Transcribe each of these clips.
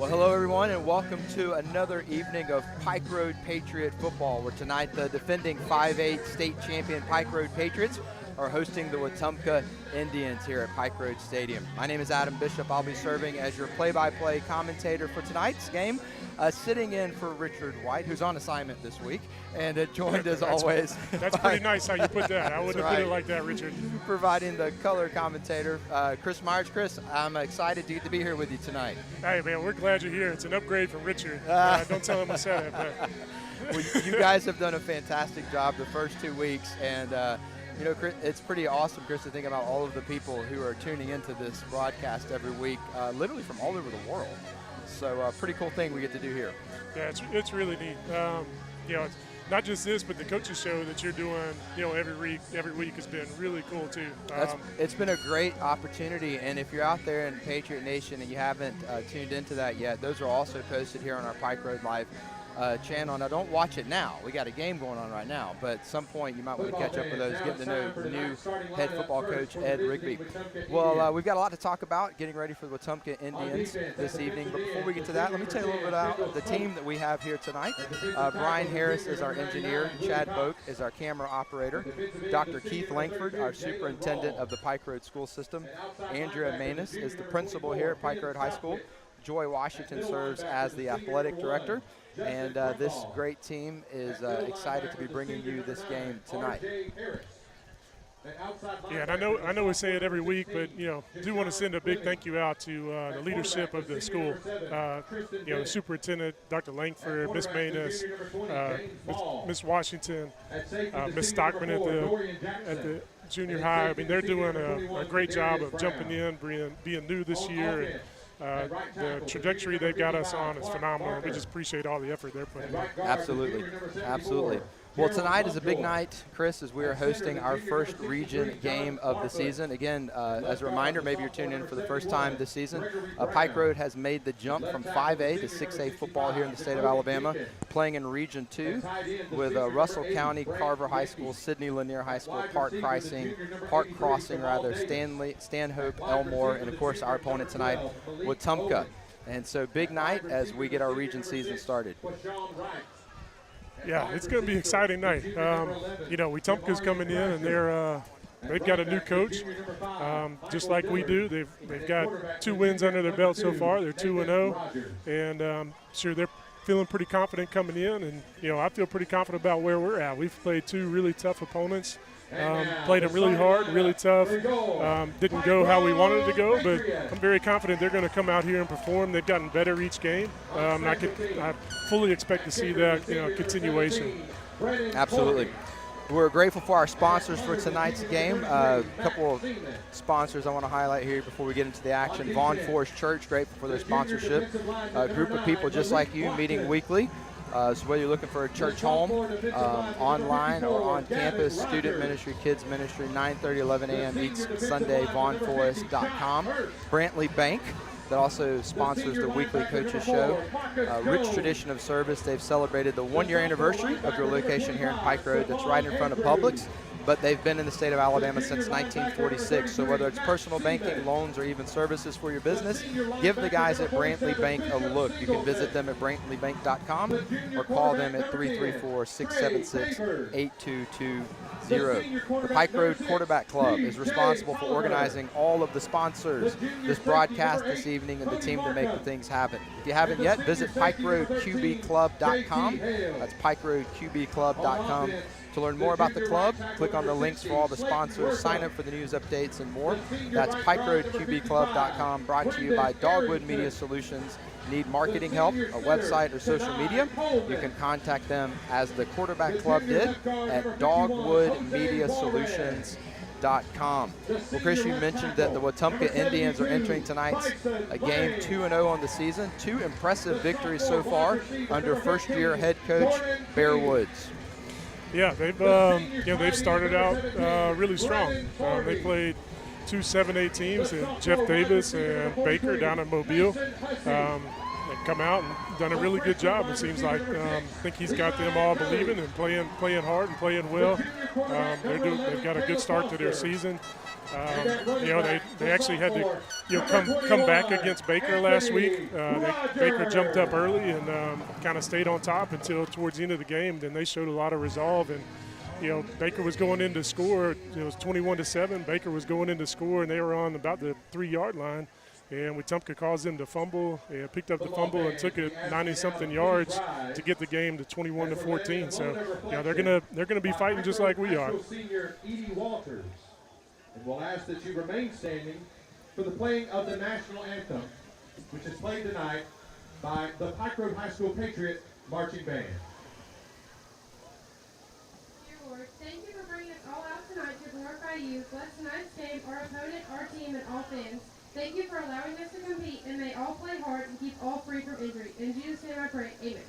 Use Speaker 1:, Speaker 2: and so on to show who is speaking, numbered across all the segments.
Speaker 1: Well, hello everyone, and welcome to another evening of Pike Road Patriot football, where tonight the defending 5A state champion Pike Road Patriots are hosting the Wetumpka Indians here at Pike Road Stadium. My name is Adam Bishop. I'll be serving as your play-by-play commentator for tonight's game, sitting in for Richard White, who's on assignment this week, and joined as always.
Speaker 2: That's pretty nice how you put that. I wouldn't have put it like that, Richard.
Speaker 1: Providing the color commentator, Chris Myers. Chris, I'm excited to get to be here with you tonight.
Speaker 2: Hey, man, we're glad you're here. It's an upgrade from Richard. Don't tell him I said it. But.
Speaker 1: Well, you guys have done a fantastic job the first 2 weeks, and you know, Chris, it's pretty awesome, Chris, to think about all of the people who are tuning into this broadcast every week, literally from all over the world. So pretty cool thing we get to do here.
Speaker 2: Yeah, it's really neat. You know, it's not just this, but the coaches show that you're doing, you know, every week has been really cool too.
Speaker 1: It's been a great opportunity, and if you're out there in Patriot Nation and you haven't tuned into that yet, those are also posted here on our Pike Road Live channel. Now, don't watch it now. We got a game going on right now, but at some point you might want to catch up with those, getting to know the new head football coach, Ed Rigby. Well, we've got a lot to talk about, getting ready for the Wetumpka Indians this evening. But before we get to that, let me tell you a little bit about the team that we have here tonight. Brian Harris is our engineer. Chad Boak is our camera operator. Dr. Keith Langford, our superintendent of the Pike Road School System. Andrea Manus is the principal here at Pike Road High School. Joy Washington serves as the athletic director. And this great team is excited to be bringing you this game tonight.
Speaker 2: Yeah, and I know we say it every week, but you know, do want to send a big thank you out to the leadership of the school. You know, the superintendent, Dr. Langford, Miss Manus, Miss Washington, Miss Stockman at the junior high. I mean, they're doing a great job of jumping in, being new this year. And, the trajectory they've got us on is phenomenal. We just appreciate all the effort they're putting in.
Speaker 1: Absolutely, absolutely. Well, tonight is a big night, Chris, as we are hosting our first region game of the season. Again, as a reminder, maybe you're tuning in for the first time this season, Pike Road has made the jump from 5A to 6A football here in the state of Alabama, playing in Region 2 with Russell County, Carver High School, Sidney Lanier High School, Park Crossing, Stanhope, Elmore, and, of course, our opponent tonight, Wetumpka. And so big night as we get our region season started.
Speaker 2: Yeah, it's going to be an exciting night. You know, Wetumpka's coming in, and they've got a new coach, just like we do. They've got 2 wins under their belt so far. They're 2-0, and sure they're feeling pretty confident coming in. And you know, I feel pretty confident about where we're at. We've played 2 really tough opponents. Played them really hard, really tough. Didn't go how we wanted it to go, but I'm very confident they're going to come out here and perform. They've gotten better each game. I fully expect to see that, you know, continuation.
Speaker 1: Absolutely. We're grateful for our sponsors for tonight's game. A couple of sponsors I want to highlight here before we get into the action. Vaughn Forest Church, grateful for their sponsorship. A group of people just like you meeting weekly. So whether you're looking for a church home, online or on campus, student ministry, kids ministry, 9:30, 11 a.m. each Sunday, vaughnforest.com. Brantley Bank, that also sponsors the weekly coaches show. Rich tradition of service. They've celebrated the 1-year anniversary of your location here in Pike Road that's right in front of Publix. But they've been in the state of Alabama since 1946. So whether it's personal banking, loans, or even services for your business, give the guys at Brantley Bank a look. You can visit them at brantleybank.com or call them at 334-676-8220. The Pike Road Quarterback Club is responsible for organizing all of the sponsors, this broadcast this evening, and the team to make the things happen. If you haven't yet, visit PikeRoadQBClub.com. That's PikeRoadQBClub.com. To learn more about the club, click on the links for all the sponsors, sign up for the news updates and more. That's PikeRoadQBClub.com, brought to you by Dogwood Media Solutions. Need marketing help, a website, or social media? You can contact them as the Quarterback Club did at dogwoodmediasolutions.com. Well, Chris, you mentioned that the Wetumpka Indians are entering tonight's game 2-0 on the season. 2 impressive victories so far under first-year head coach Bear Woods.
Speaker 2: Yeah, they've started out really strong. They played 2 7A teams, and Jeff Davis and Baker down in Mobile. come out and done a really good job. It seems like I think he's got them all believing and playing hard and playing well. They've got a good start to their season. They actually had to come back against Baker last week. Baker jumped up early and kind of stayed on top until towards the end of the game. Then they showed a lot of resolve, and Baker was going in to score. It was 21-7. Baker was going in to score, and they were on about the 3-yard line. And Wetumpka caused them to fumble, and picked up the fumble and took it 90-something yards to get the game to 21-14. So, they're gonna be fighting just like we are.
Speaker 3: And we'll ask that you remain standing for the playing of the national anthem, which is played tonight by the Pike Road High School Patriots Marching Band.
Speaker 4: Dear Lord, thank you for bringing us all out tonight to glorify you. Bless tonight's game, our opponent, our team, and all fans. Thank you for allowing us to compete, and may all play hard and keep all free from injury. In Jesus' name I pray, amen.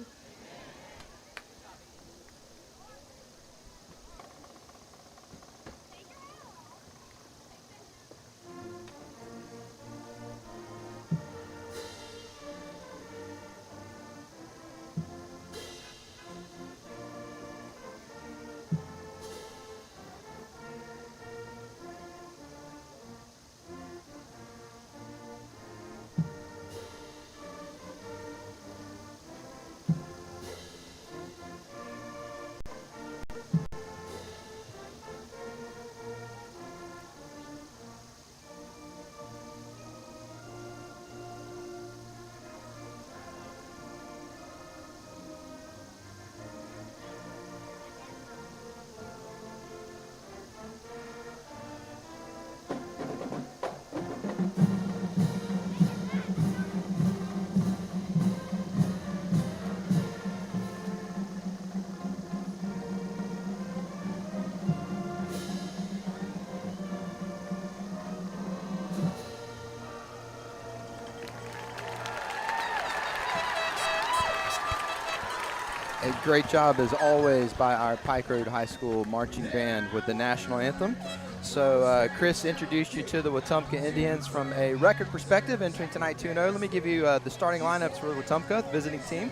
Speaker 1: A great job, as always, by our Pike Road High School marching band with the national anthem. So Chris introduced you to the Wetumpka Indians from a record perspective, entering tonight 2-0. Let me give you the starting lineups for Wetumpka, the visiting team.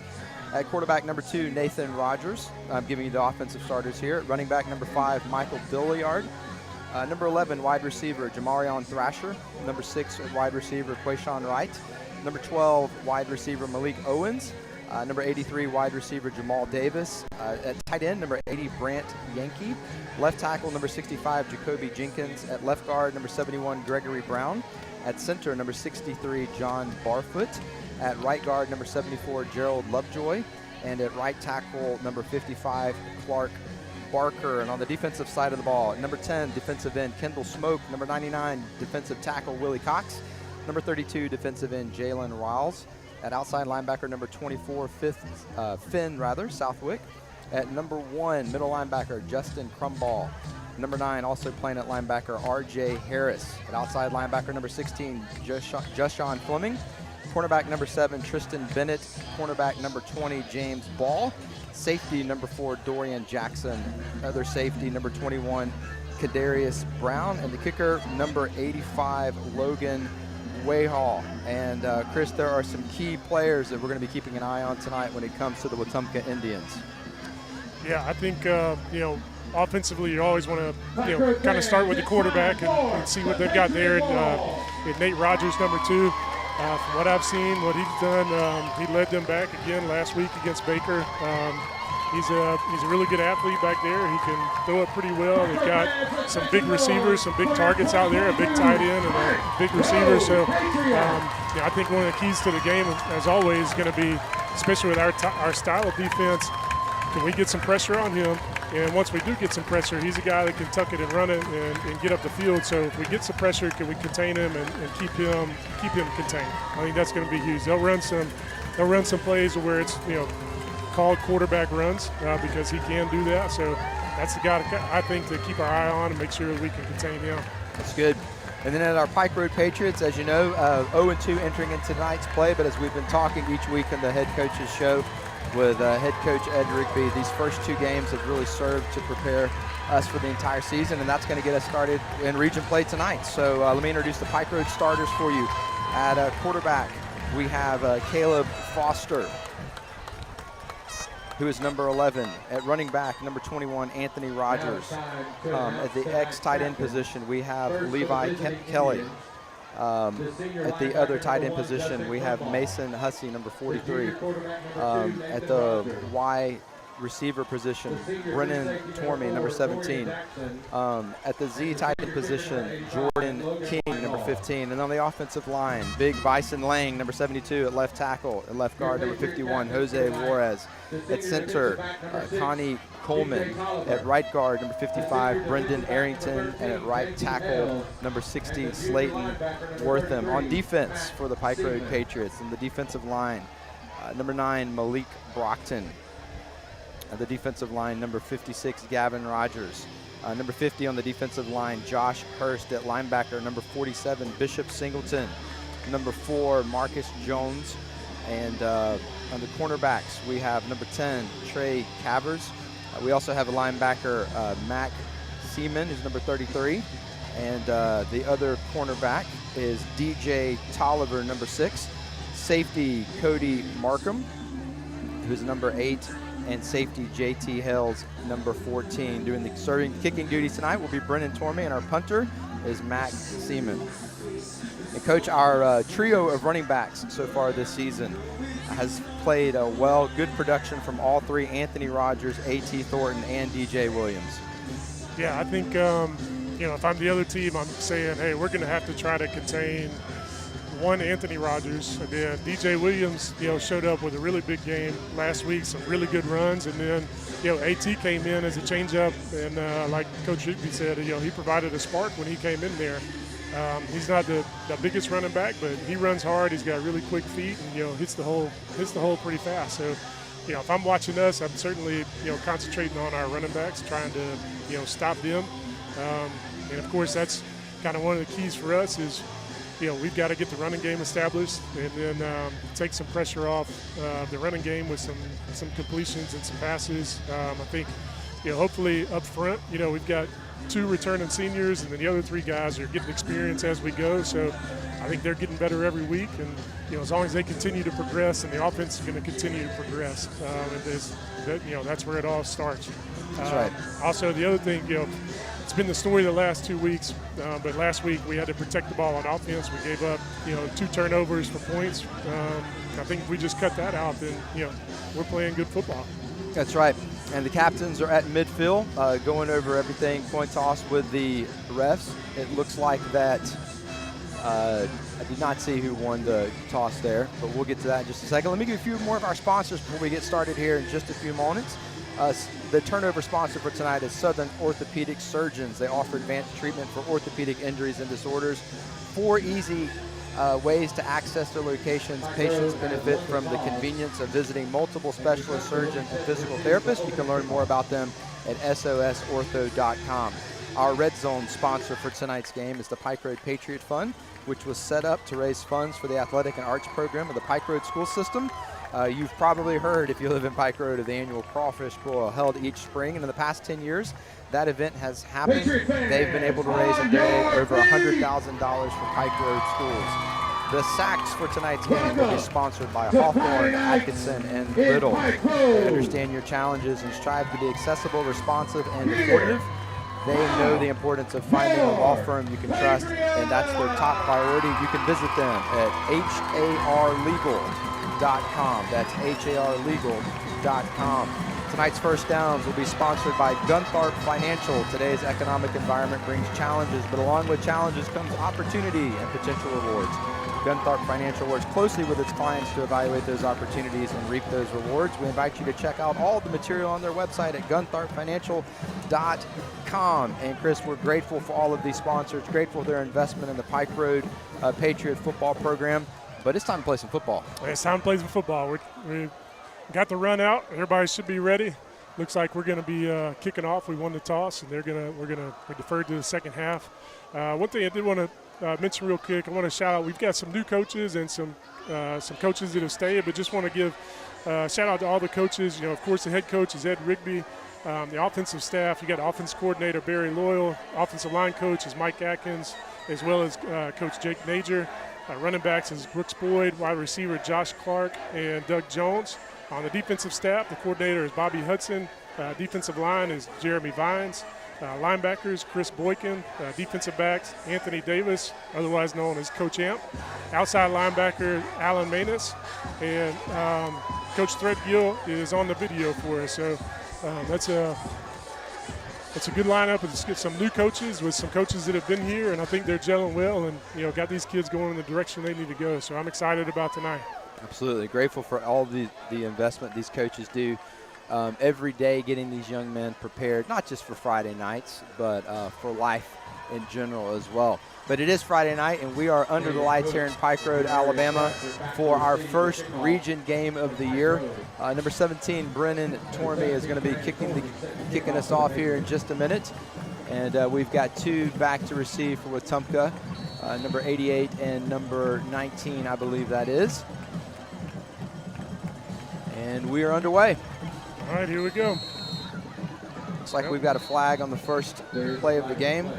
Speaker 1: At quarterback number 2, Nathan Rogers. I'm giving you the offensive starters here. At running back number 5, Michael Billiard. Number 11, wide receiver, Jamarion Thrasher. Number 6, wide receiver, Quayshawn Wright. Number 12, wide receiver, Malik Owens. Number 83, wide receiver, Jamal Davis. At tight end, number 80, Brant Yankee. Left tackle, number 65, Jacoby Jenkins. At left guard, number 71, Gregory Brown. At center, number 63, John Barfoot. At right guard, number 74, Gerald Lovejoy. And at right tackle, number 55, Clark Barker. And on the defensive side of the ball, number 10, defensive end, Kendall Smoke. Number 99, defensive tackle, Willie Cox. Number 32, defensive end, Jalen Riles. At outside linebacker, number 24, Finn Southwick. At number 1, middle linebacker, Justin Crumball. Number 9, also playing at linebacker, R.J. Harris. At outside linebacker, number 16, Jushawn Fleming. Cornerback number 7, Tristan Bennett. Cornerback number 20, James Ball. Safety number 4, Dorian Jackson. Other safety number 21, Kadarius Brown. And the kicker, number 85, Logan Wayhall. And Chris, there are some key players that we're going to be keeping an eye on tonight when it comes to the Wetumpka Indians.
Speaker 2: Yeah, I think offensively you always want to kind of start with the quarterback and see what they've got there. And Nate Rogers, number 2. From what I've seen, what he's done, he led them back again last week against Baker. He's a really good athlete back there. He can throw it pretty well. They've got some big receivers, some big targets out there, a big tight end and a big receiver. So I think one of the keys to the game, as always, is going to be, especially with our style of defense, can we get some pressure on him? And once we do get some pressure, he's a guy that can tuck it and run it and get up the field. So if we get some pressure, can we contain him and keep him contained? I think that's going to be huge. They'll run some plays where it's called quarterback runs because he can do that. So that's the guy I think to keep our eye on and make sure we can contain him.
Speaker 1: That's good. And then at our Pike Road Patriots, as you know, 0-2 entering into tonight's play. But as we've been talking each week on the head coach's show with head coach Ed Rigby, these first 2 games have really served to prepare us for the entire season, and that's going to get us started in region play tonight. So let me introduce the Pike Road starters for you. At quarterback we have Caleb Foster, who is number 11. At running back, number 21, Anthony Rogers. At the ex-tight end position, we have Levi Kelly. At the other tight end position, we have Mason Hussey, number 43. At the Y receiver position, Brennan Tormey, number 17. At the Z tight end position, Jordan King, number 15. And on the offensive line, Big Bison Lang, number 72 at left tackle. At left guard, number 51, Jose Juarez. At center, Connie Coleman. At right guard, number 55, Brendan Arrington. And at right tackle, number 60, Slayton Wortham. On defense for the Pike Road Patriots, and the defensive line, number 9, Malik Brockton. The defensive line, number 56, Gavin Rogers. Number 50 on the defensive line, Josh Hurst. At linebacker, number 47, Bishop Singleton. Number 4, Marcus Jones. And on the cornerbacks, we have number 10, Trey Cavers. We also have a linebacker, Mac Seaman, who's number 33. And the other cornerback is DJ Tolliver, number 6. Safety, Cody Markham, who's number 8. And safety JT Hells, number 14. Doing the serving kicking duties tonight will be Brennan Tormey, and our punter is Mac Seaman. And Coach, our trio of running backs so far this season has played good production from all three: Anthony Rogers, A.T. Thornton, and DJ Williams.
Speaker 2: Yeah, I think if I'm the other team, I'm saying, hey, we're going to have to try to contain one, Anthony Rogers, and then DJ Williams, showed up with a really big game last week, some really good runs, and then, AT came in as a changeup, and like Coach Rigby said, he provided a spark when he came in there. He's not the biggest running back, but he runs hard. He's got really quick feet, and hits the hole pretty fast. So, if I'm watching us, I'm certainly concentrating on our running backs, trying to stop them, and of course that's kind of one of the keys for us is. We've got to get the running game established and then take some pressure off the running game with some completions and some passes. I think, hopefully up front, we've got 2 returning seniors, and then the other 3 guys are getting experience as we go. So I think they're getting better every week, and as long as they continue to progress, and the offense is going to continue to progress, that's where it all starts.
Speaker 1: That's right.
Speaker 2: Also, the other thing, it's been the story the last 2 weeks, but last week we had to protect the ball on offense. We gave up, 2 turnovers for points. I think if we just cut that out, then, we're playing good football.
Speaker 1: That's right. And the captains are at midfield, going over everything, point toss with the refs. It looks like that I did not see who won the toss there, but we'll get to that in just a second. Let me give a few more of our sponsors before we get started here in just a few moments. The turnover sponsor for tonight is Southern Orthopedic Surgeons. They offer advanced treatment for orthopedic injuries and disorders. 4 easy ways to access their locations. Patients benefit from the convenience of visiting multiple specialist surgeons and physical therapists. You can learn more about them at sosortho.com. Our Red Zone sponsor for tonight's game is the Pike Road Patriot Fund, which was set up to raise funds for the athletic and arts program of the Pike Road School System. You've probably heard, if you live in Pike Road, of the annual Crawfish Boil held each spring, and in the past 10 years, that event has happened. They've been able to raise and donate over $100,000 for Pike Road schools. The sacks for tonight's game will be sponsored by Hawthorne, Atkinson, and Little. They understand your challenges and strive to be accessible, responsive, and informative. They know the importance of finding a law firm you can trust, and that's their top priority. You can visit them at harlegal.com. That's harlegal.com. Tonight's first downs will be sponsored by Guntharp Financial. Today's economic environment brings challenges, but along with challenges comes opportunity and potential rewards. Guntharp Financial works closely with its clients to evaluate those opportunities and reap those rewards. We invite you to check out all the material on their website at guntharpfinancial.com. And Chris, we're grateful for all of these sponsors, grateful for their investment in the Pike Road Patriot football program. But it's time to play some football.
Speaker 2: It's time to play some football. We got the run out. Everybody should be ready. Looks like we're going to be kicking off. We won the toss, and we're deferred to the second half. One thing I did want to mention real quick, I want to shout out. We've got some new coaches and some coaches that have stayed, but just want to give shout out to all the coaches. Of course, the head coach is Ed Rigby. The offensive staff, you got offense coordinator Barry Loyal. Offensive line coach is Mike Atkins, as well as Coach Jake Major. Running backs is Brooks Boyd, wide receiver Josh Clark and Doug Jones. On the defensive staff, the coordinator is Bobby Hudson. Defensive line is Jeremy Vines. Linebackers, Chris Boykin. Defensive backs, Anthony Davis, otherwise known as Coach Amp. Outside linebacker, Alan Manus. And Coach Threadgill is on the video for us. So that's a good lineup. Let's get some new coaches with some coaches that have been here, and I think they're gelling well and, got these kids going in the direction they need to go. So I'm excited about tonight.
Speaker 1: Absolutely. Grateful for all the investment these coaches do every day, getting these young men prepared, not just for Friday nights, but for life in general as well. But it is Friday night, and we are under the lights here in Pike Road, Alabama, for our first region game of the year. Number 17, Brennan Tormey, is going to be kicking us off here in just a minute. And we've got two back to receive for Wetumpka, number 88 and number 19, I believe that is. And we are underway.
Speaker 2: All right, here we go.
Speaker 1: Looks like we've got a flag on the first play of the game.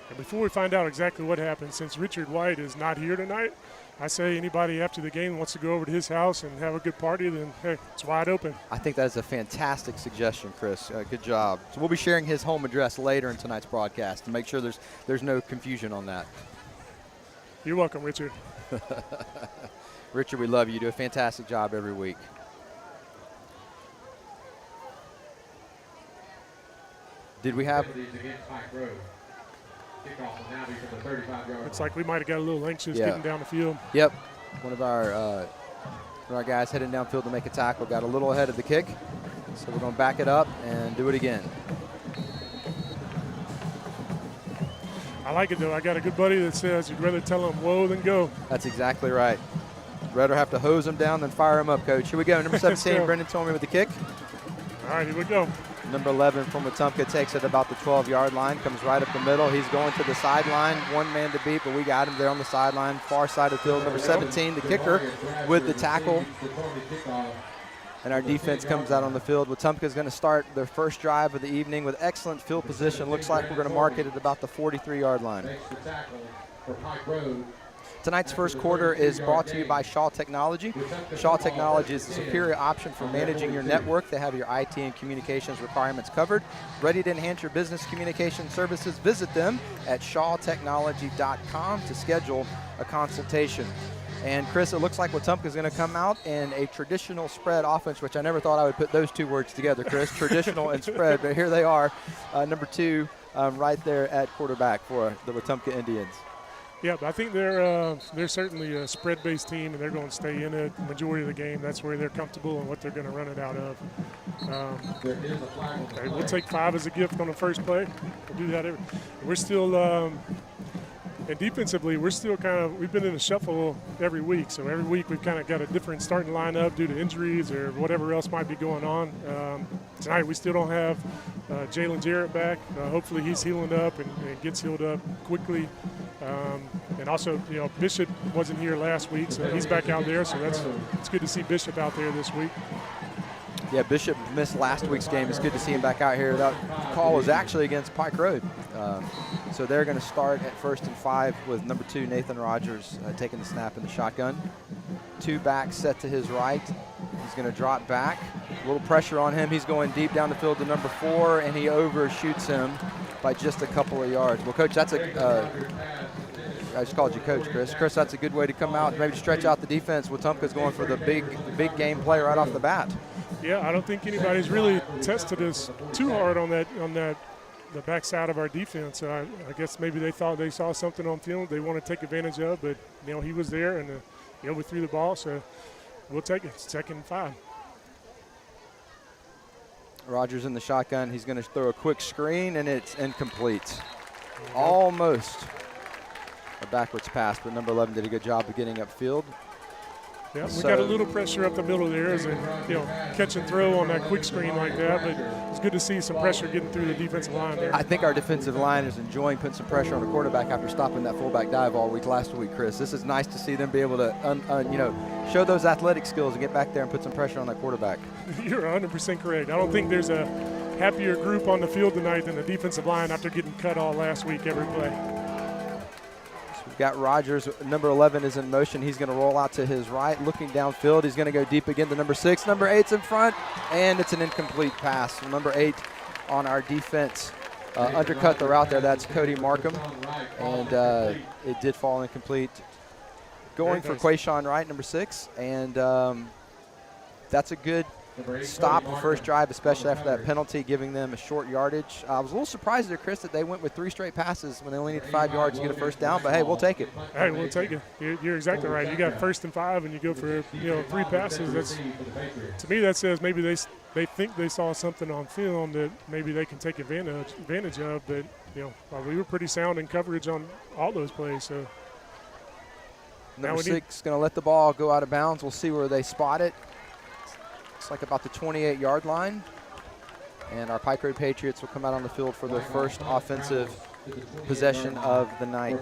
Speaker 2: And before we find out exactly what happened, since Richard White is not here tonight, I say anybody after the game wants to go over to his house and have a good party, then, hey, it's wide open.
Speaker 1: I think that is a fantastic suggestion, Chris. Good job. So we'll be sharing his home address later in tonight's broadcast to make sure there's no confusion on that.
Speaker 2: You're welcome, Richard.
Speaker 1: Richard, we love you. You do a fantastic job every week. Did we have...
Speaker 2: Looks like we might have got a little anxious getting down the field.
Speaker 1: Yep. One of our guys heading downfield to make a tackle got a little ahead of the kick. So we're going to back it up and do it again.
Speaker 2: I like it, though. I got a good buddy that says you'd rather tell him whoa than go.
Speaker 1: That's exactly right. Rather have to hose him down than fire him up, Coach. Here we go. Number 17, Brendan Tormey with the kick.
Speaker 2: All right, here we go.
Speaker 1: Number 11 from Wetumpka takes it about the 12-yard line, comes right up the middle. He's going to the sideline. One man to beat, but we got him there on the sideline, far side of the field. Number 17, the kicker, with the tackle. And our defense comes out on the field. Wetumpka is going to start their first drive of the evening with excellent field position. Looks like we're going to mark it at about the 43-yard line. Tonight's first quarter is brought to you by Shaw Technology. Shaw Technology is the superior option for managing your network. They have your IT and communications requirements covered. Ready to enhance your business communication services? Visit them at shawtechnology.com to schedule a consultation. And Chris, it looks like Wetumpka is going to come out in a traditional spread offense, which I never thought I would put those two words together, Chris, traditional and spread, but here they are, number 2 right there at quarterback for the Wetumpka Indians.
Speaker 2: Yeah, but I think they're certainly a spread-based team, and they're going to stay in it the majority of the game. That's where they're comfortable and what they're going to run it out of. Okay, we'll take 5 as a gift on the first play. We'll do that. We're still, and defensively, we're still we've been in a shuffle every week. So every week we've kind of got a different starting lineup due to injuries or whatever else might be going on. Tonight we still don't have Jalen Jarrett back. Hopefully he's healing up and gets healed up quickly. And also, Bishop wasn't here last week, so he's back out there. So it's good to see Bishop out there this week.
Speaker 1: Yeah, Bishop missed last week's game. It's good to see him back out here. That call was actually against Pike Road. So they're going to start at 1st and 5 with number 2, Nathan Rogers, taking the snap in the shotgun. 2 backs set to his right. He's going to drop back. A little pressure on him. He's going deep down the field to number 4, and he overshoots him by just a couple of yards. Well, Coach, that's I just called you Coach, Chris. Chris, that's a good way to come out, maybe stretch out the defense. Wetumpka's going for the big game play right off the bat.
Speaker 2: Yeah, I don't think anybody's really tested us too hard on the backside of our defense. I guess maybe they thought they saw something on film they want to take advantage of, but he was there and we threw the ball, so we'll take it. 2nd and 5.
Speaker 1: Rogers in the shotgun. He's going to throw a quick screen, and it's incomplete. Almost a backwards pass, but number 11 did a good job of getting upfield.
Speaker 2: Yeah, we got a little pressure up the middle there as a catch and throw on that quick screen like that, but it's good to see some pressure getting through the defensive line there.
Speaker 1: I think our defensive line is enjoying putting some pressure on the quarterback after stopping that fullback dive all week last week, Chris. This is nice to see them be able to, show those athletic skills and get back there and put some pressure on that quarterback.
Speaker 2: You're 100% correct. I don't think there's a happier group on the field tonight than the defensive line after getting cut all last week every play.
Speaker 1: Got Rogers, number 11 is in motion. He's going to roll out to his right, looking downfield. He's going to go deep again to number 6. Number 8's in front, and it's an incomplete pass. Number 8 on our defense undercut the route there. That's Cody Markham, and it did fall incomplete. Going for Quayshawn Wright, number 6, and that's a good stop the first drive, especially after that penalty, giving them a short yardage. I was a little surprised there, Chris, that they went with 3 straight passes when they only needed 5 yards to get a first down, but hey, we'll take it.
Speaker 2: Hey, we'll take it. You're exactly right. You got 1st and 5, and you go for 3 passes. That's, to me, that says maybe they think they saw something on film that maybe they can take advantage of, but we were pretty sound in coverage on all those plays. So
Speaker 1: number 6 going to let the ball go out of bounds. We'll see where they spot it. Looks like about the 28-yard line. And our Pike Road Patriots will come out on the field for their first offensive possession of the night.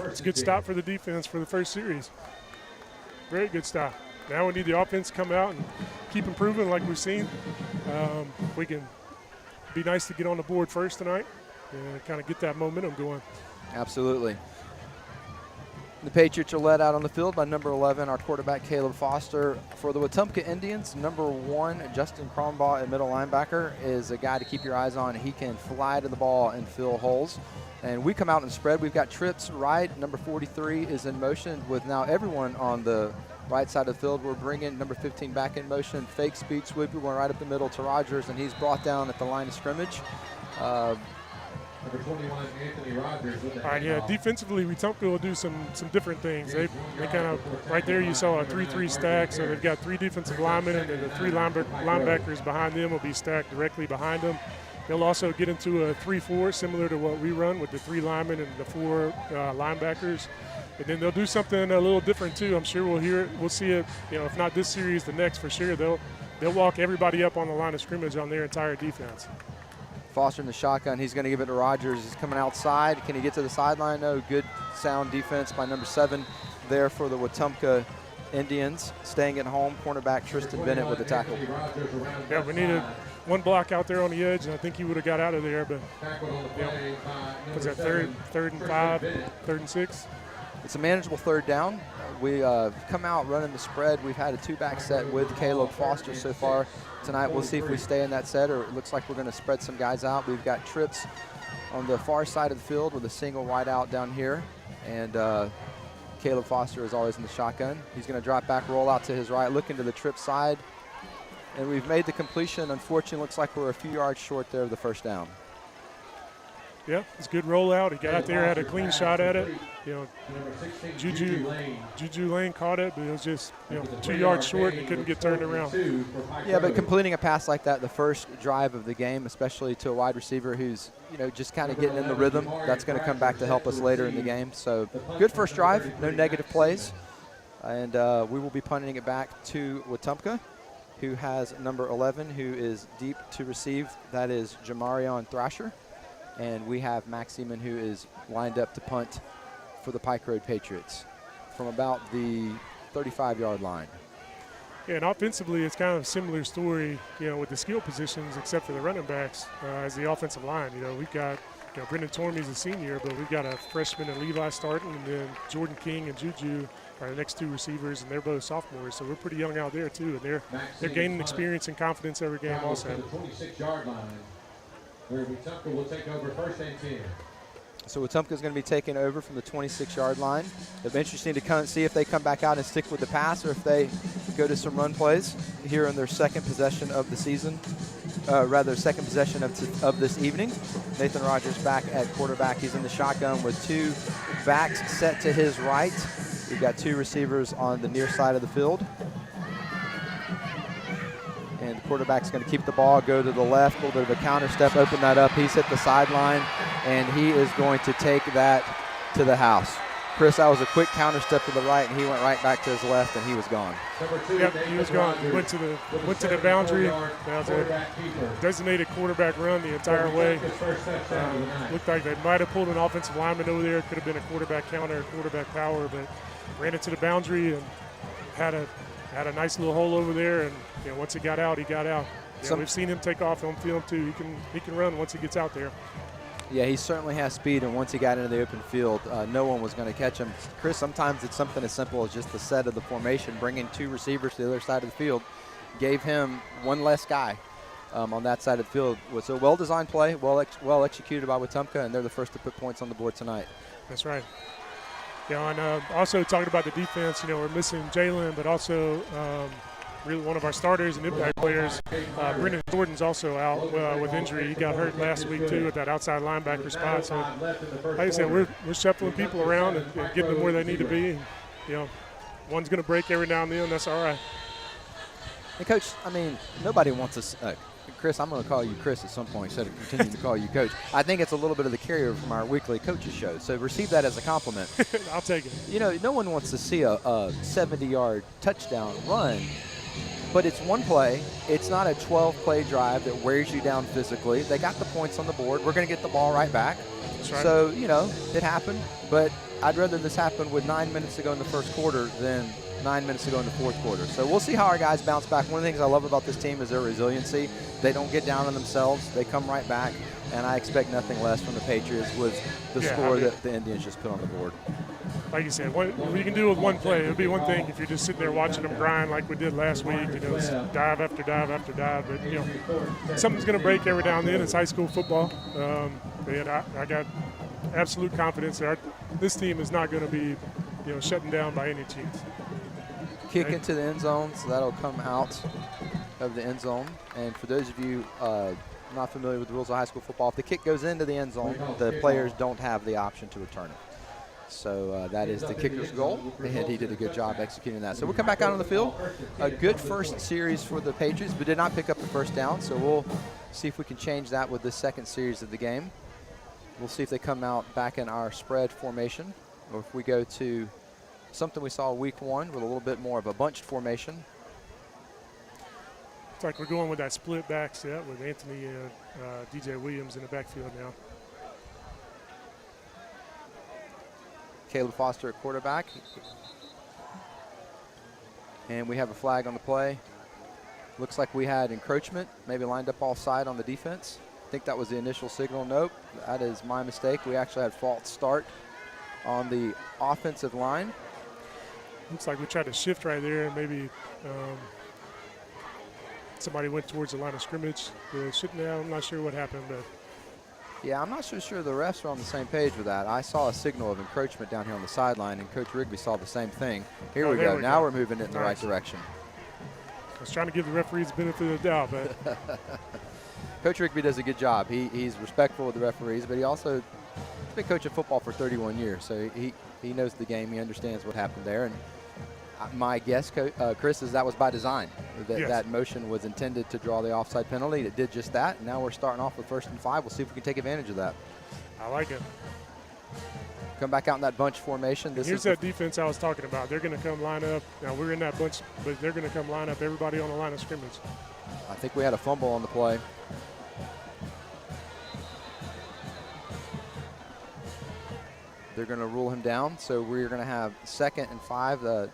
Speaker 2: It's a good stop for the defense for the first series. Very good stop. Now we need the offense to come out and keep improving like we've seen. We can be nice to get on the board first tonight and kind of get that momentum going.
Speaker 1: Absolutely. The Patriots are led out on the field by number 11, our quarterback Caleb Foster. For the Wetumpka Indians, number 1, Justin Cronbaugh, a middle linebacker, is a guy to keep your eyes on. He can fly to the ball and fill holes. And we come out and spread. We've got trips right. Number 43 is in motion with now everyone on the right side of the field. We're bringing number 15 back in motion. Fake speed sweep. We're going right up the middle to Rogers, and he's brought down at the line of scrimmage.
Speaker 3: Number 21, Anthony Rogers.
Speaker 2: All right, yeah, defensively, Wetumpka will do some different things. They kind of, right there you saw a 3-3 stack, so they've got 3 defensive linemen, and then the 3 linebackers behind them will be stacked directly behind them. They'll also get into a 3-4, similar to what we run with the 3 linemen and the 4 linebackers. And then they'll do something a little different too. I'm sure we'll hear it, we'll see it, if not this series, the next for sure. They'll walk everybody up on the line of scrimmage on their entire defense.
Speaker 1: Foster in the shotgun. He's going to give it to Rogers. He's coming outside. Can he get to the sideline? No. Good sound defense by number 7 there for the Wetumpka Indians. Staying at home, cornerback Tristan Bennett with the tackle.
Speaker 2: Yeah, we needed 1 block out there on the edge, and I think he would have got out of there. But was that third and 5, 3rd and 6?
Speaker 1: It's a manageable 3rd down. We come out running the spread. We've had a 2-back set with Caleb Foster so far tonight. We'll see if we stay in that set, or it looks like we're going to spread some guys out. We've got trips on the far side of the field with a single wide out down here, and Caleb Foster is always in the shotgun. He's going to drop back, roll out to his right, looking to the trip side, and we've made the completion. Unfortunately, looks like we're a few yards short there of the 1st down.
Speaker 2: Yeah, it's a good rollout. He got out there, had a clean shot at it. Juju Lane caught it, but it was just 2 yards short and he couldn't get turned around.
Speaker 1: Yeah, but completing a pass like that, the first drive of the game, especially to a wide receiver who's just kind of getting in the rhythm, that's going to come back to help us later in the game. So good first drive, no negative plays, and we will be punting it back to Wetumpka, who has number 11, who is deep to receive. That is Jamarion Thrasher. And we have Max Seaman, who is lined up to punt for the Pike Road Patriots from about the 35-yard line.
Speaker 2: Yeah, and offensively, it's kind of a similar story, with the skill positions, except for the running backs as the offensive line. We've got, Brendan Tormey's a senior, but we've got a freshman and Levi starting, and then Jordan King and Juju are the next 2 receivers, and they're both sophomores, so we're pretty young out there too, and they're gaining experience and confidence every game also.
Speaker 3: The 26-yard line, where Wetumpka will take over 1st and 10.
Speaker 1: So Wetumpka is going to be taking over from the 26-yard line. It'll be interesting to see if they come back out and stick with the pass, or if they go to some run plays here in their 2nd possession of the season, rather 2nd possession of this evening. Nathan Rogers back at quarterback. He's in the shotgun with 2 backs set to his right. We've got 2 receivers on the near side of the field. And the quarterback's going to keep the ball, go to the left, a little bit of a counter step, open that up. He's hit the sideline, and he is going to take that to the house. Chris, that was a quick counter step to the right, and he went right back to his left, and he was gone.
Speaker 2: Yep, he was gone. He went to the boundary. That was a designated quarterback run the entire way. Looked like they might have pulled an offensive lineman over there. It could have been a quarterback counter, quarterback power, but ran into the boundary and had a nice little hole over there, and once he got out, he got out. We've seen him take off on film too. He can run once he gets out there.
Speaker 1: Yeah, he certainly has speed, and once he got into the open field, no one was going to catch him. Chris, sometimes it's something as simple as just the set of the formation, bringing 2 receivers to the other side of the field, gave him one less guy on that side of the field. It was a well-designed play, well executed by Wetumpka, and they're the first to put points on the board tonight.
Speaker 2: That's right. And also talking about the defense, we're missing Jalen, but also really one of our starters and impact players, Brennan Jordan's also out with injury. He got hurt last week too at that outside linebacker spot. So like I said, we're shuffling people around and getting them where they need to be. And, one's going to break every now and then. That's all right.
Speaker 1: And Coach, I mean, nobody wants us. Chris, I'm going to call you Chris at some point instead of continuing to call you Coach. I think it's a little bit of the carryover from our weekly coaches show. So receive that as a compliment.
Speaker 2: I'll take it.
Speaker 1: No one wants to see a 70-yard touchdown run. But it's one play. It's not a 12-play drive that wears you down physically. They got the points on the board. We're going to get the ball right back.
Speaker 2: That's right.
Speaker 1: So, it happened. But I'd rather this happen with 9 minutes to go in the first quarter than 9 minutes to go in the fourth quarter. So we'll see how our guys bounce back. One of the things I love about this team is their resiliency. They don't get down on themselves. They come right back. And I expect nothing less from the Patriots with the score that the Indians just put on the board.
Speaker 2: Like you said, what you can do with one play, it would be one thing if you're just sitting there watching them grind like we did last week, dive after dive after dive. But, something's going to break every now and then. It's high school football. And I got absolute confidence that this team is not going to be, shutting down by any chance.
Speaker 1: Kick into the end zone, so that'll come out of the end zone. And for those of you not familiar with the rules of high school football, if the kick goes into the end zone, the players don't have the option to return it. So that is the kicker's goal, and he did a good job executing that. So we'll come back out on the field. A good first series for the Patriots, but did not pick up the first down. So we'll see if we can change that with the second series of the game. We'll see if they come out back in our spread formation, or if we go to something we saw week 1 with a little bit more of a bunched formation.
Speaker 2: It's like we're going with that split back set with Anthony and DJ Williams in the backfield now.
Speaker 1: Caleb Foster at quarterback. And we have a flag on the play. Looks like we had encroachment, maybe lined up offside on the defense. I think that was the initial signal. Nope, that is my mistake. We actually had false start on the offensive line.
Speaker 2: Looks like we tried to shift right there, and maybe somebody went towards the line of scrimmage. I'm not sure what happened, but.
Speaker 1: Yeah, I'm not so sure the refs are on the same page with that. I saw a signal of encroachment down here on the sideline, and Coach Rigby saw the same thing. Here we go. Now we're moving it in the right direction.
Speaker 2: I was trying to give the referees the benefit of the doubt, but.
Speaker 1: Coach Rigby does a good job. He's respectful of the referees, but he's been coaching football for 31 years, so he knows the game. He understands what happened there. And my guess, Chris, is that was by design. That motion was intended to draw the offside penalty. It did just that. And now we're starting off with 1st and 5. We'll see if we can take advantage of that.
Speaker 2: I like it.
Speaker 1: Come back out in that bunch formation.
Speaker 2: Here's that defense I was talking about. They're going to come line up. Now, we're in that bunch, but they're going to come line up everybody on the line of scrimmage.
Speaker 1: I think we had a fumble on the play. They're going to rule him down, so we're going to have 2nd and 5.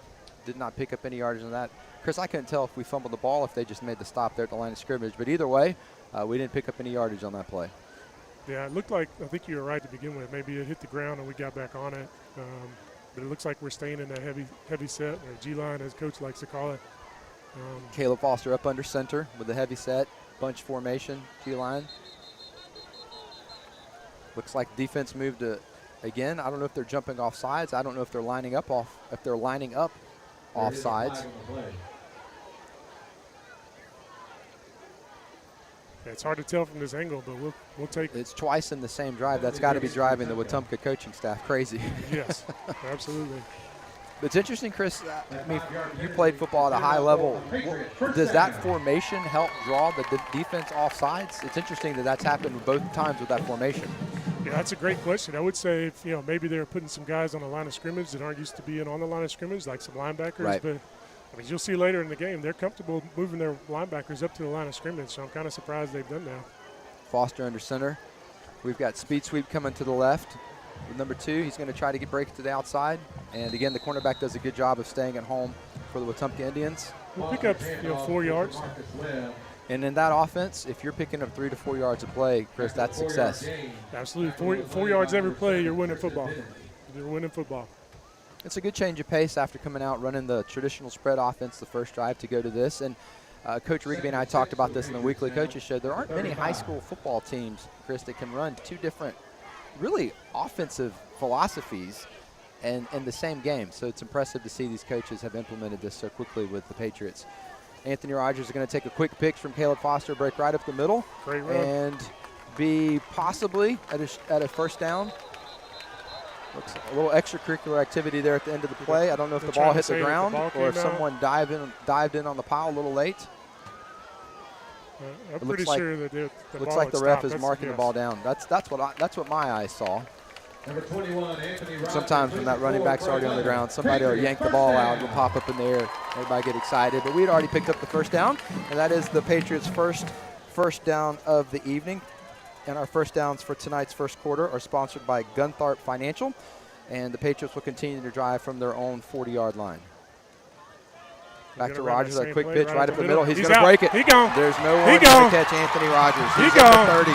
Speaker 1: Did not pick up any yardage on that. Chris, I couldn't tell if we fumbled the ball, if they just made the stop there at the line of scrimmage. But either way, we didn't pick up any yardage on that play.
Speaker 2: Yeah, it looked like, I think you were right to begin with. Maybe it hit the ground and we got back on it. But it looks like we're staying in that heavy set, or G-line as Coach likes to call it.
Speaker 1: Caleb Foster up under center with the heavy set, bunch formation, G-line. Looks like defense moved to, again, I don't know if they're jumping off sides. I don't know if they're lining up off sides.
Speaker 2: Yeah, it's hard to tell from this angle, but we'll take it.
Speaker 1: It's twice in the same drive. That's got to be driving the Wetumpka coaching staff crazy.
Speaker 2: Yes, absolutely.
Speaker 1: It's interesting, Chris. I mean, you played football at a high level. Does that formation help draw the defense off sides? It's interesting that that's happened both times with that formation.
Speaker 2: Yeah, that's a great question. I would say if, maybe they're putting some guys on the line of scrimmage that aren't used to being on the line of scrimmage, like some linebackers.
Speaker 1: Right.
Speaker 2: But you'll see later in the game, they're comfortable moving their linebackers up to the line of scrimmage. So I'm kind of surprised they've done that.
Speaker 1: Foster under center. We've got speed sweep coming to the left. With number 2, he's going to try to break it to the outside. And again, the cornerback does a good job of staying at home for the Wetumpka Indians.
Speaker 2: We'll pick up 4 yards.
Speaker 1: And in that offense, if you're picking up 3 to 4 yards of play, Chris, that's success.
Speaker 2: Absolutely. 4 yards every play, you're winning football. You're winning football.
Speaker 1: It's a good change of pace after coming out running the traditional spread offense the first drive to go to this. And Coach Rigby and I talked about this in the weekly coaches show. There aren't many high school football teams, Chris, that can run 2 different really offensive philosophies in the same game. So it's impressive to see these coaches have implemented this so quickly with the Patriots. Anthony Rogers is going to take a quick pitch from Caleb Foster, break right up the middle, and be possibly at a first down. Looks like a little extracurricular activity there at the end of the play. I don't know if the ball hit the ground or if someone dived in on the pile a little late.
Speaker 2: I'm pretty sure that the
Speaker 1: looks like the ref is marking the ball down. That's what my eyes saw.
Speaker 3: Number 21, Anthony Rogers.
Speaker 1: Sometimes when that running back's already on the ground, somebody will yank the ball out. It'll pop up in the air. Everybody get excited. But we had already picked up the first down, and that is the Patriots' first down of the evening. And our first downs for tonight's first quarter are sponsored by Guntharp Financial, and the Patriots will continue to drive from their own 40-yard line. Back to Rogers, a quick pitch right up the middle. He's going to break it. There's no one to catch Anthony Rogers. He's at the 30.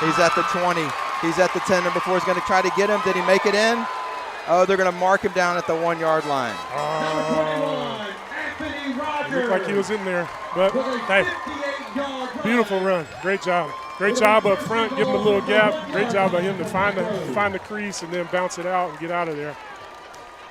Speaker 1: He's at the 20. He's at the 10. Number 4 is going to try to get him. Did he make it in? Oh, they're going to mark him down at the 1-yard line.
Speaker 2: It looked like he was in there. But, hey, beautiful run. Great job. Great job up front. Give him a little gap. Great job by him to find the crease and then bounce it out and get out of there.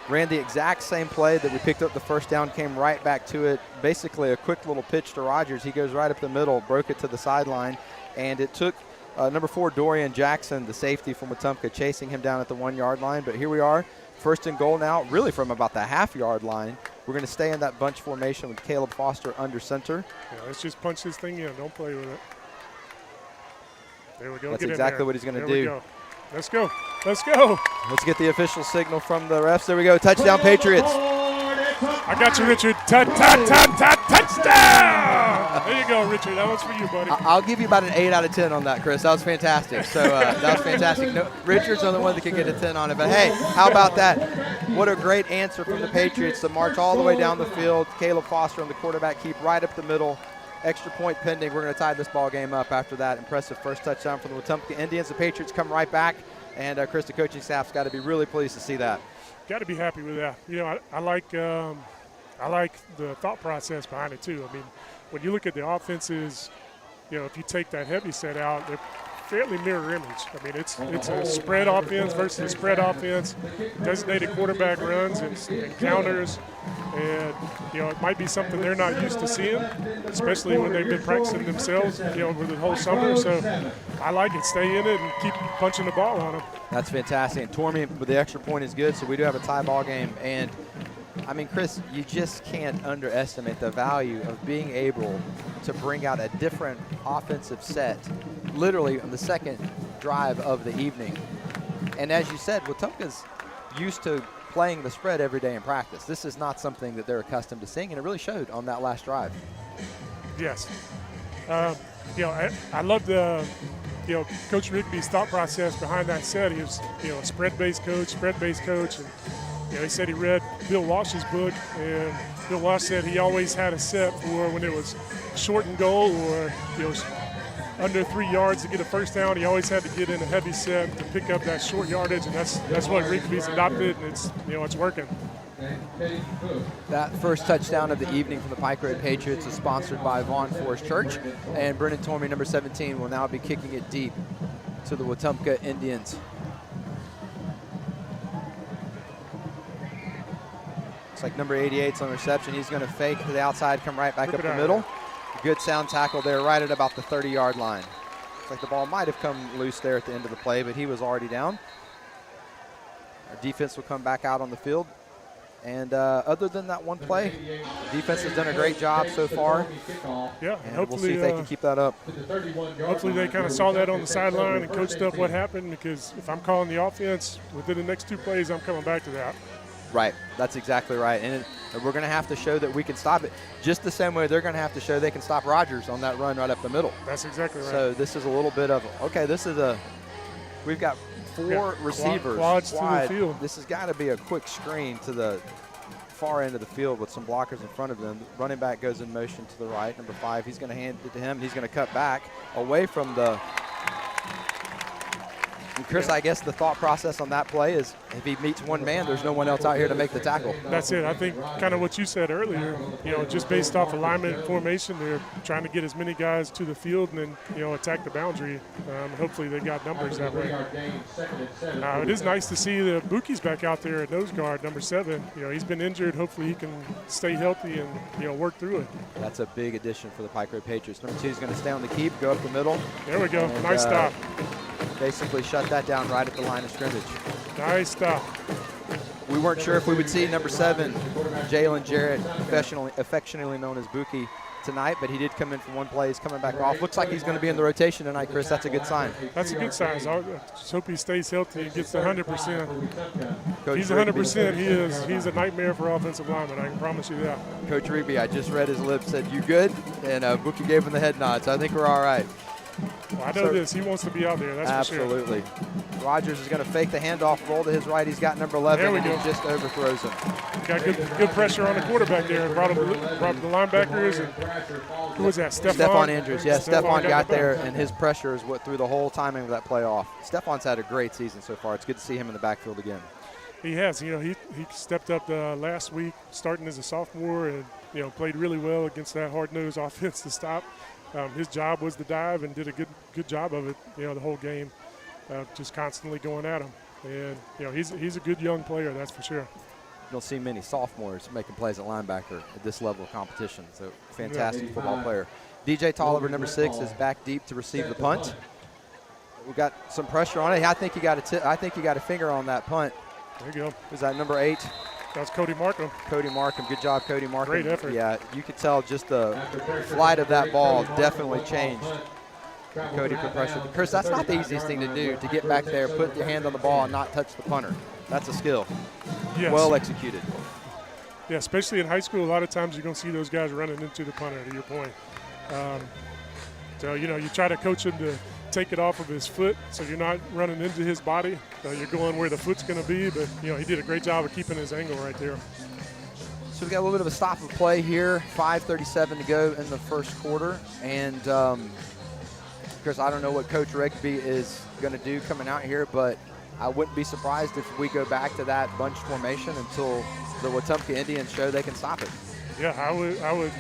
Speaker 1: Ran the exact same play that we picked up the first down, came right back to it. Basically a quick little pitch to Rogers. He goes right up the middle, broke it to the sideline, and it took number 4, Dorian Jackson, the safety from Wetumpka, chasing him down at the 1-yard line. But here we are, first and goal now, really from about the half-yard line. We're going to stay in that bunch formation with Caleb Foster under center.
Speaker 2: Yeah, let's just punch this thing in. Don't play with it. There we go.
Speaker 1: That's exactly what he's going to do.
Speaker 2: Let's go. Let's go.
Speaker 1: Let's get the official signal from the refs. There we go. Touchdown, Patriots.
Speaker 2: I got you, Richard. Touchdown. There you go, Richard. That one's for you, buddy.
Speaker 1: I'll give you about an 8 out of 10 on that, Chris. That was fantastic. So that was fantastic. No, Richard's the only one that could get a 10 on it. But, hey, how about that? What a great answer from the Patriots to march all the way down the field. Caleb Foster on the quarterback keep right up the middle. Extra point pending. We're going to tie this ball game up after that impressive first touchdown from the Wetumpka Indians. The Patriots come right back, and Chris, the coaching staff's got to be really pleased to see that.
Speaker 2: Got to be happy with that. You know, I like the thought process behind it too. I mean, when you look at the offenses, you know, if you take that heavy set out, they're fairly mirror image. I mean, it's a spread offense versus a spread offense, designated quarterback runs and counters, and, you know, it might be something they're not used to seeing, especially when they've been practicing themselves, you know, over the whole summer. So I like it. Stay in it and keep punching the ball on them. That's
Speaker 1: fantastic. And Tormey with the extra point is good, so we do have a tie ball game. And, I mean, Chris, you just can't underestimate the value of being able to bring out a different offensive set literally on the second drive of the evening. And as you said, Wetumpka's used to playing the spread every day in practice. This is not something that they're accustomed to seeing, and it really showed on that last drive.
Speaker 2: Yes. You know, I love the, you know, Coach Rigby's thought process behind that set. He was, you know, a spread-based coach, and, you know, he said he read Bill Walsh's book, and Bill Walsh said he always had a set for when it was short and goal or, you know, under 3 yards to get a first down. He always had to get in a heavy set to pick up that short yardage, and that's what Rigby's adopted, and it's, you know, it's working.
Speaker 1: That first touchdown of the evening from the Pike Road Patriots is sponsored by Vaughn Forest Church, and Brennan Tormey, number 17, will now be kicking it deep to the Wetumpka Indians. Looks like number 88's on reception. He's going to fake to the outside, come right back up the middle. Good sound tackle there right at about the 30-yard line. Looks like the ball might have come loose there at the end of the play, but he was already down. Our defense will come back out on the field. And other than that one play, the defense has done a great job so far.
Speaker 2: Yeah,
Speaker 1: and hopefully we'll see if they can keep that up.
Speaker 2: Hopefully they kind of saw that on the sideline and coached up what happened, because if I'm calling the offense, within the next 2 plays, I'm coming back to that.
Speaker 1: Right, that's exactly right. And we're going to have to show that we can stop it just the same way they're going to have to show they can stop Rogers on that run right up the middle.
Speaker 2: That's exactly right.
Speaker 1: So this is a little bit of, okay, we've got 4 receivers
Speaker 2: quads to the field.
Speaker 1: This has got to be a quick screen to the far end of the field with some blockers in front of them. Running back goes in motion to the right, number 5. He's going to hand it to him. He's going to cut back away from the. And Chris, I guess the thought process on that play is if he meets one man, there's no one else out here to make the tackle.
Speaker 2: That's it. I think kind of what you said earlier, just based off alignment and formation, they're trying to get as many guys to the field and then, attack the boundary. Hopefully they got numbers that way. It is nice to see the Buki's back out there at nose guard, number 7. He's been injured. Hopefully he can stay healthy and, work through it.
Speaker 1: That's a big addition for the Pike Road Patriots. Number 2 is going to stay on the keep, go up the middle.
Speaker 2: There we go.
Speaker 1: And,
Speaker 2: nice stop.
Speaker 1: Basically shut that down right at the line of scrimmage.
Speaker 2: Nice stop.
Speaker 1: We weren't sure if we would see number 7, Jalen Jarrett, affectionately known as Buki, tonight, but he did come in for one play. He's coming back off. Looks like he's going to be in the rotation tonight, Chris. That's a good sign.
Speaker 2: That's a good sign. I just hope he stays healthy and gets 100%.
Speaker 1: Coach
Speaker 2: He's 100%. He's a nightmare for offensive linemen. I can promise you that.
Speaker 1: Coach Reeby, I just read his lips, said, "You good?" And Buki gave him the head nod, so I think we're all right.
Speaker 2: Well, I know this. He wants to be out there. That's
Speaker 1: absolutely.
Speaker 2: For sure.
Speaker 1: Rogers is going to fake the handoff, roll to his right. He's got number 11, and he just overthrows him.
Speaker 2: Got good pressure on the quarterback there. Brought the linebackers. And who was that?
Speaker 1: Stephon Andrews. Yeah, Stephon got there, and his pressure is what threw the whole timing of that play off. Stephon's had a great season so far. It's good to see him in the backfield again.
Speaker 2: He has. He stepped up last week, starting as a sophomore, and played really well against that hard-nosed offense to stop. His job was to dive and did a good job of it, the whole game, just constantly going at him. And, he's a good young player, that's for sure.
Speaker 1: You don't see many sophomores making plays at linebacker at this level of competition. So, fantastic football player. DJ Tolliver, number 6, is back deep to receive the punt. We got some pressure on it. I think you got a finger on that punt.
Speaker 2: There you go.
Speaker 1: Was that number 8?
Speaker 2: That's Cody Markham.
Speaker 1: Cody Markham. Good job, Cody Markham.
Speaker 2: Great effort.
Speaker 1: Yeah, you could tell just the flight of that ball definitely changed. Cody put pressure. Chris, that's not the easiest thing to do, to get back there, put your hand on the ball, and not touch the punter. That's a skill.
Speaker 2: Yes.
Speaker 1: Well executed.
Speaker 2: Yeah, especially in high school, a lot of times you're going to see those guys running into the punter, to your point. So, you try to coach him to take it off of his foot so you're not running into his body. You're going where the foot's going to be, but, he did a great job of keeping his angle right there.
Speaker 1: So we've got a little bit of a stop of play here. 5:37 to go in the first quarter. And, Chris, I don't know what Coach Rigby is going to do coming out here, but I wouldn't be surprised if we go back to that bunch formation until the Wetumpka Indians show they can stop it.
Speaker 2: Yeah, I would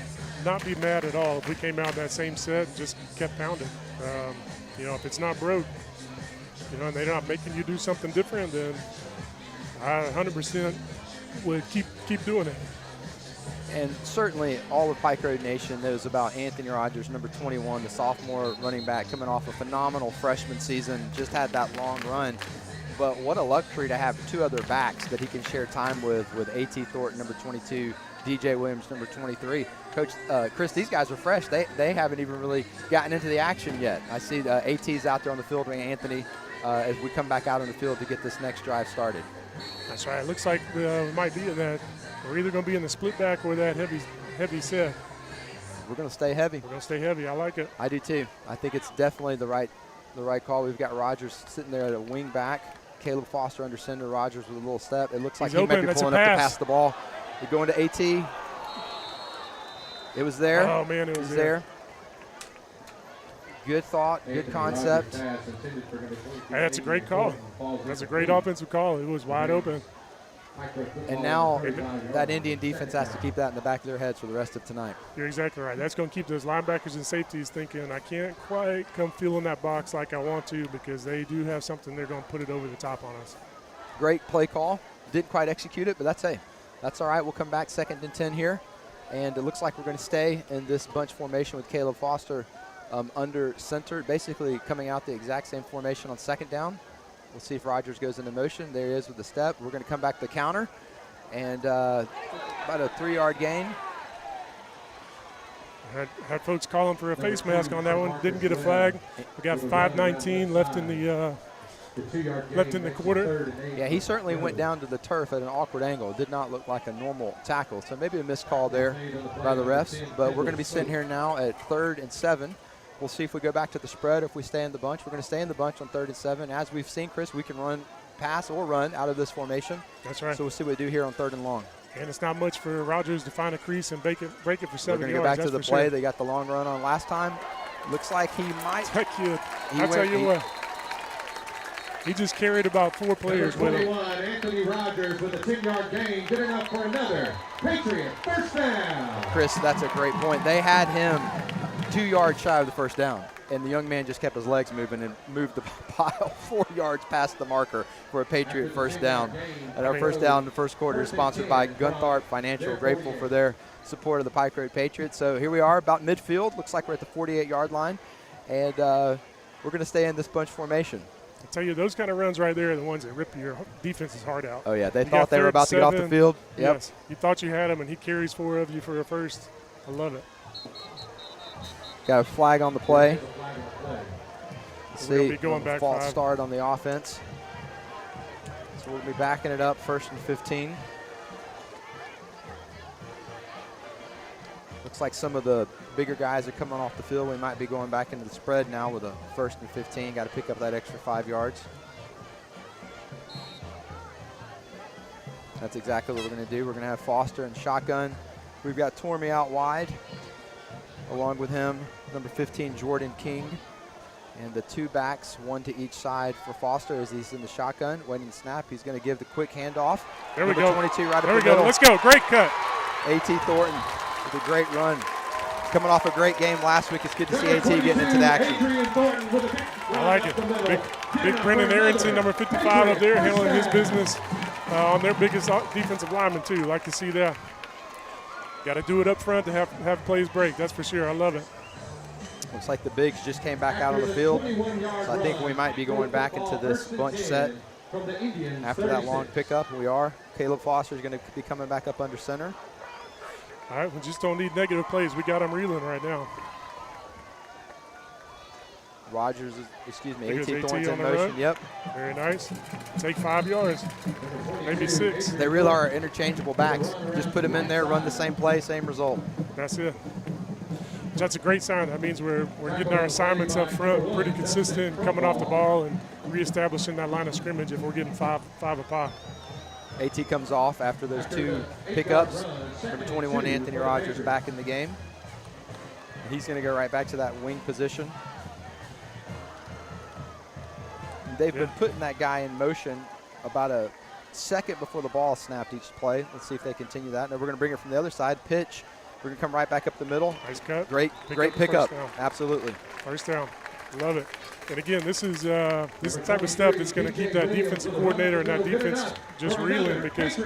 Speaker 2: not be mad at all if we came out that same set and just kept pounding. If it's not broke, and they're not making you do something different, then I 100% would keep doing it.
Speaker 1: And certainly all of Pike Road Nation knows about Anthony Rogers, number 21, the sophomore running back, coming off a phenomenal freshman season, just had that long run. But what a luxury to have 2 other backs that he can share time with A.T. Thornton, number 22, DJ Williams, number 23. Coach, Chris, these guys are fresh. They haven't even really gotten into the action yet. I see A.T.'s out there on the field with Anthony as we come back out on the field to get this next drive started.
Speaker 2: That's right. It looks like we might be in that. We're either going to be in the split back or that heavy set.
Speaker 1: We're going to stay heavy.
Speaker 2: We're going to stay heavy. I like it.
Speaker 1: I do too. I think it's definitely the right call. We've got Rogers sitting there at a wing back. Caleb Foster under center. Rogers with a little step. It looks like he might be pulling up to pass the ball. We're going to A.T. It was there.
Speaker 2: Oh, man, it was there.
Speaker 1: Good thought, good concept.
Speaker 2: Hey, that's a great call. That's a great offensive call. It was wide open.
Speaker 1: And now that Indian defense has to keep that in the back of their heads for the rest of tonight.
Speaker 2: You're exactly right. That's going to keep those linebackers and safeties thinking, I can't quite come feeling that box like I want to, because they do have something they're going to put it over the top on us.
Speaker 1: Great play call. Didn't quite execute it, but that's all right. We'll come back 2nd and 10 here. And it looks like we're going to stay in this bunch formation with Caleb Foster under center, basically coming out the exact same formation on 2nd down. We'll see if Rogers goes into motion. There he is with the step. We're going to come back to the counter. And about a 3-yard gain.
Speaker 2: Had folks calling for a face mask on that one. Didn't get a flag. We got 5:19 left in the quarter.
Speaker 1: Yeah, he certainly went down to the turf at an awkward angle. It did not look like a normal tackle. So maybe a missed call there by the refs. But we're going to be sitting here now at 3rd and 7. We'll see if we go back to the spread, if we stay in the bunch. We're going to stay in the bunch on 3rd and 7. As we've seen, Chris, we can pass or run out of this formation.
Speaker 2: That's right.
Speaker 1: So we'll see what we do here on 3rd and long.
Speaker 2: And it's not much for Rogers to find a crease and break it for 7 yards.
Speaker 1: We're going to go back to the play.
Speaker 2: Sure.
Speaker 1: They got the long run on last time. Looks like he might.
Speaker 2: That kid, I'll tell you what. He just carried about 4 players with him.
Speaker 3: Anthony Rogers with a 10-yard gain. Good enough for another Patriot first down.
Speaker 1: Chris, that's a great point. They had him 2 yards shy of the first down, and the young man just kept his legs moving and moved the pile 4 yards past the marker for a Patriot first down. And our first down in the first quarter is sponsored by Guntharp Financial. Grateful for their support of the Pike Road Patriots. So here we are about midfield. Looks like we're at the 48-yard line, and we're going to stay in this bunch formation.
Speaker 2: I tell you, those kind of runs right there are the ones that rip your defense's heart out.
Speaker 1: Oh, yeah, they thought they were about to get off the field. Yep.
Speaker 2: Yes, you thought you had him, and he carries 4 of you for a first. I love it.
Speaker 1: Got a flag on the play. Let's see,
Speaker 2: going back
Speaker 1: false
Speaker 2: 5.
Speaker 1: start on the offense. So we'll be backing it up 1st and 15. Looks like some of the bigger guys are coming off the field. We might be going back into the spread now with a 1st and 15. Got to pick up that extra 5 yards. That's exactly what we're going to do. We're going to have Foster and shotgun. We've got Tormey out wide. Along with him, number 15, Jordan King. And the 2 backs, 1 to each side for Foster as he's in the shotgun. Waiting to snap. He's going to give the quick handoff.
Speaker 2: There we
Speaker 1: number
Speaker 2: go.
Speaker 1: 22 right
Speaker 2: there
Speaker 1: up
Speaker 2: we
Speaker 1: the
Speaker 2: go.
Speaker 1: middle.
Speaker 2: Let's go. Great cut.
Speaker 1: A.T. Thornton with a great run. Coming off a great game last week. It's good to see A.T. getting into the action.
Speaker 2: I like it. Big Brennan Arrington, number 55 up there, handling his business on their biggest defensive lineman, too. Like to see that. Got to do it up front to have plays break. That's for sure. I love it.
Speaker 1: Looks like the bigs just came back out on the field. So I think we might be going back into this bunch set after that long pickup. We are. Caleb Foster is going to be coming back up under center.
Speaker 2: All right, we just don't need negative plays. We got them reeling right now.
Speaker 1: Rogers, A.T. Thornton's in
Speaker 2: on the
Speaker 1: motion.
Speaker 2: run.
Speaker 1: Yep.
Speaker 2: Very nice. Take 5 yards, maybe 6.
Speaker 1: They really are interchangeable backs. Just put them in there, run the same play, same result.
Speaker 2: That's it. That's a great sign. That means we're getting our assignments up front pretty consistent, coming off the ball and reestablishing that line of scrimmage if we're getting 5 a pop.
Speaker 1: A.T. comes off after those 2 pickups. Number 21, Anthony Rogers, back in the game. He's going to go right back to that wing position. They've been putting that guy in motion about a second before the ball snapped each play. Let's see if they continue that. Now we're going to bring it from the other side. Pitch. We're going to come right back up the middle.
Speaker 2: Nice cut.
Speaker 1: Great pickup. Absolutely.
Speaker 2: First down. Love it. And again, this is the type of stuff that's going to keep that defensive coordinator and that defense just reeling, because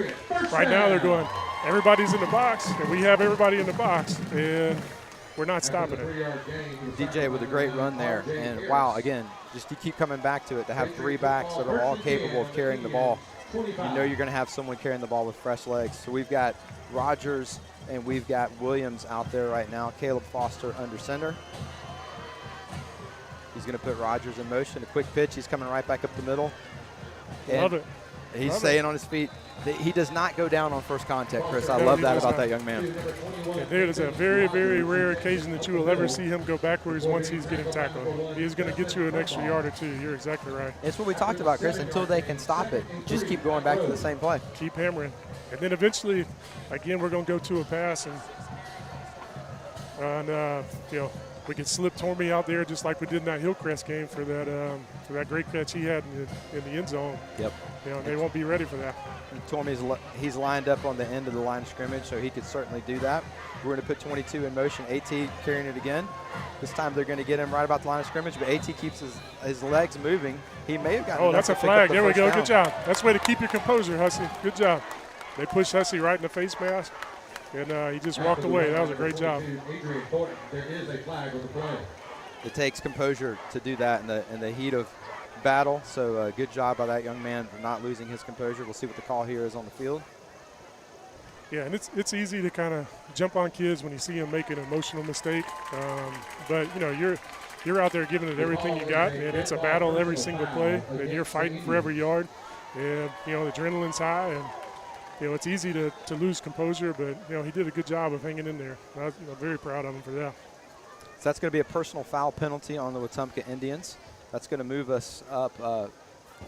Speaker 2: right now they're going, everybody's in the box, and we have everybody in the box, and we're not stopping it.
Speaker 1: DJ with a great run there. And wow, again, just to keep coming back to it, to have 3 backs that are all capable of carrying the ball. You know you're going to have someone carrying the ball with fresh legs. So we've got Rogers and we've got Williams out there right now. Caleb Foster under center. He's going to put Rogers in motion. A quick pitch. He's coming right back up the middle. And
Speaker 2: love it.
Speaker 1: He's staying on his feet. He does not go down on first contact, Chris. I love that about that young man.
Speaker 2: And there is a very, very rare occasion that you will ever see him go backwards once he's getting tackled. He's going to get you an extra yard or 2. You're exactly right.
Speaker 1: It's what we talked about, Chris. Until they can stop it, just keep going back to the same play.
Speaker 2: Keep hammering. And then eventually, again, we're going to go to a pass, and we can slip Tormey out there just like we did in that Hillcrest game for that great catch he had in the end zone.
Speaker 1: Yep.
Speaker 2: They won't be ready for that.
Speaker 1: He's lined up on the end of the line of scrimmage, so he could certainly do that. We're going to put 22 in motion. A.T. carrying it again. This time they're going to get him right about the line of scrimmage, but A.T. keeps his legs moving. He may have gotten.
Speaker 2: Oh, that's a flag. There we go. Good job. That's the way to keep your composure, Hussey. Good job. They pushed Hussey right in the face mask, and he just walked away. That was a great job.
Speaker 3: There is a flag on the play.
Speaker 1: It takes composure to do that in the heat of battle. So good job by that young man for not losing his composure. We'll see what the call here is on the field.
Speaker 2: Yeah, and it's easy to kind of jump on kids when you see them make an emotional mistake. But you're out there giving it everything you got, and it's a battle every single play, and you're fighting for every yard. And the adrenaline's high, and it's easy to lose composure, but he did a good job of hanging in there. I'm very proud of him for that.
Speaker 1: So that's going to be a personal foul penalty on the Wetumpka Indians. That's going to move us up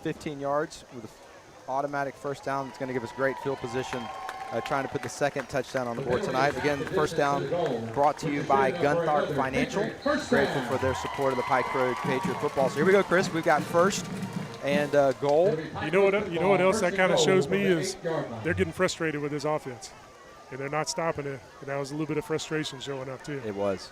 Speaker 1: 15 yards with an automatic first down. It's going to give us great field position trying to put the second touchdown on the board tonight. Again, the first down brought to you by Guntharp Financial. Grateful for their support of the Pike Road Patriot football. So here we go, Chris. We've got first and goal.
Speaker 2: You know what else that kind of shows me is they're getting frustrated with this offense, and they're not stopping it. And that was a little bit of frustration showing up too.
Speaker 1: It was.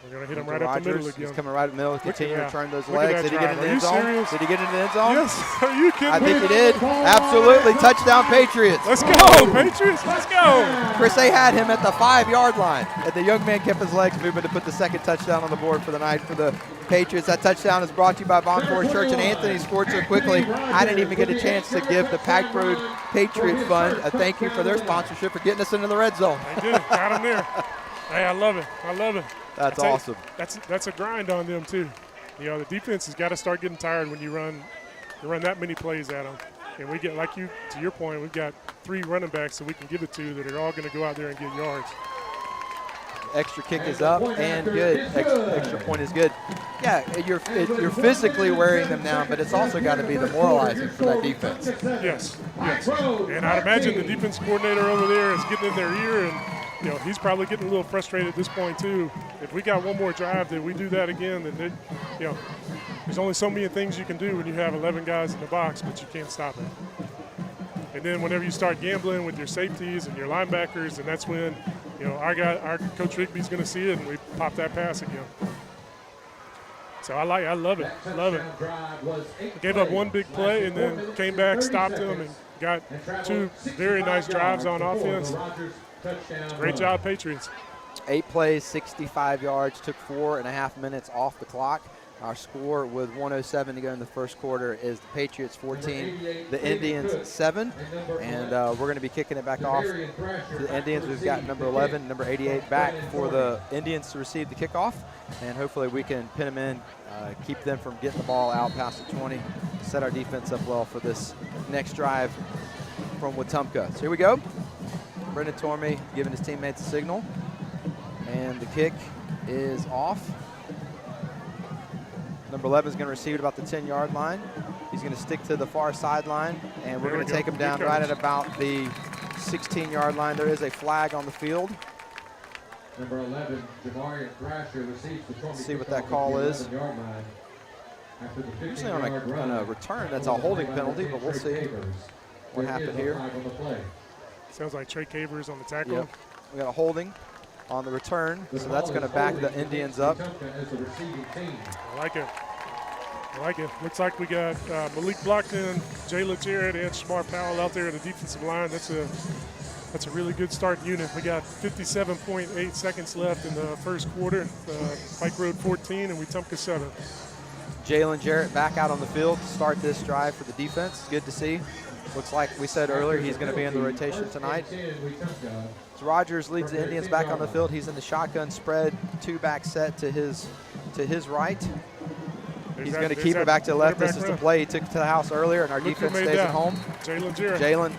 Speaker 2: We're going to hit him right up the middle again.
Speaker 1: He's coming right up the middle. Continue to turn those
Speaker 2: Look at
Speaker 1: legs.
Speaker 2: that
Speaker 1: Did he get into the end
Speaker 2: drive.
Speaker 1: zone? Did he get into the end zone?
Speaker 2: Yes. Are you kidding
Speaker 1: I
Speaker 2: me?
Speaker 1: think he did. Absolutely. Touchdown, Patriots.
Speaker 2: Let's go, Patriots. Let's go.
Speaker 1: Chris, they had him at the 5-yard line, and the young man kept his legs moving to put the second touchdown on the board for the night for the Patriots. That touchdown is brought to you by Von Forest Church, and Anthony scored so quickly, I didn't even get a chance to give the Pike Road Patriot Fund a thank you for their sponsorship for getting us into the red zone.
Speaker 2: They did. Got him there. Hey, I love it. I love it.
Speaker 1: That's awesome.
Speaker 2: That's a grind on them too. You know, the defense has got to start getting tired when you run that many plays at them. And we get, like you, to your point, we've got 3 running backs that we can give it to that are all going to go out there and get yards.
Speaker 1: Extra kick is up and good. Extra point is good. Yeah, you're physically wearing them down, but it's also got to be demoralizing for that defense.
Speaker 2: Yes. And I'd imagine the defense coordinator over there is getting in their ear, and you know, he's probably getting a little frustrated at this point too. If we got one more drive, that we do that again, then you know, there's only so many things you can do when you have 11 guys in the box, but you can't stop it. And then whenever you start gambling with your safeties and your linebackers, and that's when, you know, our Coach Rigby's going to see it, and we pop that pass again. So I love it. Love it. Gave up one big play and then came back, stopped him, and got 2 very nice drives on offense. Great job, Patriots.
Speaker 1: 8 plays, 65 yards, took 4.5 minutes off the clock. Our score with 1:07 to go in the first quarter is the Patriots 14, the Indians 7. And we're going to be kicking it back off to the Indians. We've got number 11, number 88 back for the Indians to receive the kickoff. And hopefully we can pin them in, keep them from getting the ball out past the 20, set our defense up well for this next drive from Wetumpka. So here we go. Brendan Tormey giving his teammates a signal. And the kick is off. Number 11 is going to receive it about the 10-yard line. He's going to stick to the far sideline, and we're going to take him down right at about the 16-yard line. There is a flag on the field.
Speaker 3: Number 11, Jamarian Thrasher receives the 20.
Speaker 1: See what that call is. Usually on a return, that's a holding penalty, but we'll see what happened here.
Speaker 2: Sounds like Trey Cavers on the tackle.
Speaker 1: Yep. We got a holding on the return, so that's going to back the Indians up.
Speaker 2: I like it. I like it. Looks like we got Malik Blockton, Jayla Jarrett, and Shamar Powell out there at the defensive line. That's a really good starting unit. We got 57.8 seconds left in the first quarter. Pike Road 14 and Wetumpka 7.
Speaker 1: Jalen Jarrett back out on the field to start this drive for the defense. Good to see. Looks like we said earlier he's going to be in the rotation tonight. So Rogers leads the Indians back on the field. He's in the shotgun spread, 2-back set to his right. He's going to keep it back to the left. This is the play he took to the house earlier, and our defense stays at home.
Speaker 2: Jalen Jarrett.
Speaker 1: Jalen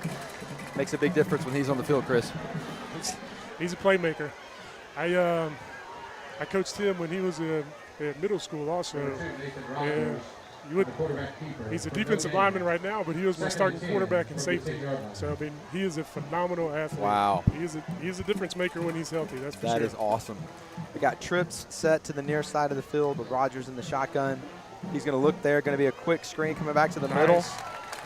Speaker 1: makes a big difference when he's on the field, Chris.
Speaker 2: He's a playmaker. I coached him when he was in middle school also. And he's a defensive lineman right now, but he was my starting quarterback and safety. So, I mean, he is a phenomenal athlete.
Speaker 1: Wow.
Speaker 2: He is a difference maker when he's healthy, that's for sure.
Speaker 1: That is awesome. We got trips set to the near side of the field with Rogers in the shotgun. He's going to look there, going to be a quick screen coming back to the middle.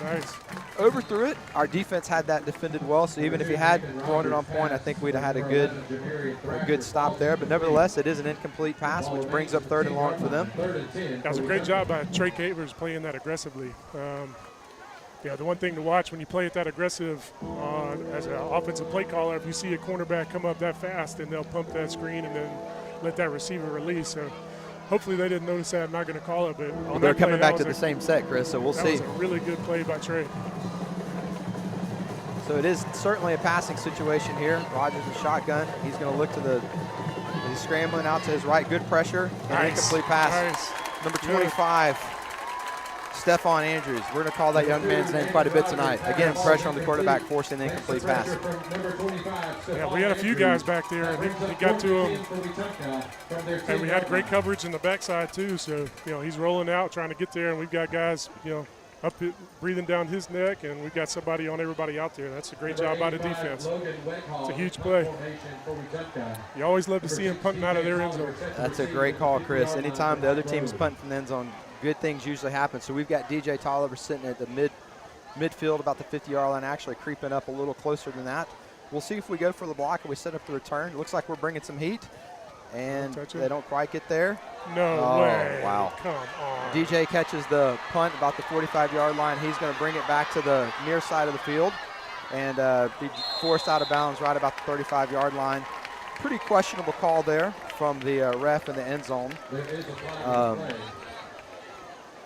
Speaker 2: Nice.
Speaker 1: Overthrew it. Our defense had that defended well, so even if he had thrown it on point, I think we'd have had a good stop there. But nevertheless, it is an incomplete pass, which brings up 3rd and long for them.
Speaker 2: That was a great job by Trey Cavers playing that aggressively. Yeah, the one thing to watch when you play it that aggressive as an offensive play caller, if you see a cornerback come up that fast, then they'll pump that screen and then let that receiver release. So hopefully they didn't notice that. I'm not going to call it, but on
Speaker 1: they're
Speaker 2: that play,
Speaker 1: coming back to the same set, Chris, so we'll see.
Speaker 2: That was a really good play by Trey.
Speaker 1: So it is certainly a passing situation here. Rogers in shotgun. He's going to look to he's scrambling out to his right. Good pressure. An incomplete pass. Number 25, Stephon Andrews. We're going to call that young man's name quite a bit tonight. Again, pressure on the quarterback, forcing an incomplete pass.
Speaker 2: Yeah, we had a few guys back there, and he got to him. And we had great coverage in the backside, too. So, you know, he's rolling out, trying to get there, and we've got guys, you know, breathing down his neck, and we got somebody on everybody out there. That's a great job by the defense. It's a huge play. You always love to see him punting out of their end zone.
Speaker 1: That's a great call, Chris. Anytime the other team is punting from the end zone, good things usually happen. So we've got DJ Tolliver sitting at the midfield, about the 50-yard line, actually creeping up a little closer than that. We'll see if we go for the block and we set up the return. It looks like we're bringing some heat, and they don't quite get there.
Speaker 2: No way.
Speaker 1: Wow.
Speaker 2: Come on.
Speaker 1: DJ catches the punt about the 45-yard line. He's going to bring it back to the near side of the field and be forced out of bounds right about the 35-yard line. Pretty questionable call there from the ref in the end zone.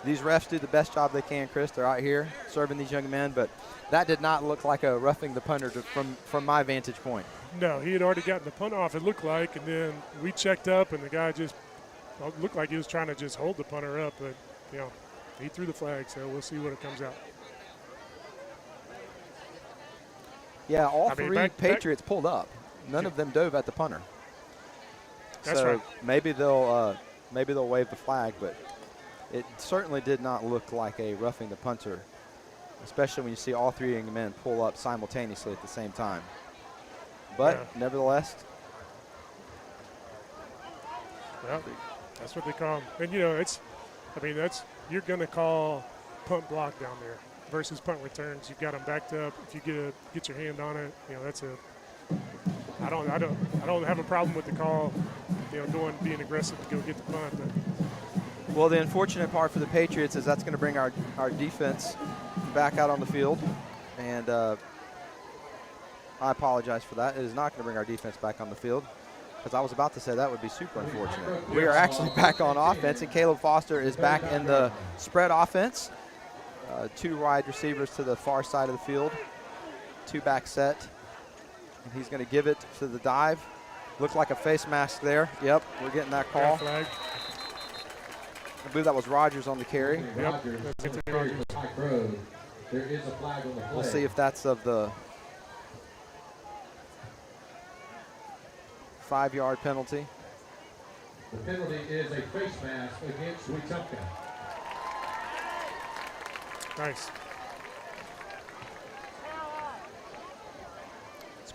Speaker 1: These refs do the best job they can, Chris. They're out here serving these young men, but that did not look like a roughing the punter from my vantage point.
Speaker 2: No, he had already gotten the punt off, it looked like, and then we checked up, and the guy just looked like he was trying to just hold the punter up, but, he threw the flag, so we'll see what it comes out.
Speaker 1: Yeah, all three Patriots pulled up. None of them dove at the punter.
Speaker 2: That's
Speaker 1: so
Speaker 2: right.
Speaker 1: Maybe they'll wave the flag, but it certainly did not look like a roughing the punter, especially when you see all three young men pull up simultaneously at the same time. But nevertheless,
Speaker 2: well, that's what they call them. And you're going to call punt block down there versus punt returns. You've got them backed up. If you get your hand on it, I don't have a problem with the call, being aggressive to go get the punt. But.
Speaker 1: Well, the unfortunate part for the Patriots is that's going to bring our defense back out on the field, and I apologize for that. It is not going to bring our defense back on the field, because I was about to say that would be super unfortunate. We are actually back on offense, and Caleb Foster is back in the spread offense. Two wide receivers to the far side of the field, two-back set, and he's going to give it to the dive. Looked like a face mask there. Yep, we're getting that call.
Speaker 2: Flag.
Speaker 1: I believe that was Rogers on the carry.
Speaker 2: Yep.
Speaker 1: We'll see if that's of the 5-yard penalty.
Speaker 3: The penalty is a face mask against Wetumpka.
Speaker 2: Nice.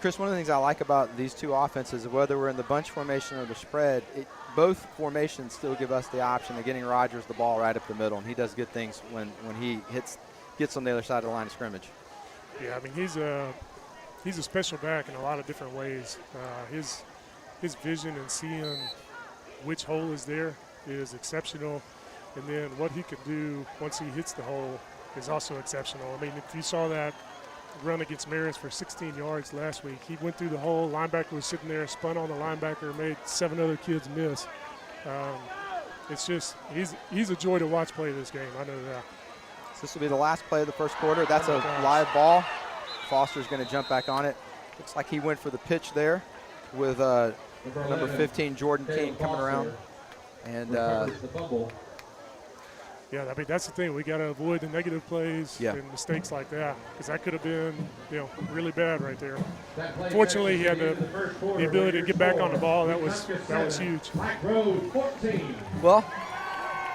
Speaker 1: Chris, one of the things I like about these two offenses, whether we're in the bunch formation or the spread, both formations still give us the option of getting Rogers the ball right up the middle, and he does good things when he gets on the other side of the line of scrimmage.
Speaker 2: Yeah, he's a special back in a lot of different ways. His vision and seeing which hole is there is exceptional, and then what he can do once he hits the hole is also exceptional. If you saw that run against Maris for 16 yards last week, he went through the hole, linebacker was sitting there, spun on the linebacker, made 7 other kids miss. It's just, he's a joy to watch play this game, I know that.
Speaker 1: So this will be the last play of the first quarter. That's a live ball. Foster's going to jump back on it. Looks like he went for the pitch there with number 15, Jordan King, coming around. And
Speaker 2: yeah, that's the thing. We got to avoid the negative plays and mistakes like that, because that could have been, really bad right there. Fortunately, he had the ability to get back on the ball. That was huge.
Speaker 1: Well,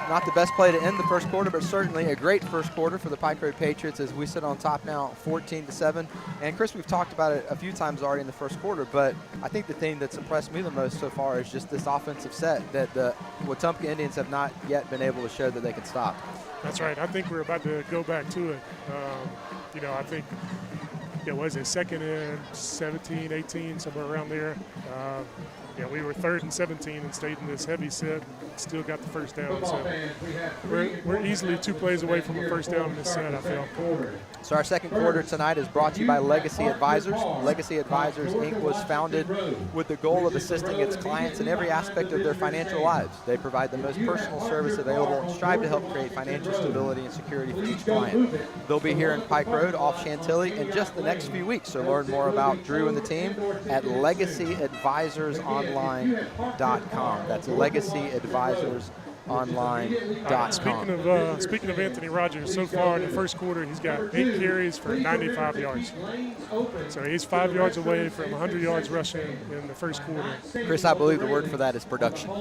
Speaker 1: not the best play to end the first quarter, but certainly a great first quarter for the Pike Road Patriots as we sit on top now 14-7. And Chris, we've talked about it a few times already in the first quarter, but I think the thing that's impressed me the most so far is just this offensive set that the Wetumpka Indians have not yet been able to show that they can stop.
Speaker 2: That's right. I think we're about to go back to it. I think, was it 2nd and 17, 18, somewhere around there. We were 3rd and 17 and stayed in this heavy set and still got the first down. So we're easily 2 plays away from a first down in this set, I feel.
Speaker 1: So our second quarter tonight is brought to you by Legacy Advisors. Legacy Advisors, Inc. was founded with the goal of assisting its clients in every aspect of their financial lives. They provide the most personal service available and strive to help create financial stability and security for each client. They'll be here in Pike Road off Chantilly in just the next few weeks. So learn more about Drew and the team at LegacyAdvisorsOnline.com. That's LegacyAdvisorsOnline.com.
Speaker 2: Speaking of Anthony Rogers, so far in the first quarter, he's got 8 carries for 95 yards. So he's 5 yards away from 100 yards rushing in the first quarter.
Speaker 1: Chris, I believe the word for that is production.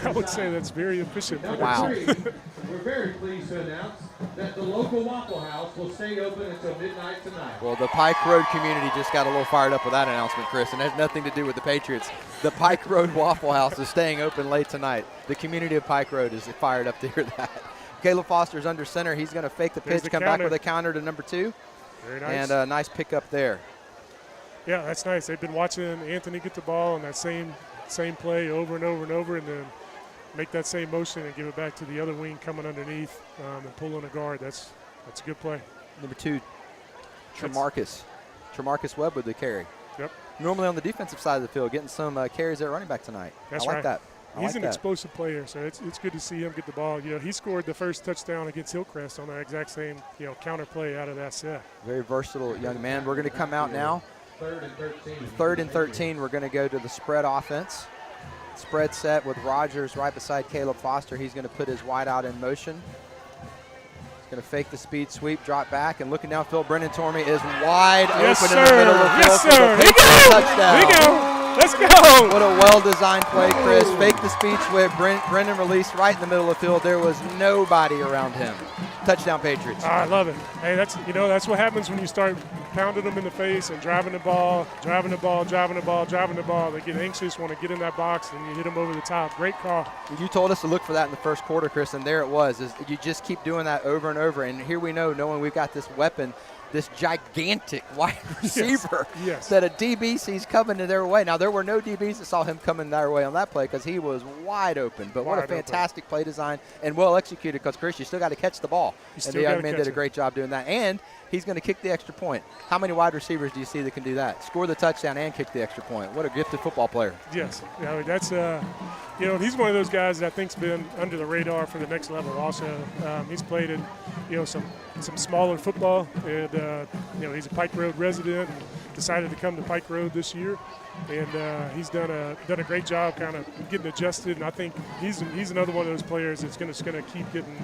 Speaker 2: I would say that's very efficient production.
Speaker 1: Wow.
Speaker 3: we're very pleased to announce that the local Waffle House will stay open until midnight tonight.
Speaker 1: Well, the Pike Road community just got a little fired up with that announcement, Chris, and it has nothing to do with the Patriots. The Pike Road Waffle House is staying open late tonight. The community of Pike Road is fired up to hear that. Caleb Foster's under center. He's going to fake the pitch, come back with a counter to number 2.
Speaker 2: Very nice.
Speaker 1: And a nice pickup there.
Speaker 2: Yeah, that's nice. They've been watching Anthony get the ball on that same play over and over and over, and then make that same motion and give it back to the other wing coming underneath and pull on a guard. That's a good play.
Speaker 1: Number 2, Tremarcus Webb with the carry.
Speaker 2: Yep.
Speaker 1: Normally on the defensive side of the field, getting some carries at running back tonight.
Speaker 2: That's
Speaker 1: I like
Speaker 2: right.
Speaker 1: that.
Speaker 2: He's an explosive player, so it's good to see him get the ball. You know, he scored the first touchdown against Hillcrest on that exact same, counter play out of that set.
Speaker 1: Very versatile young man. We're going to come out now.
Speaker 3: 3rd and 13.
Speaker 1: 3rd and 13. We're going to go to the spread offense. Spread set with Rogers right beside Caleb Foster. He's going to put his wide out in motion. He's going to fake the speed sweep, drop back, and looking downfield, Brendan Tormey is wide open in the middle of the field.
Speaker 2: Yes, sir.
Speaker 1: Touchdown.
Speaker 2: Here we go. Let's go.
Speaker 1: What a well-designed play, Chris. Fake the speed sweep. Brendan released right in the middle of the field. There was nobody around him. Touchdown, Patriots.
Speaker 2: I love it. Hey, that's what happens when you start pounding them in the face and driving the ball. They get anxious, want to get in that box, and you hit them over the top. Great call.
Speaker 1: You told us to look for that in the first quarter, Chris, and there it was. You just keep doing that over and over, and here we know, knowing we've got this weapon, this gigantic wide receiver that a DB sees coming in their way. Now, there were no DBs that saw him coming their way on that play because he was wide open. But what a fantastic play design and well executed because, Chris, you still got to catch the ball. And the young man did a great job doing that. And he's going to kick the extra point. How many wide receivers do you see that can do that? Score the touchdown and kick the extra point. What a gifted football player.
Speaker 2: Yes. That's he's one of those guys that I think's been under the radar for the next level also. He's played in, some smaller football, and he's a Pike Road resident and decided to come to Pike Road this year, and he's done a great job kind of getting adjusted, and I think he's another one of those players that's going to keep getting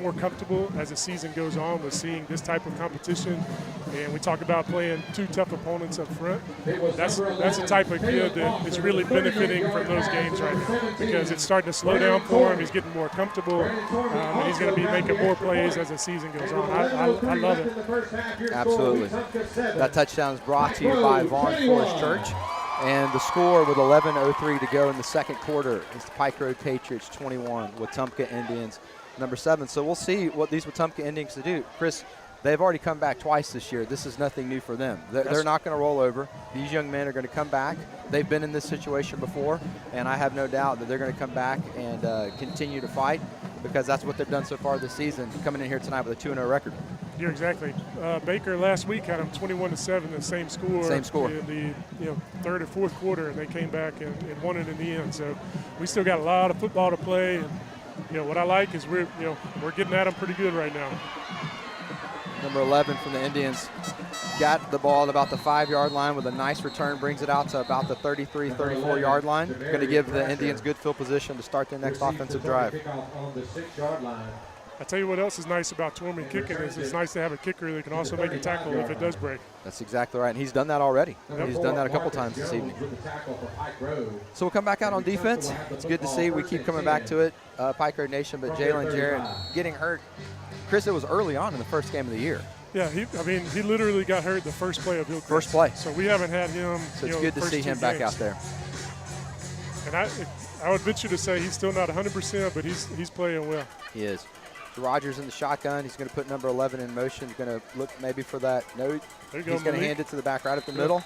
Speaker 2: more comfortable as the season goes on with seeing this type of competition. And we talk about playing 2 tough opponents up front. That's the type of kid that is really benefiting from those games right now because it's starting to slow down for him. He's getting more comfortable, and he's going to be making more plays as the season goes on. I love it.
Speaker 1: Absolutely. That touchdown is brought to you by Vaughn Forest Church. And the score with 11:03 to go in the second quarter is the Pike Road Patriots 21, Wetumpka Indians number 7. So we'll see what these Wetumpka Indians do. Chris, they've already come back twice this year. This is nothing new for them. They're not going to roll over. These young men are going to come back. They've been in this situation before, and I have no doubt that they're going to come back and continue to fight because that's what they've done so far this season, coming in here tonight with a 2-0 record.
Speaker 2: Yeah, exactly. Baker last week had them 21-7, the same score.
Speaker 1: Same score.
Speaker 2: In the third or fourth quarter, and they came back and won it in the end. So we still got a lot of football to play. And, what I like is we're getting at them pretty good right now.
Speaker 1: Number 11 from the Indians got the ball at about the 5-yard line with a nice return, brings it out to about the 33, 34-yard line. Going to give the Indians good field position to start their next offensive drive.
Speaker 3: On the 6-yard line.
Speaker 2: I tell you what else is nice about Tormey kicking is it's nice to have a kicker that can also make a tackle if it does break.
Speaker 1: That's exactly right, and he's done that already.
Speaker 2: Yep.
Speaker 1: He's done that a couple times this evening. So we'll come back out on defense. It's good to see. We keep coming back to it, Pike Road Nation, but Jalen Jarrett getting hurt. Chris, it was early on in the first game of the year.
Speaker 2: Yeah, he literally got hurt the first play of Hillcrest.
Speaker 1: First play.
Speaker 2: So we haven't had him.
Speaker 1: So it's good to see him back out there.
Speaker 2: And I would venture to say he's still not 100%, but he's playing well.
Speaker 1: He is. Rogers in the shotgun. He's going to put number 11 in motion. He's going to look maybe for that. No, he's going to hand it to the back right up the middle.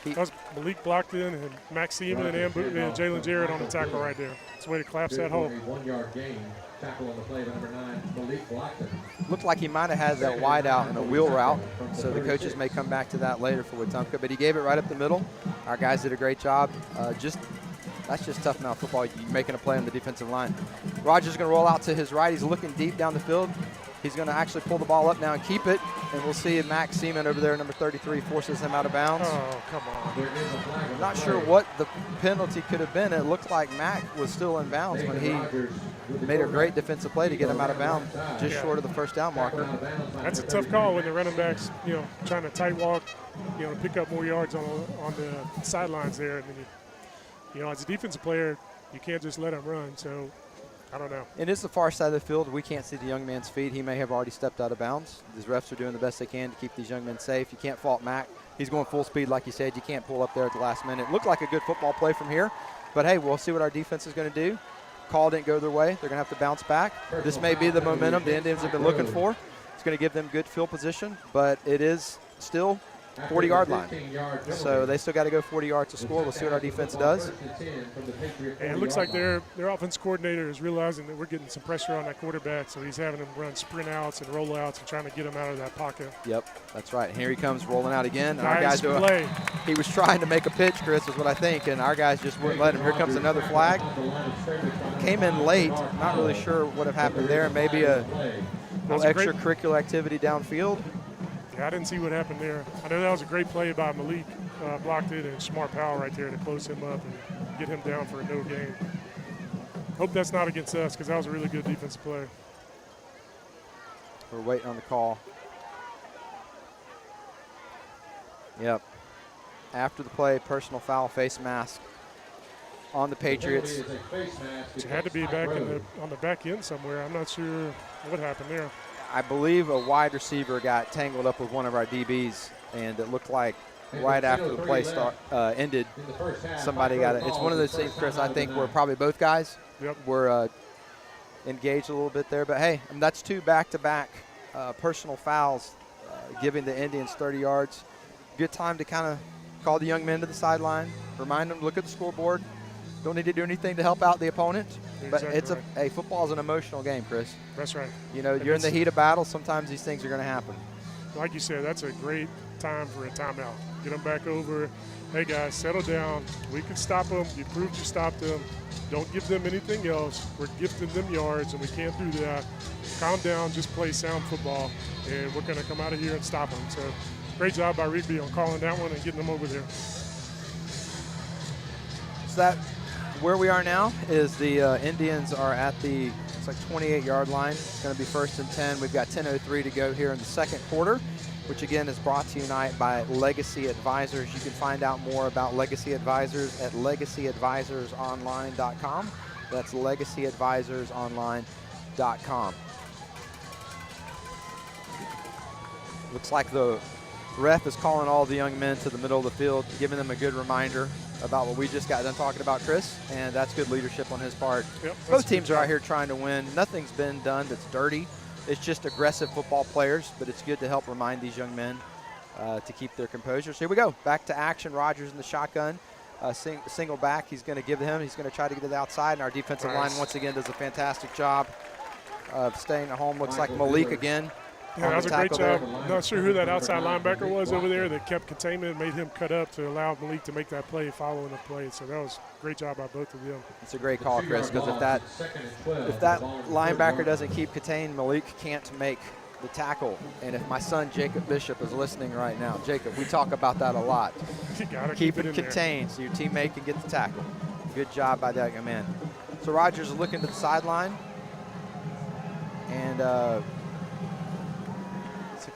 Speaker 2: That was Malik blocked in, and Max Seaman and Jalen Jarrett on the tackle right there. It's a way to collapse that hole.
Speaker 3: 1-yard gain. Tackle on the play by number 9, Malik blocked.
Speaker 1: Looked like he might have had that wide out in a wheel route, so the coaches may come back to that later for Wetumpka, but he gave it right up the middle. Our guys did a great job. That's just tough now football. You're making a play on the defensive line. Rogers is going to roll out to his right. He's looking deep down the field. He's going to actually pull the ball up now and keep it. And we'll see if Max Seaman over there, number 33, forces him out of bounds.
Speaker 2: Oh, come on.
Speaker 1: Not sure what the penalty could have been. It looked like Mac was still in bounds when he made a great defensive play to get him out of bounds, just short of the first down marker.
Speaker 2: That's a tough call when the running back's, trying to tight walk, to pick up more yards on the sidelines there. And then as a defensive player, you can't just let him run. So I don't know.
Speaker 1: It is the far side of the field. We can't see the young man's feet. He may have already stepped out of bounds. These refs are doing the best they can to keep these young men safe. You can't fault Mac. He's going full speed, like you said. You can't pull up there at the last minute. Looked like a good football play from here. But, hey, we'll see what our defense is going to do. Call didn't go their way. They're going to have to bounce back. This may be the momentum the Indians have been looking for. It's going to give them good field position, but it is still 40-yard line. So they still got to go 40 yards to score. We'll see what our defense does.
Speaker 2: And it looks like their offense coordinator is realizing that we're getting some pressure on that quarterback, so he's having them run sprint outs and roll outs and trying to get him out of that pocket.
Speaker 1: Yep, that's right. Here he comes rolling out again. And
Speaker 2: our guys do play.
Speaker 1: He was trying to make a pitch, Chris, is what I think, and our guys just wouldn't let him. Here comes another flag. Came in late. Not really sure what have happened there. Maybe a little extracurricular activity downfield.
Speaker 2: Yeah, I didn't see what happened there. I know that was a great play by Malik, blocked it, and smart power right there to close him up and get him down for a no gain. Hope that's not against us because that was a really good defensive play.
Speaker 1: We're waiting on the call. Yep. After the play, personal foul, face mask on the Patriots.
Speaker 2: It had to be back on the back end somewhere. I'm not sure what happened there.
Speaker 1: I believe a wide receiver got tangled up with one of our DBs, and it looked like right after the play ended, somebody got it. It's one of those things, Chris, I think where probably both guys were engaged a little bit there. But, hey, that's 2 back-to-back personal fouls, giving the Indians 30 yards. Good time to kind of call the young men to the sideline, remind them, look at the scoreboard. Don't need to do anything to help out the opponent. But it's football is an emotional game, Chris.
Speaker 2: That's right.
Speaker 1: You know, you're in the heat of battle. Sometimes these things are going to happen.
Speaker 2: Like you said, that's a great time for a timeout. Get them back over. Hey, guys, settle down. We can stop them. You proved you stopped them. Don't give them anything else. We're gifting them yards, and we can't do that. Calm down. Just play sound football, and we're going to come out of here and stop them. So great job by Rigby on calling that one and getting them over there.
Speaker 1: So that where we are now is the Indians are at the, it's like 28-yard line. It's going to be 1st and 10. We've got 10:03 to go here in the second quarter, which again is brought to you tonight by Legacy Advisors. You can find out more about Legacy Advisors at legacyadvisorsonline.com. That's legacyadvisorsonline.com. Looks like the ref is calling all the young men to the middle of the field, giving them a good reminder about what we just got done talking about, Chris, and that's good leadership on his part.
Speaker 2: Yep,
Speaker 1: both teams are out here trying to win. Nothing's been done that's dirty. It's just aggressive football players, but it's good to help remind these young men to keep their composure. So here we go, back to action. Rodgers in the shotgun, single back. He's going to give him. He's going to try to get to the outside, and our defensive line once again does a fantastic job of staying at home. Looks like Malik again.
Speaker 2: Yeah, that was a great job. I'm not sure who that outside linebacker was over there that kept containment, made him cut up to allow Malik to make that play following the play. So that was a great job by both of them.
Speaker 1: It's a great call, Chris, because if that linebacker doesn't keep contained, Malik can't make the tackle. And if my son Jacob Bishop is listening right now, Jacob, we talk about that a lot.
Speaker 2: You gotta
Speaker 1: keep it contained so your teammate can get the tackle. Good job by that young man. So Rodgers is looking to the sideline, and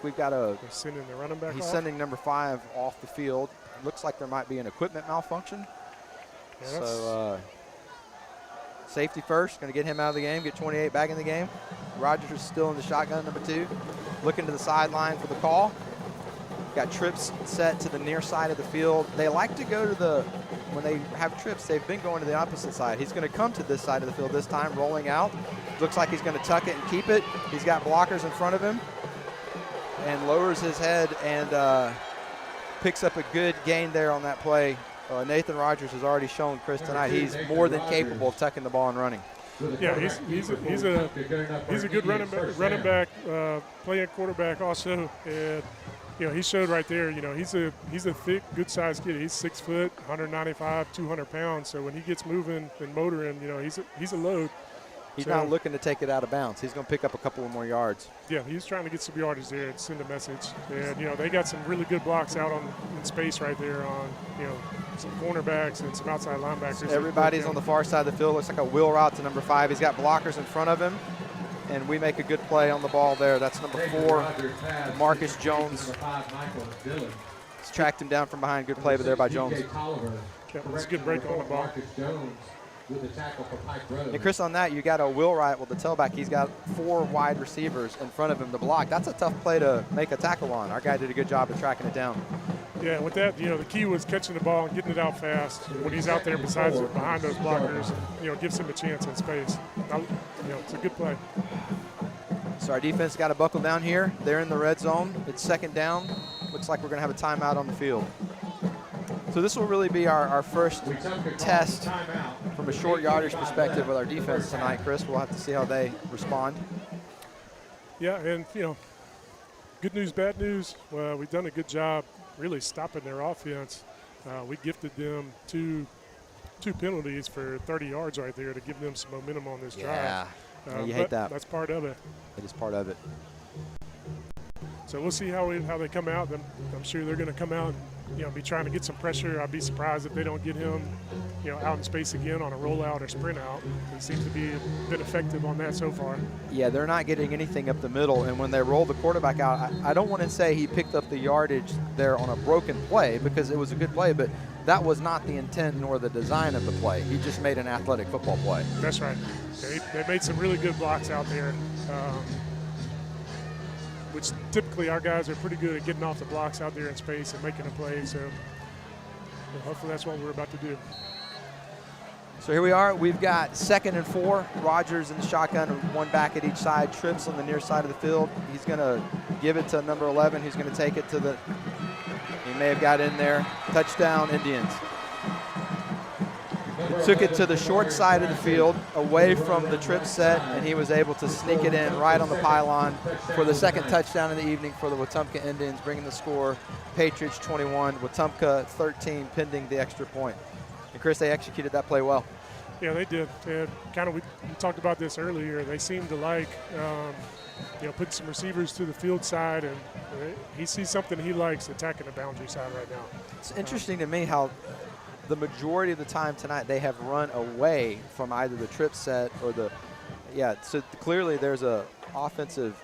Speaker 1: we've got
Speaker 2: sending the running back.
Speaker 1: He's
Speaker 2: off.
Speaker 1: Sending number 5 off the field. Looks like there might be an equipment malfunction.
Speaker 2: Yeah,
Speaker 1: so safety first, going to get him out of the game, get 28 back in the game. Rodgers is still in the shotgun, number 2. Looking to the sideline for the call. Got trips set to the near side of the field. They like to go to when they have trips, they've been going to the opposite side. He's going to come to this side of the field this time, rolling out. Looks like he's going to tuck it and keep it. He's got blockers in front of him, and lowers his head and picks up a good gain there on that play. Nathan Rodgers has already shown, Chris, tonight he's more than capable of tucking the ball and running.
Speaker 2: Yeah, he's a good running back, playing quarterback also, and you know he showed right there. You know he's a thick, good-sized kid. He's 6 foot, 195, 200 pounds. So when he gets moving and motoring, you know he's a load.
Speaker 1: He's not looking to take it out of bounds. He's going to pick up a couple of more yards.
Speaker 2: Yeah, he's trying to get some yardage there and send a message. And, you know, they got some really good blocks out in space right there on, you know, some cornerbacks and some outside linebackers.
Speaker 1: Everybody's on the far side of the field. Looks like a wheel route to number 5. He's got blockers in front of him, and we make a good play on the ball there. That's number 4, Marcus Jones. He's tracked him down from behind. Good play there by Jones.
Speaker 2: Yeah, it's a good break on the ball.
Speaker 3: with the tackle for Pike Road.
Speaker 1: And Chris, on that, you got a Wheelwright with the tailback. He's got 4 wide receivers in front of him to block. That's a tough play to make a tackle on. Our guy did a good job of tracking it down.
Speaker 2: Yeah, with that, the key was catching the ball and getting it out fast when he's out there behind those blockers, and, gives him a chance in space. It's a good play.
Speaker 1: So our defense got to buckle down here. They're in the red zone. It's second down. Looks like we're going to have a timeout on the field. So this will really be our first test from a short yardage perspective with our defense tonight, Chris. We'll have to see how they respond.
Speaker 2: Yeah, and, good news, bad news. We've done a good job really stopping their offense. We gifted them two penalties for 30 yards right there to give them some momentum on this drive.
Speaker 1: Yeah, you hate that.
Speaker 2: That's part of it.
Speaker 1: It is part of it.
Speaker 2: So we'll see how they come out. I'm sure they're going to come out and be trying to get some pressure. I'd be surprised if they don't get him out in space again on a rollout or sprint out. He seems to be been effective on that so far.
Speaker 1: Yeah, they're not getting anything up the middle, and when they roll the quarterback out, I don't want to say he picked up the yardage there on a broken play because it was a good play, but that was not the intent nor the design of the play. He just made an athletic football play.
Speaker 2: That's right. They made some really good blocks out there, which typically our guys are pretty good at getting off the blocks out there in space and making a play. So hopefully that's what we're about to do.
Speaker 1: So here we are. We've got 2nd and 4. Rogers in the shotgun, one back at each side. Trips on the near side of the field. He's going to give it to number 11. Who's going to take it to the – he may have got in there. Touchdown, Indians. Took it to the short side of the field, away from the trip set, and he was able to sneak it in right on the pylon for the 2nd touchdown of the evening for the Wetumpka Indians, bringing the score Patriots 21, Wetumpka 13, pending the extra point. And Chris, they executed that play well.
Speaker 2: Yeah, they did. We talked about this earlier. They seemed to like, put some receivers to the field side, and he sees something he likes attacking the boundary side right now.
Speaker 1: It's interesting to me how the majority of the time tonight they have run away from either the trip set or so clearly there's a offensive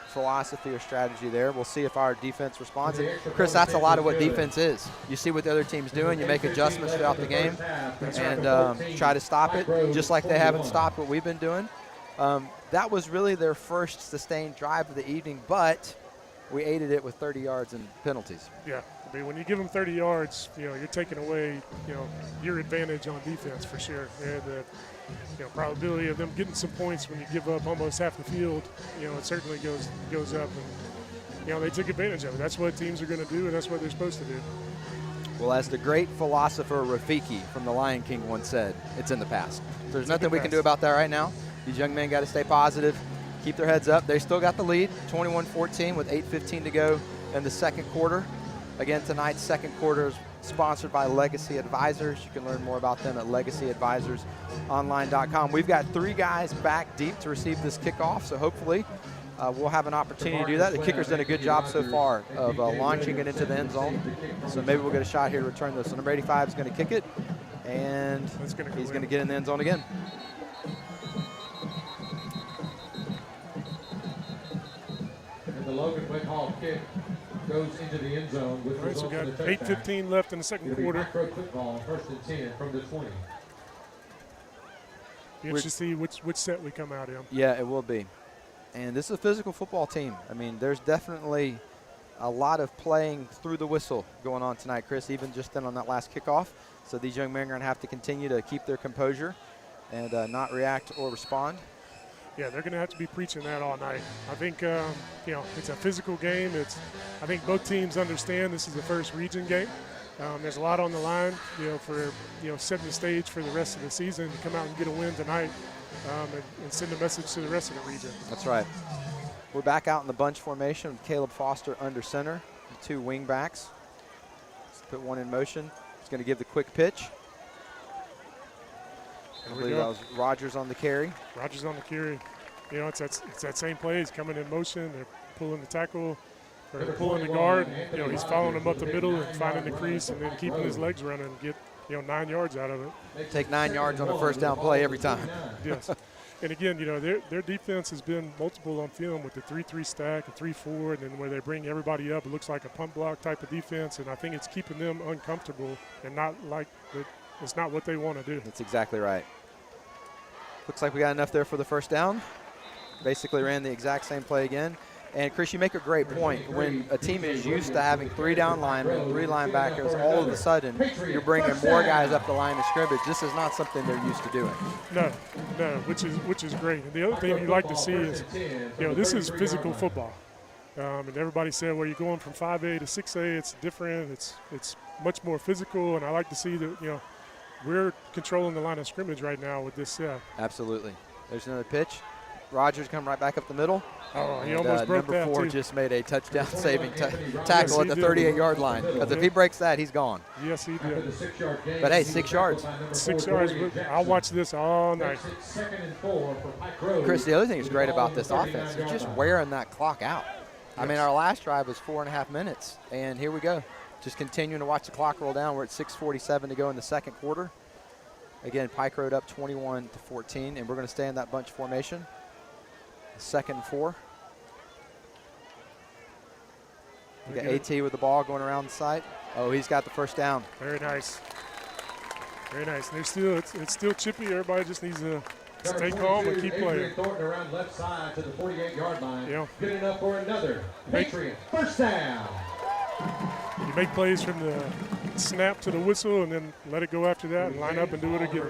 Speaker 1: philosophy or strategy there. We'll see if our defense responds. And Chris, that's a lot of what defense is. You see what the other team's doing, you make adjustments throughout the game and try to stop it, just like they haven't stopped what we've been doing. That was really their first sustained drive of the evening, but we aided it with 30 yards and penalties.
Speaker 2: Yeah. I mean, when you give them 30 yards, you're taking away, your advantage on defense for sure. And the probability of them getting some points when you give up almost half the field, it certainly goes up. And, they took advantage of it. That's what teams are going to do, and that's what they're supposed to do.
Speaker 1: Well, as the great philosopher Rafiki from The Lion King once said, it's in the past. There's nothing we can do about that right now. These young men got to stay positive, keep their heads up. They still got the lead, 21-14 with 8:15 to go in the second quarter. Again, tonight's second quarter is sponsored by Legacy Advisors. You can learn more about them at legacyadvisorsonline.com. We've got 3 guys back deep to receive this kickoff, so hopefully we'll have an opportunity to do that. The kicker's done a good job so far of launching it into the end zone, so maybe we'll get a shot here to return this. So number 85 is going to kick it, and he's going to get in the end zone again.
Speaker 3: And the Logan Went Hall kick goes into the end zone. All
Speaker 2: right, so we got 8:15 left in the second quarter.
Speaker 3: Football, 1st and 10 from the 20.
Speaker 2: Be interested to see which set we come out in.
Speaker 1: Yeah, it will be. And this is a physical football team. I mean, there's definitely a lot of playing through the whistle going on tonight, Chris, even just then on that last kickoff. So these young men are going to have to continue to keep their composure and not react or respond.
Speaker 2: Yeah, they're going to have to be preaching that all night. I think, it's a physical game. I think both teams understand this is the first region game. There's a lot on the line, for, setting the stage for the rest of the season to come out and get a win tonight and send a message to the rest of the region.
Speaker 1: That's right. We're back out in the bunch formation with Caleb Foster under center, the 2 wing backs. Let's put one in motion. He's going to give the quick pitch. I believe that was Rogers on the carry.
Speaker 2: Rogers on the carry. It's that same play. He's coming in motion. They're pulling the tackle, or pulling the guard. He's following him up the middle and finding the crease and then keeping his legs running and get 9 yards out of it.
Speaker 1: Take 9 yards on a first down play every time.
Speaker 2: Yes. And again, their defense has been multiple on film with the 3-3 stack, a 3-4, and then where they bring everybody up, it looks like a pump block type of defense. And I think it's keeping them uncomfortable and not like it's not what they want to do.
Speaker 1: That's exactly right. Looks like we got enough there for the first down. Basically ran the exact same play again. And, Chris, you make a great point. When a team is used to having 3 down linemen, 3 linebackers, all of a sudden you're bringing more guys up the line of scrimmage. This is not something they're used to doing.
Speaker 2: No, which is great. And the other thing you like to see is, this is physical football. And everybody said, well, you're going from 5A to 6A, it's different. It's much more physical, and I like to see that, we're controlling the line of scrimmage right now with this set.
Speaker 1: Absolutely. There's another pitch. Rogers come right back up the middle.
Speaker 2: Oh, he almost broke that,
Speaker 1: Number 4
Speaker 2: too.
Speaker 1: just made a touchdown-saving tackle at the 38-yard line. Because if he breaks that, he's gone.
Speaker 2: Yes, he did.
Speaker 1: But, hey, 6 yards.
Speaker 2: 6 yards. I'll watch this all night.
Speaker 1: Chris, the other thing that's great about this offense is just wearing that clock out. I mean, our last drive was 4.5 minutes, and here we go. Just continuing to watch the clock roll down. We're at 6:47 to go in the second quarter. Again, Pike Road up 21-14, and we're going to stay in that bunch formation. 2nd and 4. We got AT with the ball going around the site. Oh, he's got the first down.
Speaker 2: Very nice. Very nice. And it's still chippy. Everybody just needs to stay calm and keep playing.
Speaker 3: Thornton around left side to the 48-yard line.
Speaker 2: Yeah.
Speaker 3: Good enough for another Patriot first down.
Speaker 2: You make plays from the snap to the whistle and then let it go after that and line up and do it again.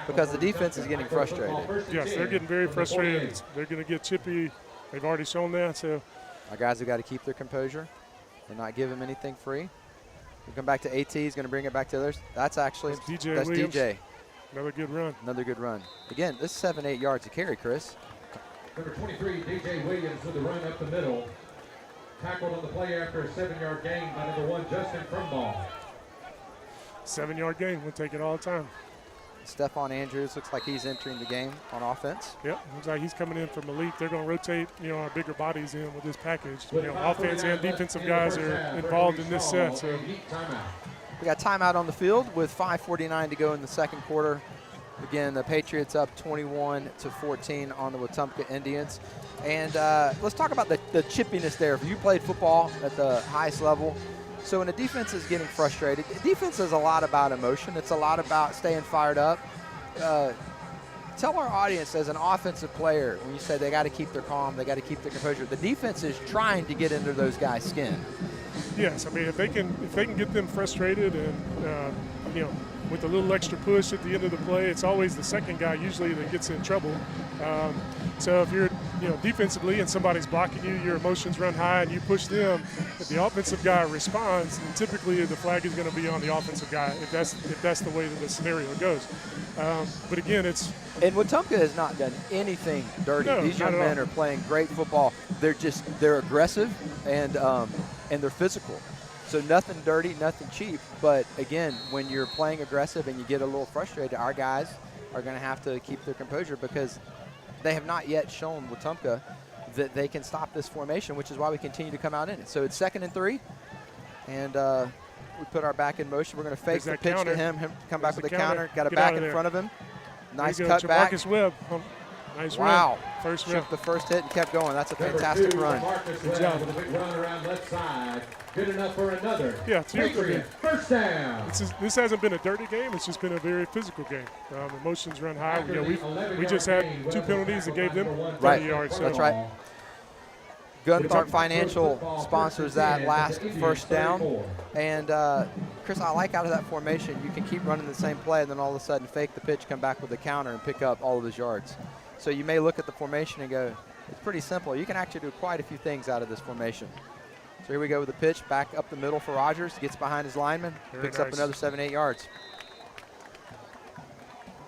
Speaker 1: Because the defense is getting frustrated.
Speaker 2: Yes, they're getting very frustrated. They're going to get chippy. They've already shown that. So
Speaker 1: our guys have got to keep their composure and not give him anything free. We come back to AT. He's going to bring it back to others. That's actually
Speaker 2: that's Williams.
Speaker 1: DJ.
Speaker 2: Another good run.
Speaker 1: Another good run. Again, this is 7-8 yards to carry, Chris.
Speaker 3: Number 23, DJ Williams with the run up the middle. Tackled on the play after a 7-yard gain by number 1, Justin Frumball.
Speaker 2: 7-yard gain. We'll take it all the time.
Speaker 1: Stephon Andrews looks like he's entering the game on offense.
Speaker 2: Yep, looks like he's coming in from elite. They're going to rotate, our bigger bodies in with this package. Offense and defensive guys are involved in this set. So
Speaker 1: we got timeout on the field with 5:49 to go in the second quarter. Again, the Patriots up 21-14 on the Wetumpka Indians. And let's talk about the chippiness there. You played football at the highest level. So when a defense is getting frustrated, defense is a lot about emotion. It's a lot about staying fired up. Tell our audience, as an offensive player, when you say they got to keep their calm, they got to keep their composure, the defense is trying to get into those guys' skin.
Speaker 2: Yes, I mean, if they can get them frustrated and, with a little extra push at the end of the play, it's always the second guy usually that gets in trouble. So if you're, defensively and somebody's blocking you, your emotions run high and you push them. If the offensive guy responds, then typically the flag is going to be on the offensive guy if that's the way that the scenario goes. But again,
Speaker 1: And Wetumpka has not done anything dirty.
Speaker 2: No,
Speaker 1: These young men are playing great football. They're aggressive and they're physical. So nothing dirty, nothing cheap. But again, when you're playing aggressive and you get a little frustrated, our guys are going to have to keep their composure because they have not yet shown Wetumpka that they can stop this formation, which is why we continue to come out in it. So it's 2nd and 3, and we put our back in motion. We're going to fake the pitch to him come back with the counter. Got a back in front of him. Nice cut back.
Speaker 2: Marcus Webb. Nice
Speaker 1: wow.
Speaker 2: run. First
Speaker 1: run. The first hit and kept going. That's a fantastic run.
Speaker 3: Good job. With a big run around left side. Good enough for another.
Speaker 2: Yeah,
Speaker 3: first down.
Speaker 2: This hasn't been a dirty game. It's just been a very physical game. Emotions run high. We just had 2 penalties that gave them 30 yards. So.
Speaker 1: That's right. Gunthorpe Financial sponsors that last first down. And, Chris, I like out of that formation, you can keep running the same play and then all of a sudden fake the pitch, come back with the counter, and pick up all of his yards. So you may look at the formation and go, it's pretty simple. You can actually do quite a few things out of this formation. So here we go with the pitch, back up the middle for Rogers, gets behind his lineman, picks up another 7-8 yards.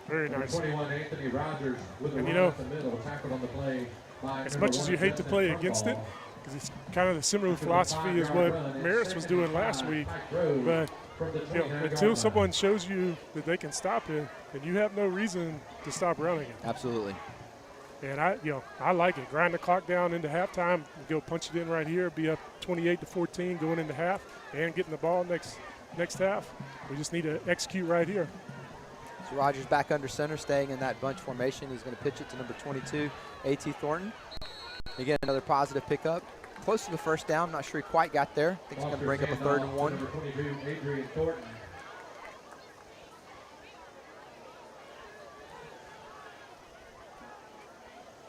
Speaker 2: Very nice.
Speaker 3: 21, Anthony Rogers with a run up the middle, tackled on the play.
Speaker 2: As much as you hate to play against it, because it's kind of the similar philosophy as what Maris was doing last week, but until someone shows you that they can stop it, then you have no reason to stop running it.
Speaker 1: Absolutely.
Speaker 2: And I like it. Grind the clock down into halftime, go punch it in right here, be up 28-14 going into half, and getting the ball next half. We just need to execute right here.
Speaker 1: So Rogers back under center, staying in that bunch formation. He's going to pitch it to number 22, A.T. Thornton. Again, another positive pickup. Close to the first down. Not sure he quite got there. I think he's going to bring up a 3rd and 1.
Speaker 3: Number 22, Adrian Thornton.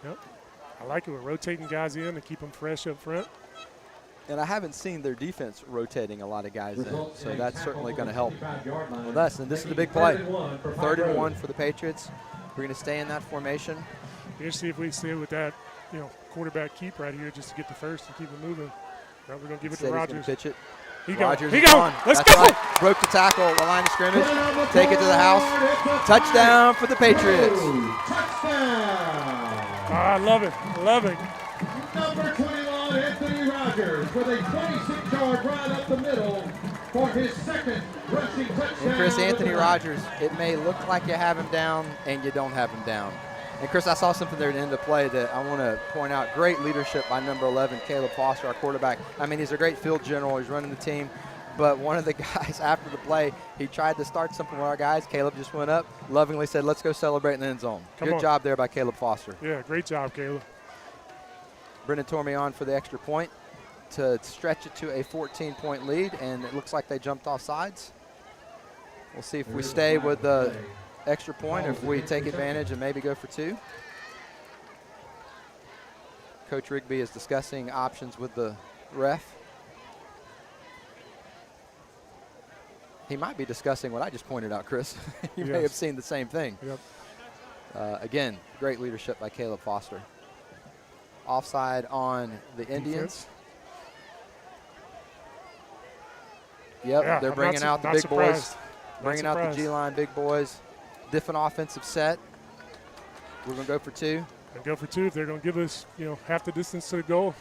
Speaker 2: Yep. I like it. We're rotating guys in and keep them fresh up front.
Speaker 1: And I haven't seen their defense rotating a lot of guys in, so that's certainly going to help with us. And this is the big play. 3rd and 1 for the Patriots. We're going to stay in that formation.
Speaker 2: Here's see if we stay with that, quarterback keep right here just to get the first and keep it moving. Now we're going to give it to Rogers.
Speaker 1: Pitch it.
Speaker 2: He
Speaker 1: Rogers
Speaker 2: he gone. Let's
Speaker 1: That's
Speaker 2: go.
Speaker 1: Right. Broke the tackle, the line of scrimmage. Take it to the house. Touchdown for the Patriots.
Speaker 2: I love it. Love it.
Speaker 3: Number 21, Anthony Rogers, with a 26-yard run up the middle for his 2nd rushing touchdown.
Speaker 1: And Chris, Anthony Rogers, it may look like you have him down and you don't have him down. And Chris, I saw something there at the end of the play that I want to point out. Great leadership by number 11, Caleb Foster, our quarterback. I mean, he's a great field general. He's running the team. But one of the guys after the play, he tried to start something with our guys. Caleb just went up, lovingly said, let's go celebrate in the end zone. Good job there by Caleb Foster.
Speaker 2: Yeah, great job, Caleb.
Speaker 1: Brendan Tormey on for the extra point to stretch it to a 14-point lead, and it looks like they jumped off sides. We'll see if we stay with the extra point or if we take advantage and maybe go for 2. Coach Rigby is discussing options with the ref. He might be discussing what I just pointed out, Chris. You may have seen the same thing.
Speaker 2: Yep.
Speaker 1: Again, great leadership by Caleb Foster. Offside on the Indians. Yep,
Speaker 2: Yeah,
Speaker 1: they're bringing out the
Speaker 2: not
Speaker 1: big
Speaker 2: surprised.
Speaker 1: boys. Bringing out the G-line big boys. Different offensive set. We're going to go for 2.
Speaker 2: And go for 2 if they're going to give us, half the distance to the goal.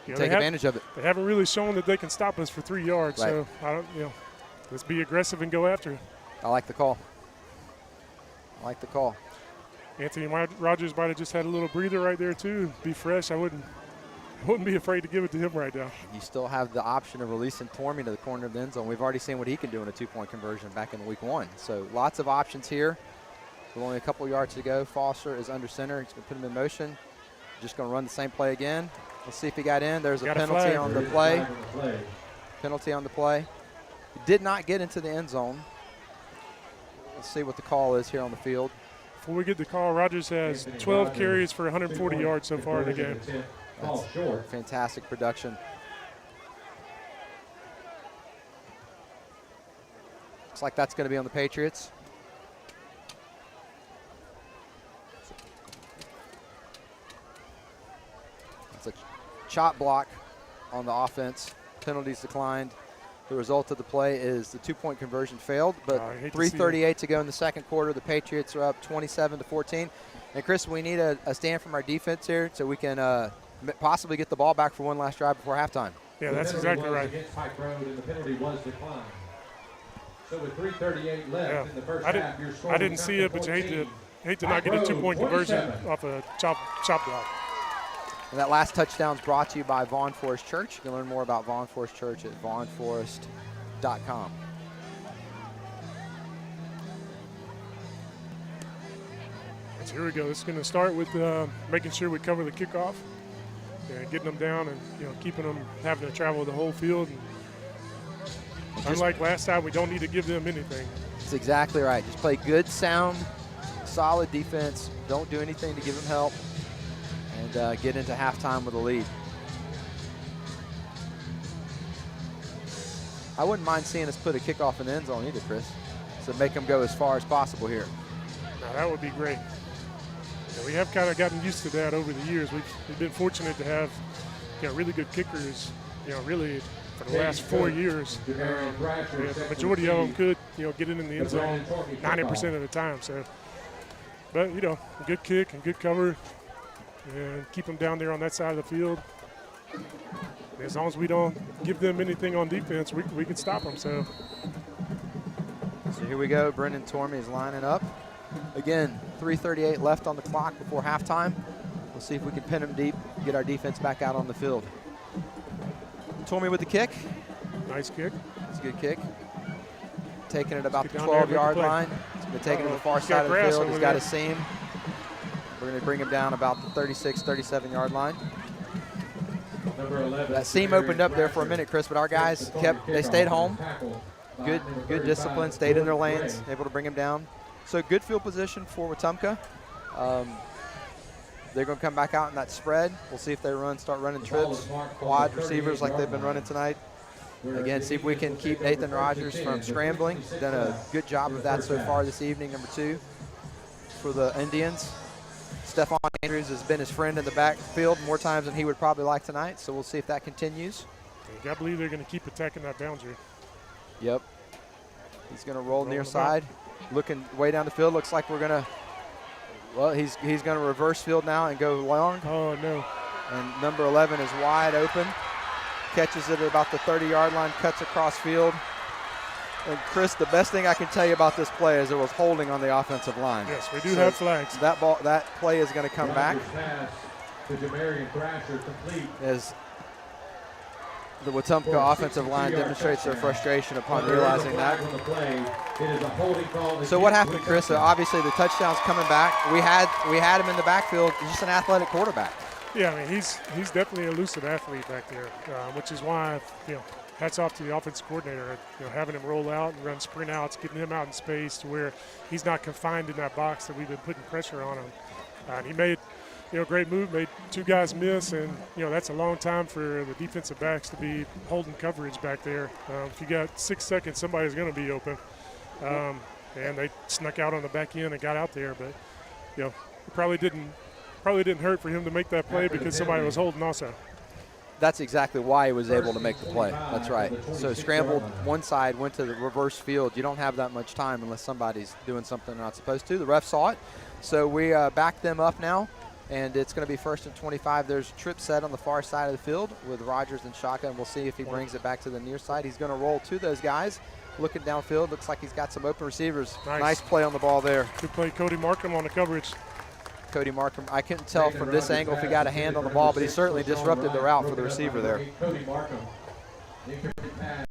Speaker 1: Take advantage of it.
Speaker 2: They haven't really shown that they can stop us for 3 yards.
Speaker 1: Right.
Speaker 2: So, I don't, let's be aggressive and go after it.
Speaker 1: I like the call. I like the call.
Speaker 2: Anthony Rogers might have just had a little breather right there, too. Be fresh. I wouldn't be afraid to give it to him right now.
Speaker 1: You still have the option of releasing Tormey to the corner of the end zone. We've already seen what he can do in a 2-point conversion back in week 1. So lots of options here. With only a couple yards to go. Foster is under center. He's going to put him in motion. Just going to run the same play again. Let's see if he got in. There's a penalty on the play. Penalty on the play. He did not get into the end zone. Let's see what the call is here on the field.
Speaker 2: Before we get the call, Rogers has 12 carries for 140 yards so far in the game.
Speaker 1: That's fantastic production. Looks like that's going to be on the Patriots. That's a chop block on the offense. Penalties declined. The result of the play is the 2-point conversion failed, but 3:38 to go in the second quarter. The Patriots are up 27-14. And Chris, we need a stand from our defense here so we can possibly get the ball back for one last drive before halftime.
Speaker 2: Yeah, that's exactly right.
Speaker 3: Against Pike Road, and the penalty was declined. So with 3:38 left in the first half, your score
Speaker 2: I didn't see it, but you hate to not get a 2-point conversion off a chop block.
Speaker 1: And that last touchdown is brought to you by Vaughn Forest Church. You can learn more about Vaughn Forest Church at vaughnforest.com.
Speaker 2: So here we go. This is going to start with making sure we cover the kickoff and getting them down and keeping them having to travel the whole field. And unlike last time, we don't need to give them anything.
Speaker 1: That's exactly right. Just play good, sound, solid defense. Don't do anything to give them help. And get into halftime with a lead. I wouldn't mind seeing us put a kickoff in the end zone either, Chris. So make them go as far as possible here.
Speaker 2: Now that would be great. Yeah, we have kind of gotten used to that over the years. We've been fortunate to have really good kickers, really for the last 4 years. The majority of them could, get in the end zone 90% of the time. So, but, a good kick and good cover. And keep them down there on that side of the field. As long as we don't give them anything on defense, we can stop them. So
Speaker 1: here we go. Brendan Tormey is lining up. Again, 3:38 left on the clock before halftime. We'll see if we can pin them deep, get our defense back out on the field. Tormey with the kick.
Speaker 2: Nice kick.
Speaker 1: It's a good kick. Taking it about the 12-yard line. He's going to take it to the far side of the field. He's got a seam. We're going to bring him down about the 36, 37-yard line. That seam opened up there for a minute, Chris, but our guys they stayed home. Good discipline, stayed in their lanes, able to bring him down. So good field position for Wetumpka. they're going to come back out in that spread. We'll see if they start running trips, quad receivers like they've been running tonight. Again, see if we can keep Nathan Rogers from scrambling. Done a good job of that so far this evening, number 2 for the Indians. Stephon Andrews has been his friend in the backfield more times than he would probably like tonight, so we'll see if that continues.
Speaker 2: You got to believe they're going to keep attacking that boundary.
Speaker 1: Yep. He's going to roll near side, looking way down the field. Looks like we're going to, well, he's going to reverse field now and go long.
Speaker 2: Oh, no.
Speaker 1: And number 11 is wide open. Catches it at about the 30-yard line, cuts across field. And, Chris, the best thing I can tell you about this play is there was holding on the offensive line.
Speaker 2: Yes, we do have flags.
Speaker 1: That play is going to come back as the Wetumpka offensive line demonstrates their frustration upon realizing that. So what happened, Chris? Obviously, the touchdown's coming back. We had him in the backfield. He's just an athletic quarterback.
Speaker 2: Yeah, I mean, he's definitely an elusive athlete back there, which is why, hats off to the offensive coordinator, having him roll out and run sprint outs, getting him out in space to where he's not confined in that box that we've been putting pressure on him. And he made, great move, made 2 guys miss, and, that's a long time for the defensive backs to be holding coverage back there. If you got 6 seconds, somebody's going to be open. And they snuck out on the back end and got out there, but, it probably didn't hurt for him to make that play because somebody was holding also.
Speaker 1: That's exactly why he was able to make the play. That's right. So scrambled one side, went to the reverse field. You don't have that much time unless somebody's doing something they're not supposed to. The ref saw it. So we back them up now, and it's going to be 1st and 25. There's a trip set on the far side of the field with Rogers and shotgun. We'll see if he brings it back to the near side. He's going to roll to those guys. Looking downfield, looks like he's got some open receivers. Nice play on the ball there.
Speaker 2: Good play, Cody Markham on the coverage.
Speaker 1: Cody Markham, I couldn't tell from this angle if he got a hand on the ball, but he certainly disrupted the route for the receiver there.
Speaker 3: Cody Markham, incomplete pass,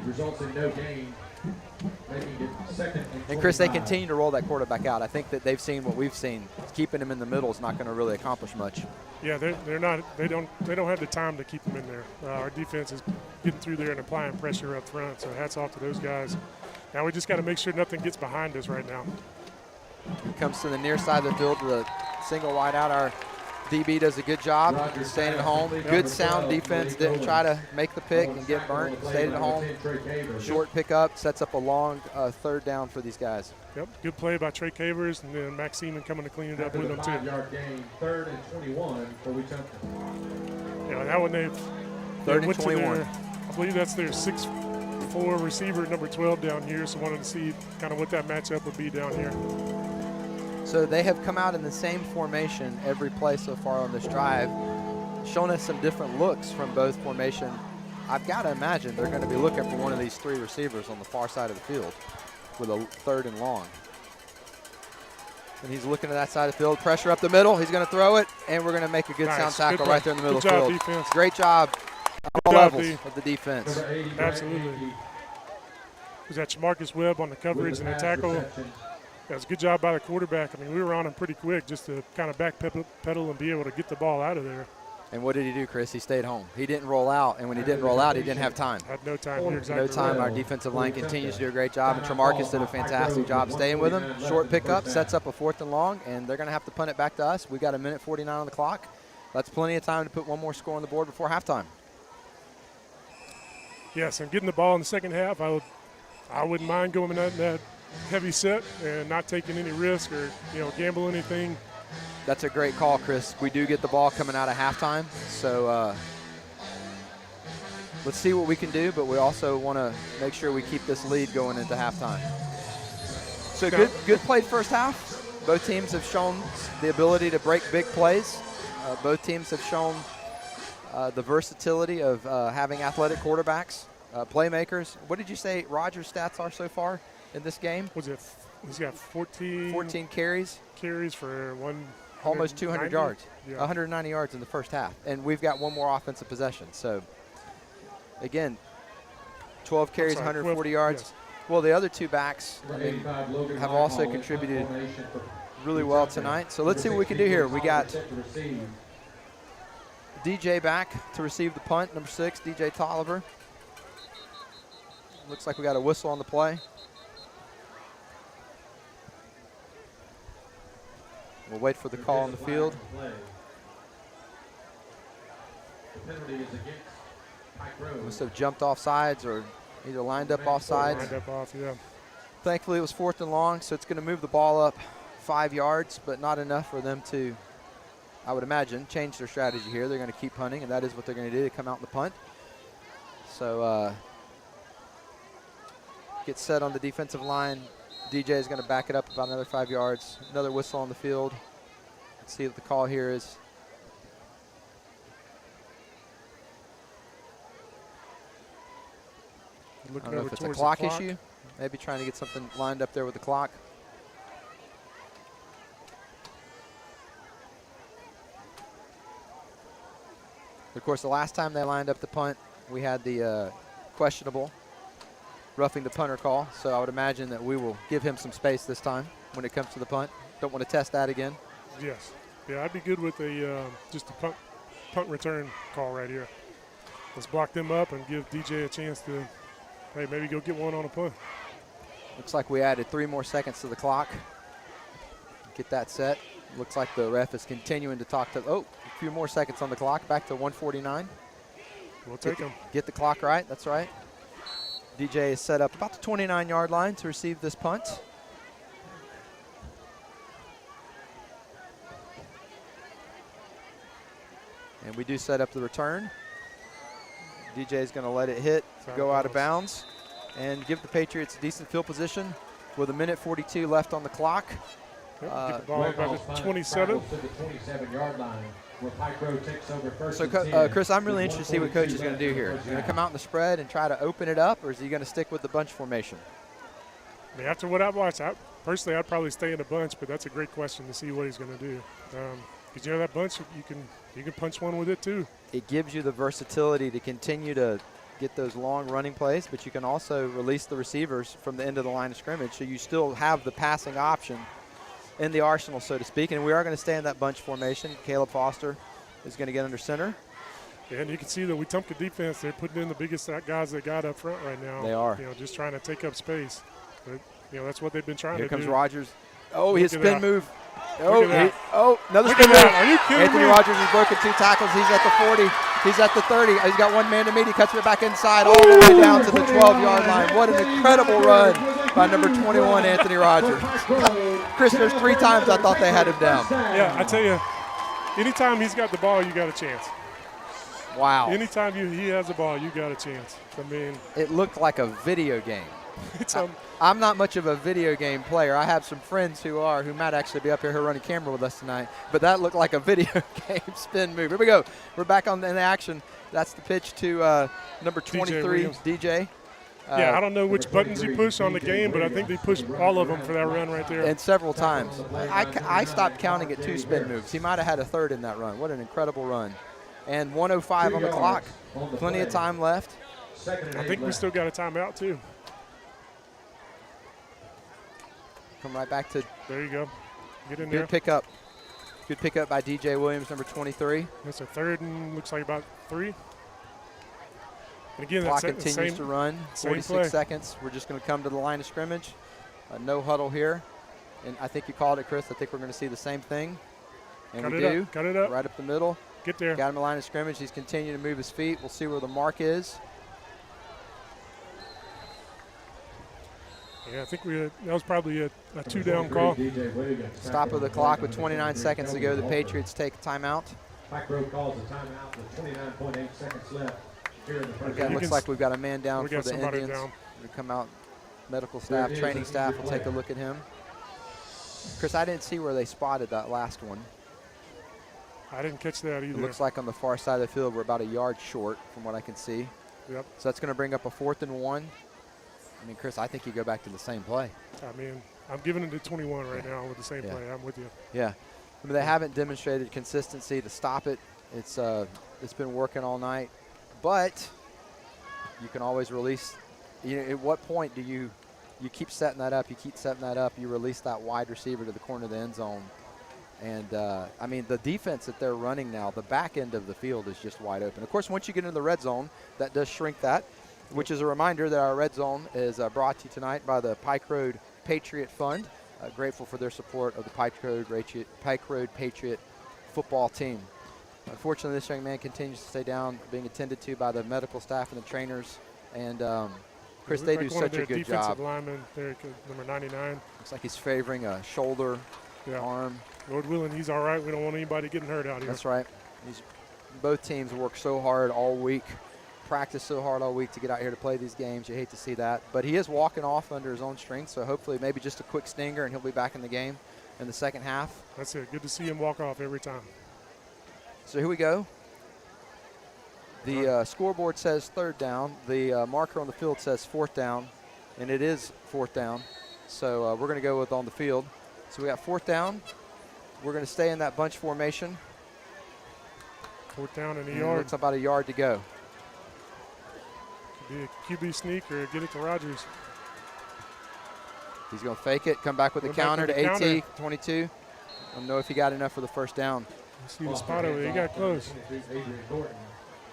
Speaker 3: results in no gain, making it 2nd
Speaker 1: and Chris, they continue to roll that quarterback out. I think that they've seen what we've seen. Keeping him in the middle is not going to really accomplish much.
Speaker 2: Yeah, they're not. They don't have the time to keep him in there. Our defense is getting through there and applying pressure up front. So hats off to those guys. Now we just got to make sure nothing gets behind us right now.
Speaker 1: Comes to the near side of the field with a single wide out. Our DB does a good job staying at home. Good sound defense. Didn't try to make the pick and get burnt. Stayed at home. Short pickup. Sets up a long 3rd down for these guys.
Speaker 2: Yep. Good play by Trey Cavers, and then Max Seaman coming to clean it up with them, too.
Speaker 3: 5-yard gain, 3rd and 21 for Wetumpka.
Speaker 2: Yeah, that one they've
Speaker 1: 3rd and 21.
Speaker 2: I believe that's their 6'4" receiver, number 12 down here, so wanted to see kind of what that matchup would be down here.
Speaker 1: So they have come out in the same formation every play so far on this drive, shown us some different looks from both formation. I've got to imagine they're going to be looking for one of these 3 receivers on the far side of the field with a 3rd and long. And he's looking at that side of the field. Pressure up the middle. He's going to throw it, and we're going to make a good sound tackle right there in the middle of the field.
Speaker 2: Defense.
Speaker 1: Great job on all levels of the defense.
Speaker 2: Absolutely. Was that Marcus Webb on the coverage and the tackle? That was a good job by the quarterback. I mean, we were on him pretty quick just to kind of backpedal and be able to get the ball out of there.
Speaker 1: And what did he do, Chris? He stayed home. He didn't roll out, and when he didn't roll out, he didn't have time.
Speaker 2: Had no time. You're exactly
Speaker 1: no time.
Speaker 2: Right.
Speaker 1: Our defensive line continues to do a great job, and Tremarcus did a fantastic job staying with him. Short pickup, sets up a 4th and long, and they're going to have to punt it back to us. We got 1:49 on the clock. That's plenty of time to put one more score on the board before halftime.
Speaker 2: Yes, and getting the ball in the second half, I wouldn't mind going in that heavy set and not taking any risk or gamble anything.
Speaker 1: That's a great call, Chris. We do get the ball coming out of halftime, so let's see what we can do, but we also want to make sure we keep this lead going into halftime. So good played first half. Both teams have shown the ability to break big plays. Both teams have shown the versatility of having athletic quarterbacks, playmakers. What did you say Rogers' stats are so far in this game?
Speaker 2: He's got 14
Speaker 1: carries.
Speaker 2: Carries for
Speaker 1: almost 200 yards.
Speaker 2: Yeah.
Speaker 1: 190 yards in the first half. And we've got one more offensive possession. So, again, 12 carries, 140 yards. Yes. Well, the other 2 backs have also contributed really well tonight. So let's see what we can do here. We got DJ back to receive the punt, number 6, DJ Tolliver. Looks like we got a whistle on the play. We'll wait for the call on the field.
Speaker 3: The penalty is against Pike Road.
Speaker 1: Must have jumped off sides or either lined up off sides.
Speaker 2: Lined up off, yeah.
Speaker 1: Thankfully, it was 4th and long, so it's going to move the ball up 5 yards, but not enough for them to, I would imagine, change their strategy here. They're going to keep punting, and that is what they're going to do. They come out in the punt. So get set on the defensive line. DJ is going to back it up about another 5 yards. Another whistle on the field. Let's see what the call here is. I don't know if it's a clock issue. Maybe trying to get something lined up there with the clock. Of course, the last time they lined up the punt, we had the questionable roughing the punter call. So I would imagine that we will give him some space this time when it comes to the punt. Don't want to test that again.
Speaker 2: Yes. Yeah, I'd be good with a just a punt return call right here. Let's block them up and give DJ a chance to, hey, maybe go get one on a punt.
Speaker 1: Looks like we added 3 more seconds to the clock. Get that set. Looks like the ref is continuing to talk to, a few more seconds on the clock, back to 149.
Speaker 2: We'll take them.
Speaker 1: Get the clock right, that's right. DJ is set up about the 29-yard line to receive this punt. And we do set up the return. DJ is going to let it hit, go out of bounds, and give the Patriots a decent field position with 1:42 left on the clock.
Speaker 2: Get the ball about the 27.
Speaker 3: To the 27-yard line, where Pike Road takes over first
Speaker 1: So,
Speaker 3: and 10.
Speaker 1: Chris, I'm really interested to see what Coach is going to do here. Is he going to come out in the spread and try to open it up, or is he going to stick with the bunch formation?
Speaker 2: I mean, after what I've watched, personally, I'd probably stay in a bunch, but that's a great question to see what he's going to do. Because you know that bunch, you can punch one with it too.
Speaker 1: It gives you the versatility to continue to get those long running plays, but you can also release the receivers from the end of the line of scrimmage, so you still have the passing option in the arsenal, so to speak. And we are going to stay in that bunch formation. Caleb Foster is going to get under center.
Speaker 2: Yeah, and you can see the Wetumpka defense, they're putting in the biggest guys they got up front right now.
Speaker 1: They are.
Speaker 2: You know, just trying to take up space. But, you know, that's what they've been trying to do.
Speaker 1: Here comes Rogers. Oh, his spin move.
Speaker 2: Another
Speaker 1: Spin move.
Speaker 2: Are you kidding
Speaker 1: Anthony
Speaker 2: me?
Speaker 1: Rogers has broken 2 tackles. He's at the 40. He's at the 30. He's got one man to meet. He cuts it back inside all the way down to the 12-yard line. What an incredible run by number 21, Anthony Rogers. Chris, there's 3 times I thought they had him down.
Speaker 2: Yeah, I tell you, anytime he's got the ball, you got a chance.
Speaker 1: Wow.
Speaker 2: Anytime he has the ball, you got a chance. I mean,
Speaker 1: it looked like a video game.
Speaker 2: It's
Speaker 1: I'm not much of a video game player. I have some friends who might actually be up here who are running camera with us tonight. But that looked like a video game spin move. Here we go. We're back in the action. That's the pitch to number 23, DJ.
Speaker 2: Yeah, I don't know which buttons he pushed on the game, but I think they pushed all of them for that run right there.
Speaker 1: And several times. I stopped counting at 2 spin moves. He might have had a third in that run. What an incredible run. And 1:05 on the clock. Plenty of time left.
Speaker 2: I think we still got a timeout, too.
Speaker 1: Come right back to.
Speaker 2: There you go. Get in
Speaker 1: there.
Speaker 2: Good
Speaker 1: pickup. Good pickup by DJ Williams, number 23.
Speaker 2: That's a 3rd and looks like about 3. And again,
Speaker 1: clock continues to run. 46 seconds. We're just going to come to the line of scrimmage. No huddle here. And I think you called it, Chris. I think we're going to see the same thing. And we do.
Speaker 2: Cut it up.
Speaker 1: Right up the middle.
Speaker 2: Get there.
Speaker 1: Got him in the line of scrimmage. He's continuing to move his feet. We'll see where the mark is.
Speaker 2: Yeah, I think that was probably a 2-down call.
Speaker 1: Stop of the clock with 29 seconds to go. The Patriots take a timeout.
Speaker 3: Pike Road calls a timeout with 29.8 seconds left.
Speaker 1: Looks like we've got a man down for the Indians.
Speaker 2: Down.
Speaker 1: We come out, medical staff, training staff will take a look at him. Chris, I didn't see where they spotted that last one.
Speaker 2: I didn't catch that either.
Speaker 1: It looks like on the far side of the field we're about a yard short from what I can see.
Speaker 2: Yep.
Speaker 1: So that's going to bring up a 4th and 1. I mean, Chris, I think you go back to the same play.
Speaker 2: I mean, I'm giving it to 21 right now with the same play. I'm with you.
Speaker 1: Yeah. I mean, they haven't demonstrated consistency to stop it. It's been working all night. But you can always release. You know, at what point do you keep setting that up? You keep setting that up. You release that wide receiver to the corner of the end zone. And, I mean, the defense that they're running now, the back end of the field is just wide open. Of course, once you get into the red zone, that does shrink that, which is a reminder that our red zone is brought to you tonight by the Pike Road Patriot Fund. Grateful for their support of the Pike Road Patriot football team. Unfortunately, this young man continues to stay down, being attended to by the medical staff and the trainers. And Chris, they do such a good job.
Speaker 2: Lineman there, number 99.
Speaker 1: Looks like he's favoring a shoulder, arm.
Speaker 2: Lord willing, he's all right. We don't want anybody getting hurt out here.
Speaker 1: That's right. Both teams work so hard all week, practice so hard all week to get out here to play these games. You hate to see that. But he is walking off under his own strength, so hopefully maybe just a quick stinger and he'll be back in the game in the second half.
Speaker 2: That's it. Good to see him walk off every time.
Speaker 1: So here we go. The scoreboard says 3rd down. The marker on the field says 4th down, and it is 4th down. So we're going to go with on the field. So we got 4th down. We're going to stay in that bunch formation.
Speaker 2: 4th down and a yard.
Speaker 1: Looks about a yard to go.
Speaker 2: Could be a QB sneak or get it to Rogers.
Speaker 1: He's going to fake it, come back with the counter to AT, 22. I don't know if he got enough for the first down.
Speaker 2: You see the spot over there. He got close.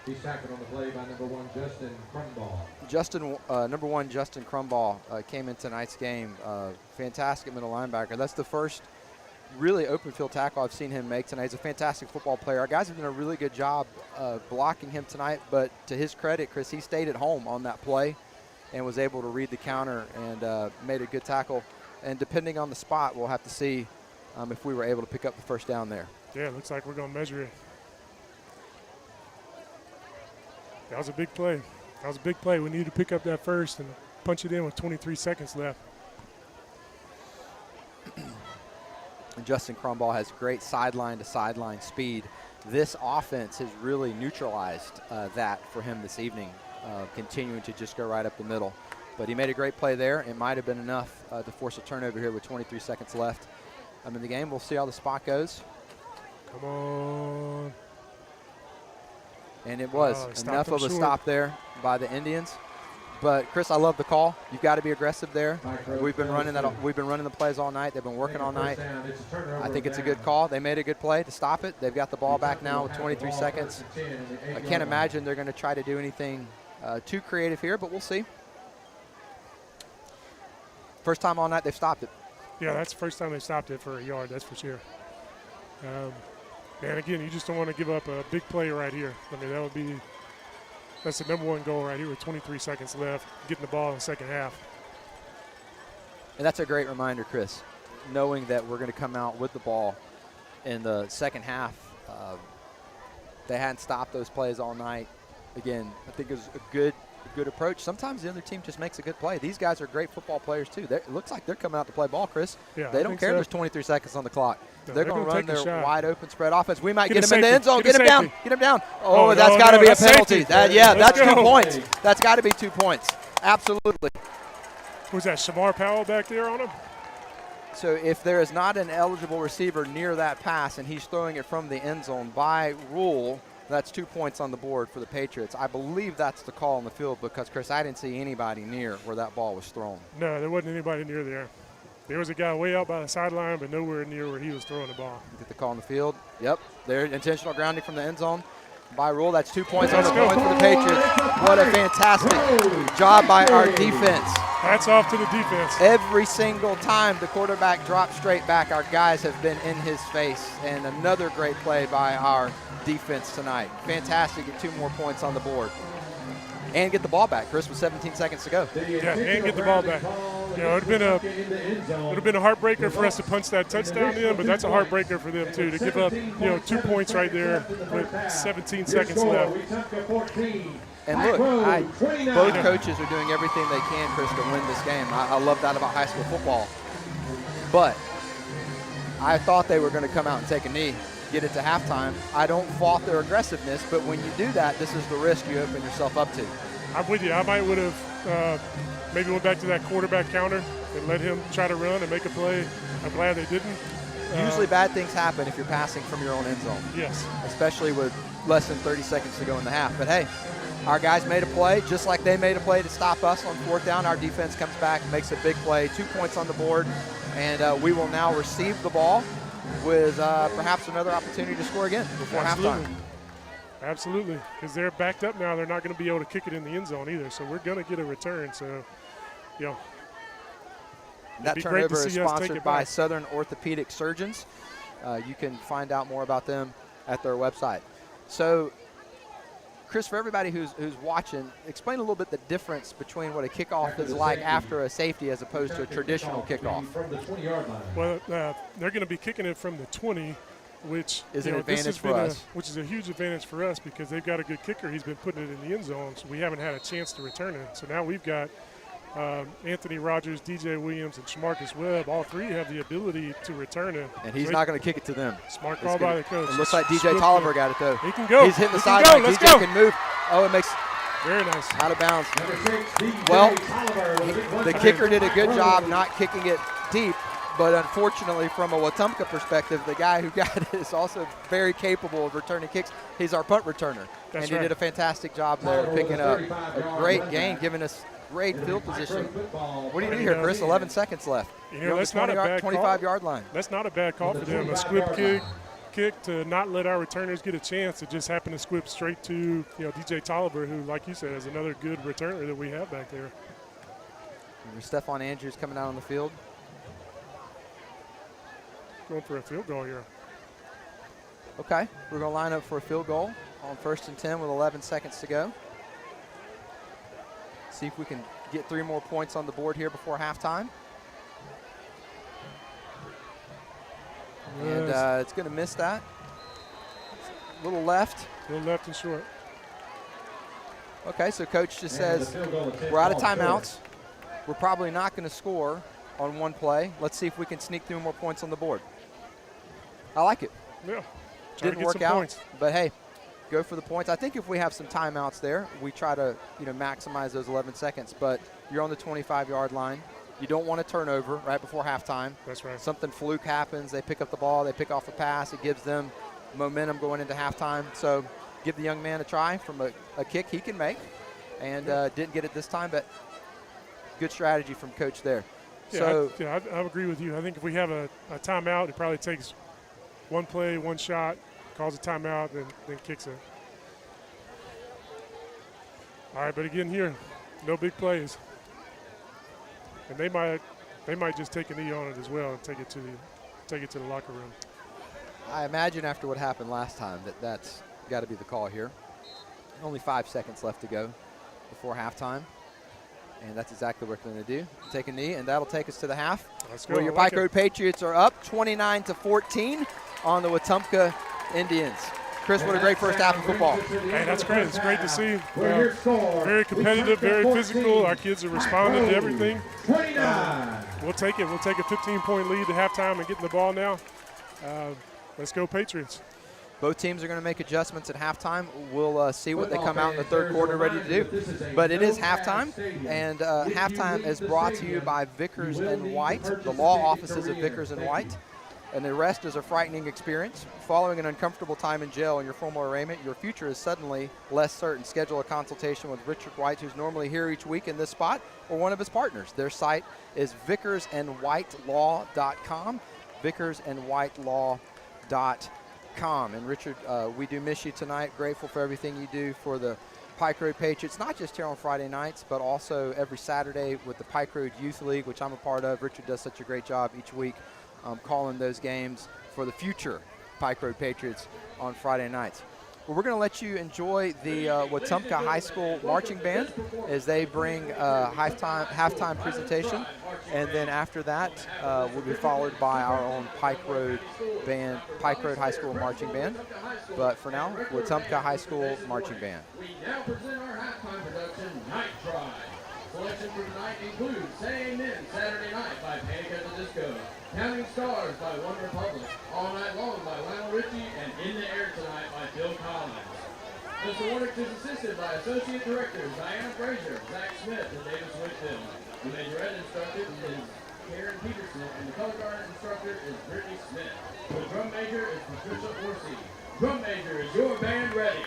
Speaker 3: He's tackled on the play by number 1, Justin Crumball.
Speaker 1: Number 1, Justin Crumball came in tonight's game. Fantastic middle linebacker. That's the first really open field tackle I've seen him make tonight. He's a fantastic football player. Our guys have done a really good job blocking him tonight, but to his credit, Chris, he stayed at home on that play and was able to read the counter and made a good tackle. And depending on the spot, we'll have to see if we were able to pick up the first down there.
Speaker 2: Yeah, it looks like we're going to measure it. That was a big play. That was a big play. We need to pick up that first and punch it in with 23 seconds left.
Speaker 1: And Justin Crumball has great sideline-to-sideline speed. This offense has really neutralized that for him this evening, continuing to just go right up the middle. But he made a great play there. It might have been enough to force a turnover here with 23 seconds left in the game. We'll see how the spot goes.
Speaker 2: Come on.
Speaker 1: And it was enough of a stop there by the Indians. But Chris, I love the call. You've got to be aggressive there. We've been running the plays all night. They've been working all night. I think it's a good call. They made a good play to stop it. They've got the ball back now with 23 seconds. I can't imagine they're going to try to do anything too creative here, but we'll see. First time all night they've stopped it.
Speaker 2: Yeah, that's the first time they stopped it for a yard, that's for sure. And again, you just don't want to give up a big play right here. I mean, that's the number 1 goal right here with 23 seconds left, getting the ball in the second half.
Speaker 1: And that's a great reminder, Chris, knowing that we're going to come out with the ball in the second half. They hadn't stopped those plays all night. Again, I think it was a good approach. Sometimes the other team just makes a good play. These guys are great football players, too. It looks like they're coming out to play ball, Chris.
Speaker 2: Yeah,
Speaker 1: they don't care if there's 23 seconds on the clock.
Speaker 2: No,
Speaker 1: they're going to run their wide-open spread offense. We might
Speaker 2: get
Speaker 1: him in the end zone. Get him down. Get him down.
Speaker 2: Oh,
Speaker 1: that's got to be a penalty.
Speaker 2: That's
Speaker 1: 2 points. That's got to be 2 points. Absolutely.
Speaker 2: Was that Shamar Powell back there on him?
Speaker 1: So if there is not an eligible receiver near that pass and he's throwing it from the end zone, by rule, that's 2 points on the board for the Patriots. I believe that's the call on the field because, Chris, I didn't see anybody near where that ball was thrown.
Speaker 2: No, there wasn't anybody near there. There was a guy way out by the sideline, but nowhere near where he was throwing the ball.
Speaker 1: Get the call on the field. Yep, there, intentional grounding from the end zone. By rule, that's 2 points on the board for the Patriots. What a fantastic job by our defense.
Speaker 2: Hats off to the defense.
Speaker 1: Every single time the quarterback dropped straight back, our guys have been in his face. And another great play by our defense tonight. Fantastic, get 2 more points on the board. And get the ball back, Chris, with 17 seconds to go.
Speaker 2: Yeah, and get the ball back. You know, it would have been a heartbreaker for us to punch that touchdown in, but that's a heartbreaker for them too, to give up 2 points right there with 17 seconds left.
Speaker 1: And look, both coaches are doing everything they can, Chris, to win this game. I love that about high school football. But I thought they were going to come out and take a knee, get it to halftime. I don't fault their aggressiveness, but when you do that, this is the risk you open yourself up to.
Speaker 2: I'm with you. I might would have maybe went back to that quarterback counter and let him try to run and make a play. I'm glad they didn't.
Speaker 1: Usually bad things happen if you're passing from your own end zone.
Speaker 2: Yes.
Speaker 1: Especially with less than 30 seconds to go in the half. But, hey, our guys made a play just like they made a play to stop us on 4th down. Our defense comes back, makes a big play, 2 points on the board, and we will now receive the ball with perhaps another opportunity to score again before halftime.
Speaker 2: Absolutely, because they're backed up now. They're not going to be able to kick it in the end zone either, so we're going to get a return. So,
Speaker 1: That
Speaker 2: be great to
Speaker 1: turnover is
Speaker 2: see us take
Speaker 1: sponsored
Speaker 2: it
Speaker 1: by
Speaker 2: back.
Speaker 1: Southern Orthopedic Surgeons. You can find out more about them at their website. So, Chris, for everybody who's watching, explain a little bit the difference between what a kickoff is like after a safety as opposed to a traditional kickoff.
Speaker 3: From the 20-yard line.
Speaker 2: Well, they're going to be kicking it from the 20, which
Speaker 1: Is
Speaker 2: you
Speaker 1: an
Speaker 2: know, this
Speaker 1: advantage
Speaker 2: has
Speaker 1: for
Speaker 2: been
Speaker 1: us.
Speaker 2: which is a huge advantage for us because they've got a good kicker. He's been putting it in the end zone, so we haven't had a chance to return it. So now we've got Anthony Rogers, DJ Williams, and Shamarcus Webb. All three have the ability to return it.
Speaker 1: And he's
Speaker 2: So
Speaker 1: not going to kick it to them.
Speaker 2: Smart call by the coach.
Speaker 1: It looks like DJ
Speaker 2: Swift
Speaker 1: Tolliver
Speaker 2: kick.
Speaker 1: got it, though.
Speaker 2: He can go.
Speaker 1: He's hitting the
Speaker 2: He can
Speaker 1: sideline.
Speaker 2: go. Let's
Speaker 1: DJ
Speaker 2: go.
Speaker 1: can move. Oh, it makes
Speaker 2: Very nice.
Speaker 1: out of bounds.
Speaker 3: Number 6, DJ
Speaker 1: Well,
Speaker 3: Tolliver with it.
Speaker 1: The kicker did a good job not kicking it deep, but unfortunately from a Wetumpka perspective, the guy who got it is also very capable of returning kicks. He's our punt returner,
Speaker 2: That's
Speaker 1: and he
Speaker 2: right.
Speaker 1: did a fantastic job there picking up a great gain, giving us great field position. What do you do here, Chris? 11 seconds left.
Speaker 2: You
Speaker 1: You're
Speaker 2: know,
Speaker 1: on
Speaker 2: that's
Speaker 1: the
Speaker 2: not a bad
Speaker 1: 25-yard line.
Speaker 2: That's not a bad call for them. A squib kick to not let our returners get a chance. It just happened to squib straight to DJ Tolliver, who, like you said, is another good returner that we have back there.
Speaker 1: Stephon Andrews coming out on the field.
Speaker 2: Going for a field goal here.
Speaker 1: Okay, we're going to line up for a field goal on 1st and 10 with 11 seconds to go. See if we can get 3 more points on the board here before halftime. And it's going to miss that. A little left.
Speaker 2: A little left and short.
Speaker 1: Okay, so coach just says we're out of timeouts. We're probably not going to score on one play. Let's see if we can sneak 3 more points on the board. I like it.
Speaker 2: Yeah.
Speaker 1: Didn't work out, but hey, go for the points. I think if we have some timeouts there, we try to maximize those 11 seconds. But you're on the 25-yard line. You don't want a turnover right before halftime.
Speaker 2: That's right.
Speaker 1: Something fluke happens. They pick up the ball. They pick off a pass. It gives them momentum going into halftime. So give the young man a try from a kick he can make. And didn't get it this time, but good strategy from coach there.
Speaker 2: Yeah,
Speaker 1: So
Speaker 2: I agree with you. I think if we have a timeout, it probably takes one play, one shot, calls a timeout, then kicks it. All right, but again here, no big plays. And they might just take a knee on it as well and take it to the locker room.
Speaker 1: I imagine after what happened last time that's got to be the call here. Only 5 seconds left to go before halftime. And that's exactly what we're going to do. Take a knee, and that'll take us to the half.
Speaker 2: Let's go.
Speaker 1: Where your
Speaker 2: I like
Speaker 1: Pike Road Patriots are up 29-14 on the Wetumpka Indians. Chris, what a great first half of football.
Speaker 2: Hey, that's great. It's great to see. Very competitive, very physical. Our kids are responding to everything. We'll take it. We'll take a 15-point lead at halftime and getting the ball now. Let's go Patriots.
Speaker 1: Both teams are going to make adjustments at halftime. We'll see what they come out in the third quarter ready to do. But it is halftime, and halftime is brought to you by Vickers and White, the law offices of Vickers and White. An arrest is a frightening experience. Following an uncomfortable time in jail in your formal arraignment, your future is suddenly less certain. Schedule a consultation with Richard White, who's normally here each week in this spot, or one of his partners. Their site is vickersandwhitelaw.com, vickersandwhitelaw.com. And Richard, we do miss you tonight. Grateful for everything you do for the Pike Road Patriots, not just here on Friday nights, but also every Saturday with the Pike Road Youth League, which I'm a part of. Richard does such a great job each week calling those games for the future Pike Road Patriots on Friday nights. Well, we're going to let you enjoy the Wetumpka High School Marching Band as they bring a halftime presentation. And then after that, we'll be followed by our own Pike Road Band, Pike Road High School Marching Band. But for now, Wetumpka High School Marching Band.
Speaker 3: We now present our halftime production, Night Drive. Selection for tonight includes Say Amen Saturday Night by Panic at the Disco, Counting Stars by One Republic, All Night Long by Lionel Richie, and In the Air Tonight by Phil Collins. Mr. Warnick is assisted by Associate Directors Diana Frazier, Zach Smith, and Davis Whitfield. The majorette instructor is Karen Peterson, and the color guard instructor is Brittany Smith. The drum major is Patricia Orsi. Drum major, is your band ready?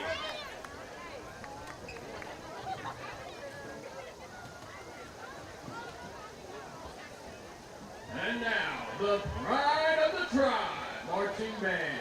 Speaker 3: And now, the pride of the tribe, marching band.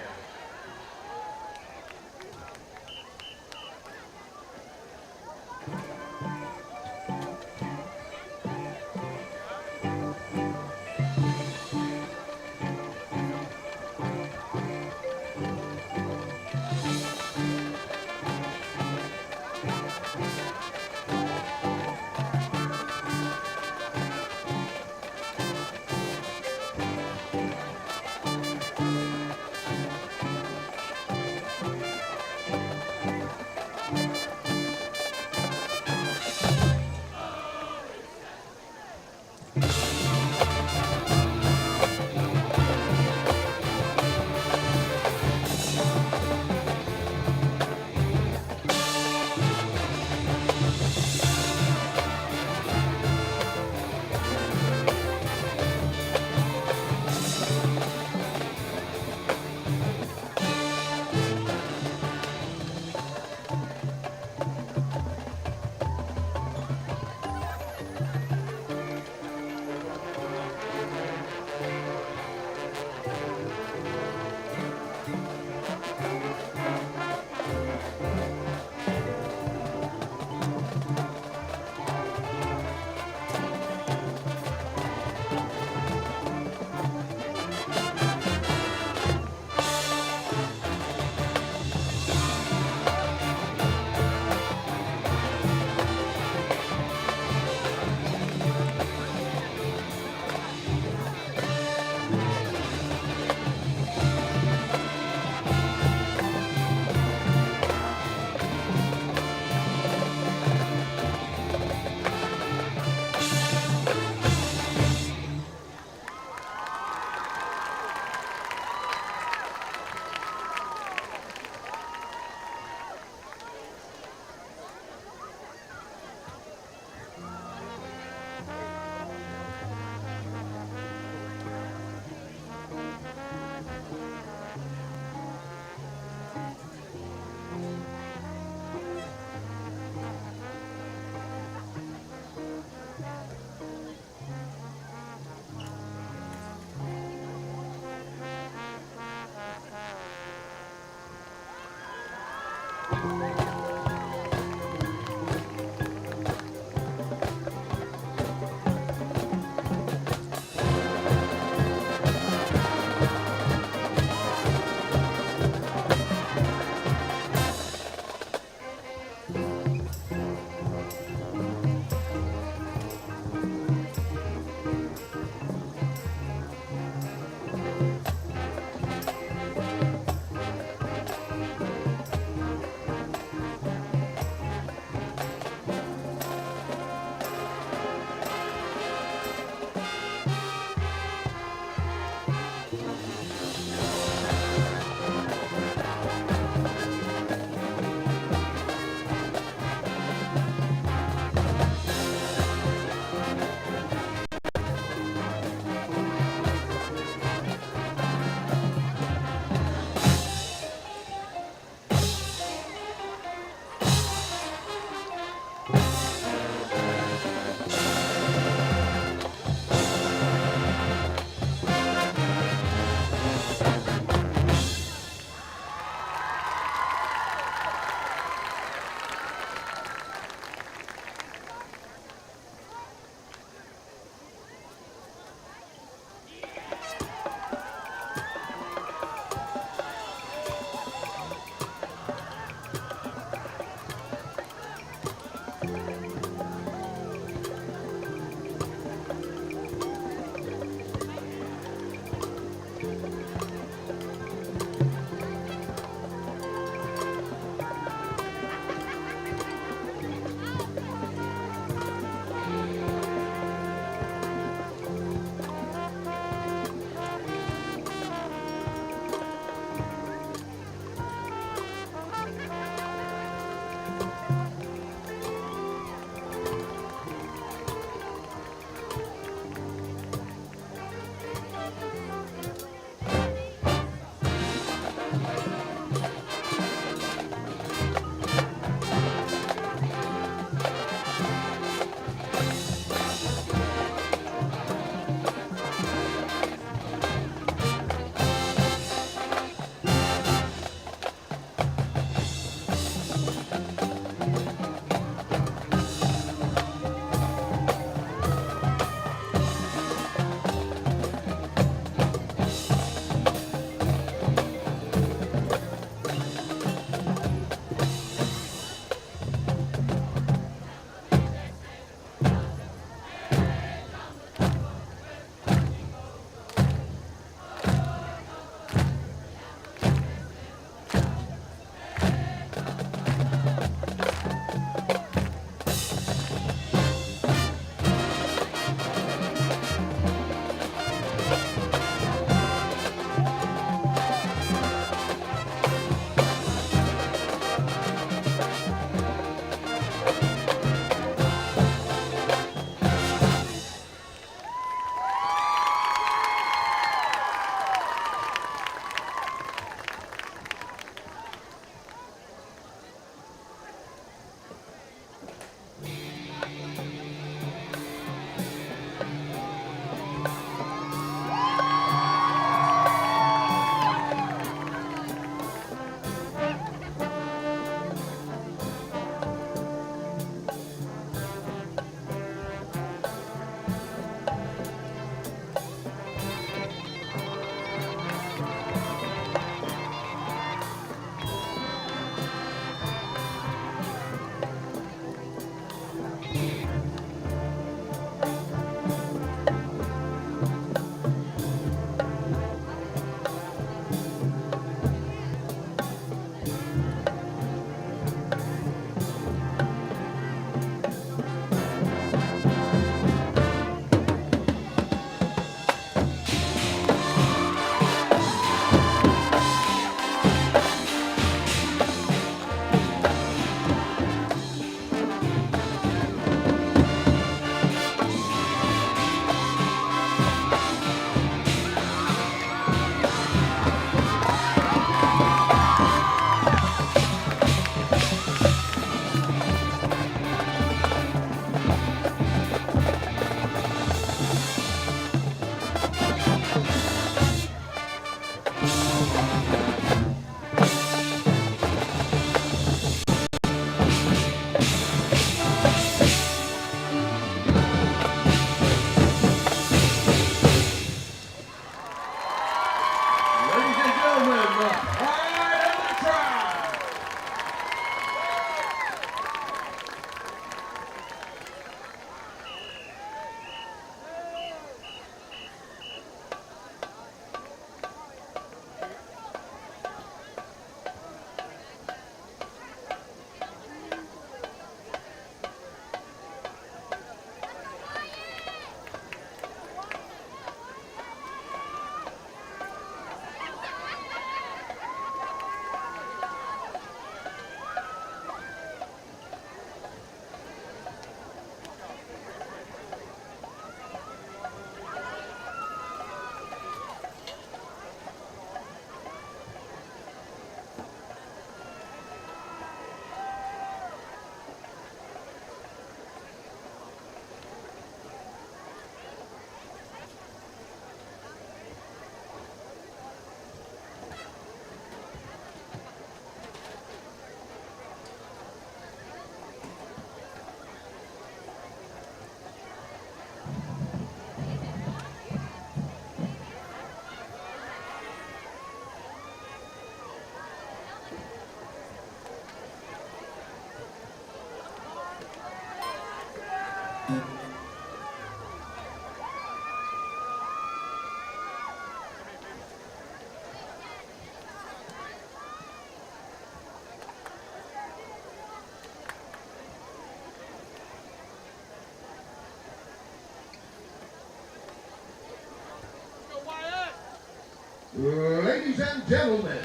Speaker 3: Ladies and gentlemen,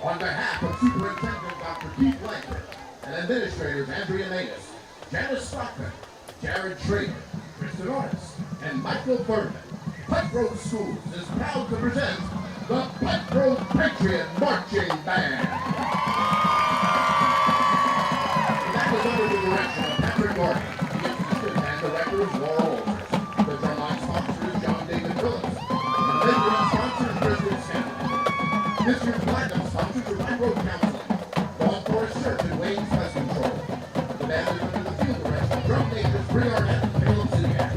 Speaker 3: on behalf of Superintendent Dr. Keith Langford and administrators Andrea Natus, Janice Stockton, Jared Schrader, Kristen Orris, and Michael Thurman, Pike Grove Schools is proud to present the Pike Grove Patriot Marching Band. That is under the direction of Patrick Gordon, the assistant and director of Laura Walters. The drumline sponsor is John David Phillips. The measuring sponsor is President Stanley. This year's platinum sponsors are Pike Grove Counseling, Dawn Forest Church, and Wayne's Pest Control. The band is under the field direction of drum majors Bree Arnett and Caleb Siniak.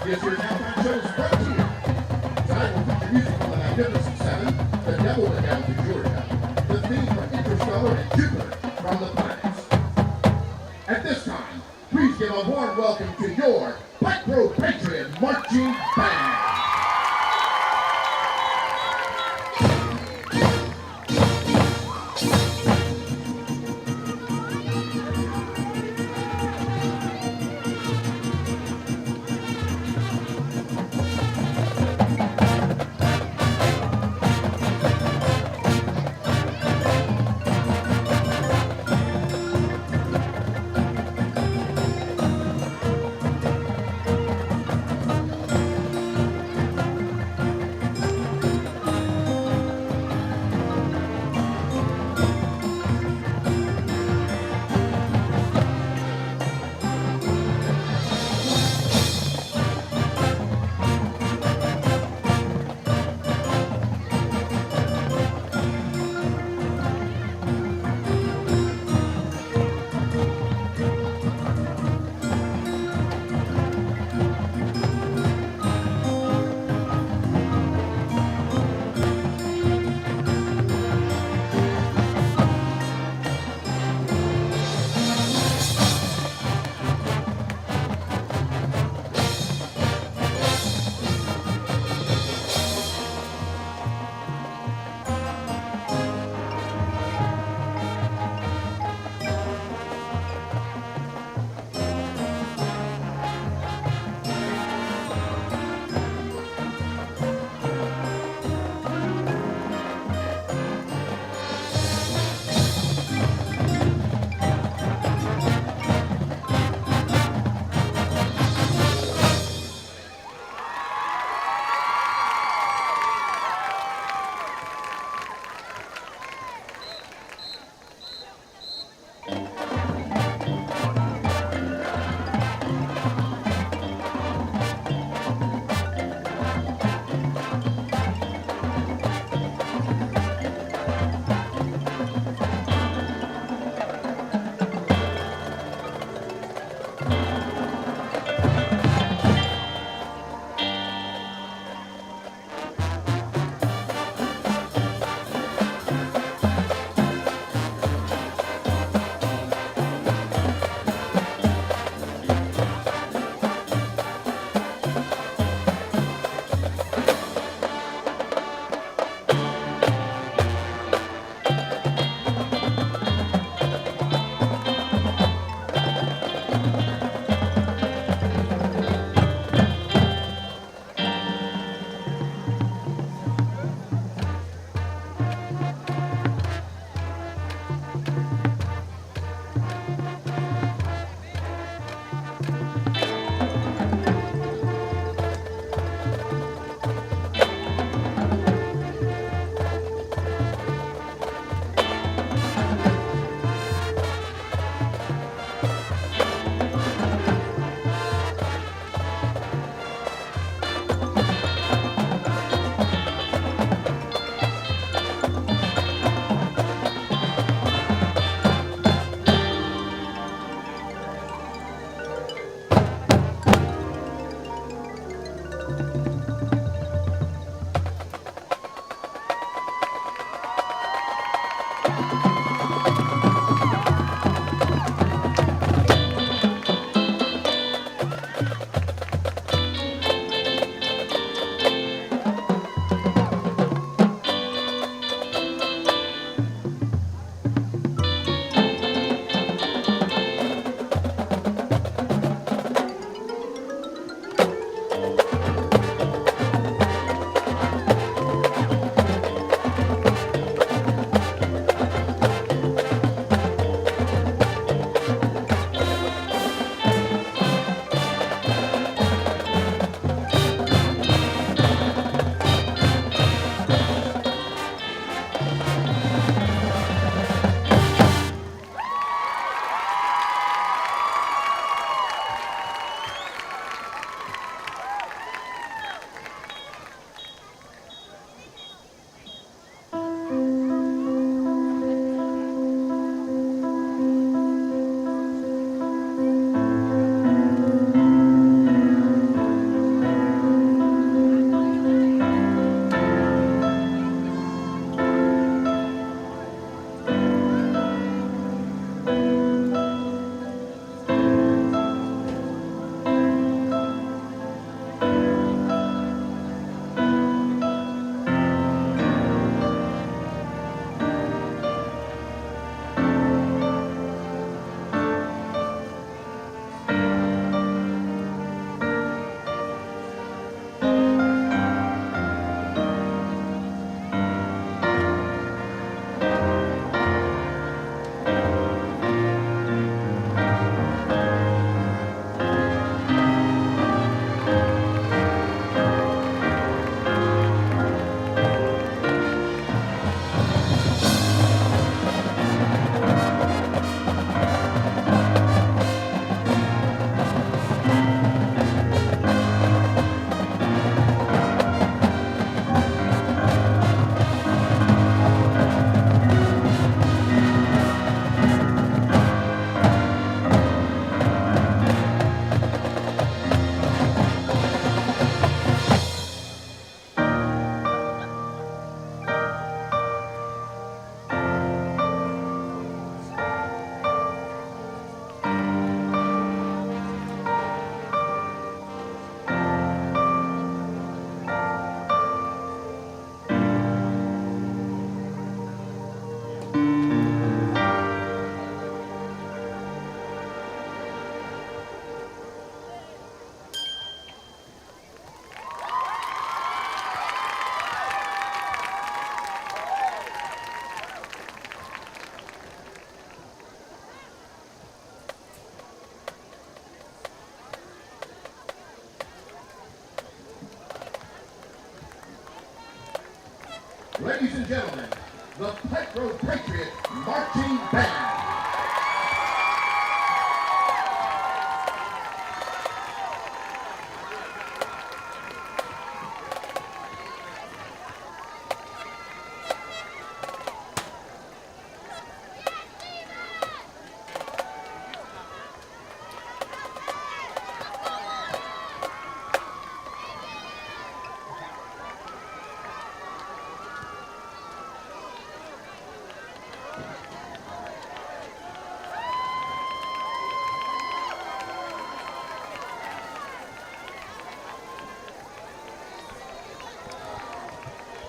Speaker 3: This year's halftime show is Frontier. Tonight will feature music from the Magnificent Seven, The Devil Went Down to Georgia, the theme from Interstellar, and Jupiter from the Planets. At this time, please give a warm welcome to your Pike Grove Patriot Marching Band. Ladies and gentlemen, the Pike Road Patriots Marching Band.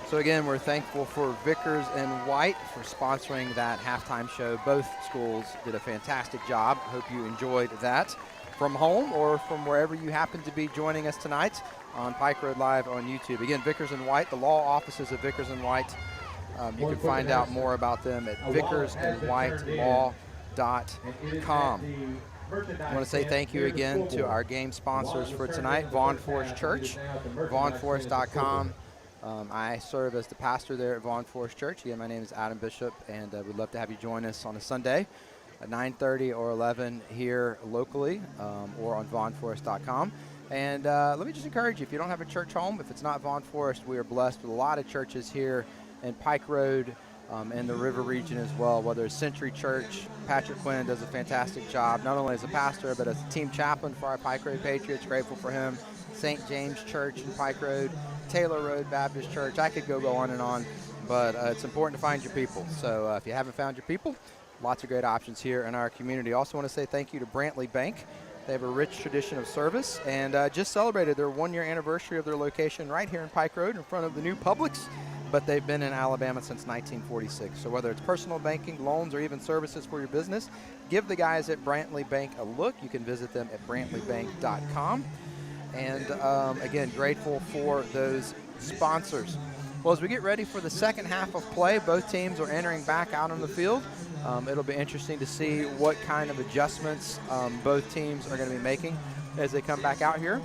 Speaker 1: So again, we're thankful for Vickers and White for sponsoring that halftime show. Both schools did a fantastic job. Hope you enjoyed that from home or from wherever you happen to be joining us tonight on Pike Road Live on YouTube. Again, Vickers and White, the law offices of Vickers and White. You can find out more about them at vickersandwhitelaw.com. I want to say thank you again to our game sponsors for tonight, Vaughn Forest Church, vaughnforest.com. I serve as the pastor there at Vaughn Forest Church. Again, my name is Adam Bishop, and we'd love to have you join us on a Sunday at 9:30 or 11 here locally or on vaughnforest.com. And let me just encourage you, if you don't have a church home, if it's not Vaughn Forest, we are blessed with a lot of churches here in Pike Road and the River region as well, whether it's Century Church. Patrick Quinn does a fantastic job, not only as a pastor, but as a team chaplain for our Pike Road Patriots. Grateful for him. St. James Church in Pike Road, Taylor Road Baptist Church. I could go on and on, but it's important to find your people. So if you haven't found your people, lots of great options here in our community. Also want to say thank you to Brantley Bank. They have a rich tradition of service and just celebrated their 1-year anniversary of their location right here in Pike Road in front of the new Publix, but they've been in Alabama since 1946. So whether it's personal banking, loans, or even services for your business, give the guys at Brantley Bank a look. You can visit them at brantleybank.com. And again, grateful for those sponsors. Well, as we get ready for the second half of play, both teams are entering back out on the field. It'll be interesting to see what kind of adjustments both teams are going to be making as they come back out here.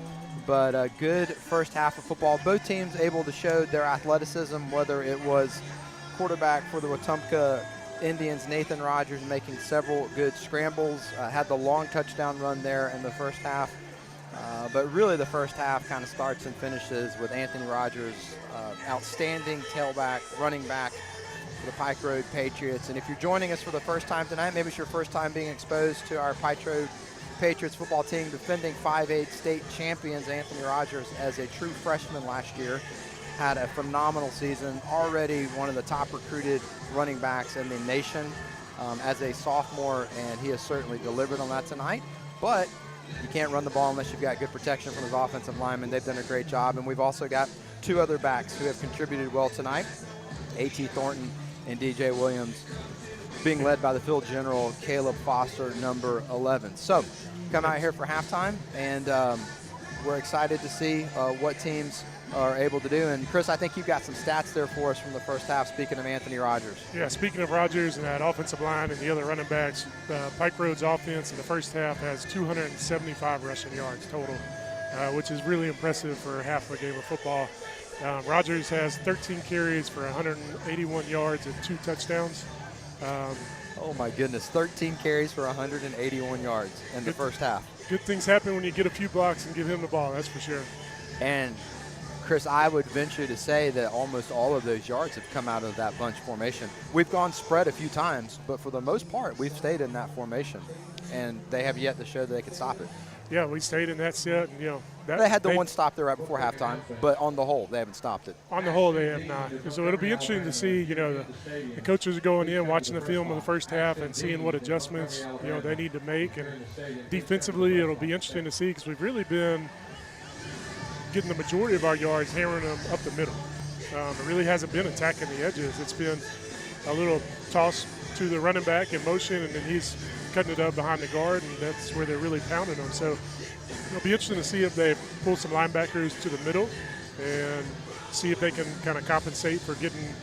Speaker 1: But a good first half of football. Both teams able to show their athleticism, whether it was quarterback for the Wetumpka Indians, Nathan Rogers, making several good scrambles, had the long touchdown run there in the first half. But really the first half kind of starts and finishes with Anthony Rogers, outstanding tailback, running back for the Pike Road Patriots. And if you're joining us for the first time tonight, maybe it's your first time being exposed to our Pike Road Patriots football team, defending 5A state champions Anthony Rogers as a true freshman last year. Had a phenomenal season, already one of the top recruited running backs in the nation as a sophomore, and he has certainly delivered on that tonight. But you can't run the ball unless you've got good protection from his offensive linemen. They've done a great job, and we've also got two other backs who have contributed well tonight, A.T. Thornton and D.J. Williams, being led by the field general, Caleb Foster, number 11. So come out here for halftime, and we're excited to see what teams are able to do. And Chris, I think you've got some stats there for us from the first half, speaking of Anthony Rogers.
Speaker 2: Yeah, speaking of Rogers and that offensive line and the other running backs, Pike Road's offense in the first half has 275 rushing yards total, which is really impressive for half of a game of football. Rogers has 13 carries for 181 yards and 2 touchdowns.
Speaker 1: Oh my goodness, 13 carries for 181 yards in the first half.
Speaker 2: Good things happen when you get a few blocks and give him the ball, that's for sure.
Speaker 1: And Chris, I would venture to say that almost all of those yards have come out of that bunch formation. We've gone spread a few times, but for the most part, we've stayed in that formation, and they have yet to show that they can stop it.
Speaker 2: Yeah, we stayed in that set, and
Speaker 1: they had the one stop there right before halftime, but on the whole, they haven't stopped it.
Speaker 2: On the whole, they have not. So it'll be interesting to see, the coaches are going in, watching the film of the first half and seeing what adjustments, they need to make. And defensively, it'll be interesting to see because we've really been getting the majority of our yards, hammering them up the middle. It really hasn't been attacking the edges. It's been a little toss to the running back in motion, and then he's cutting it up behind the guard, and that's where they're really pounding them. So it'll be interesting to see if they pull some linebackers to the middle and see if they can kind of compensate for getting,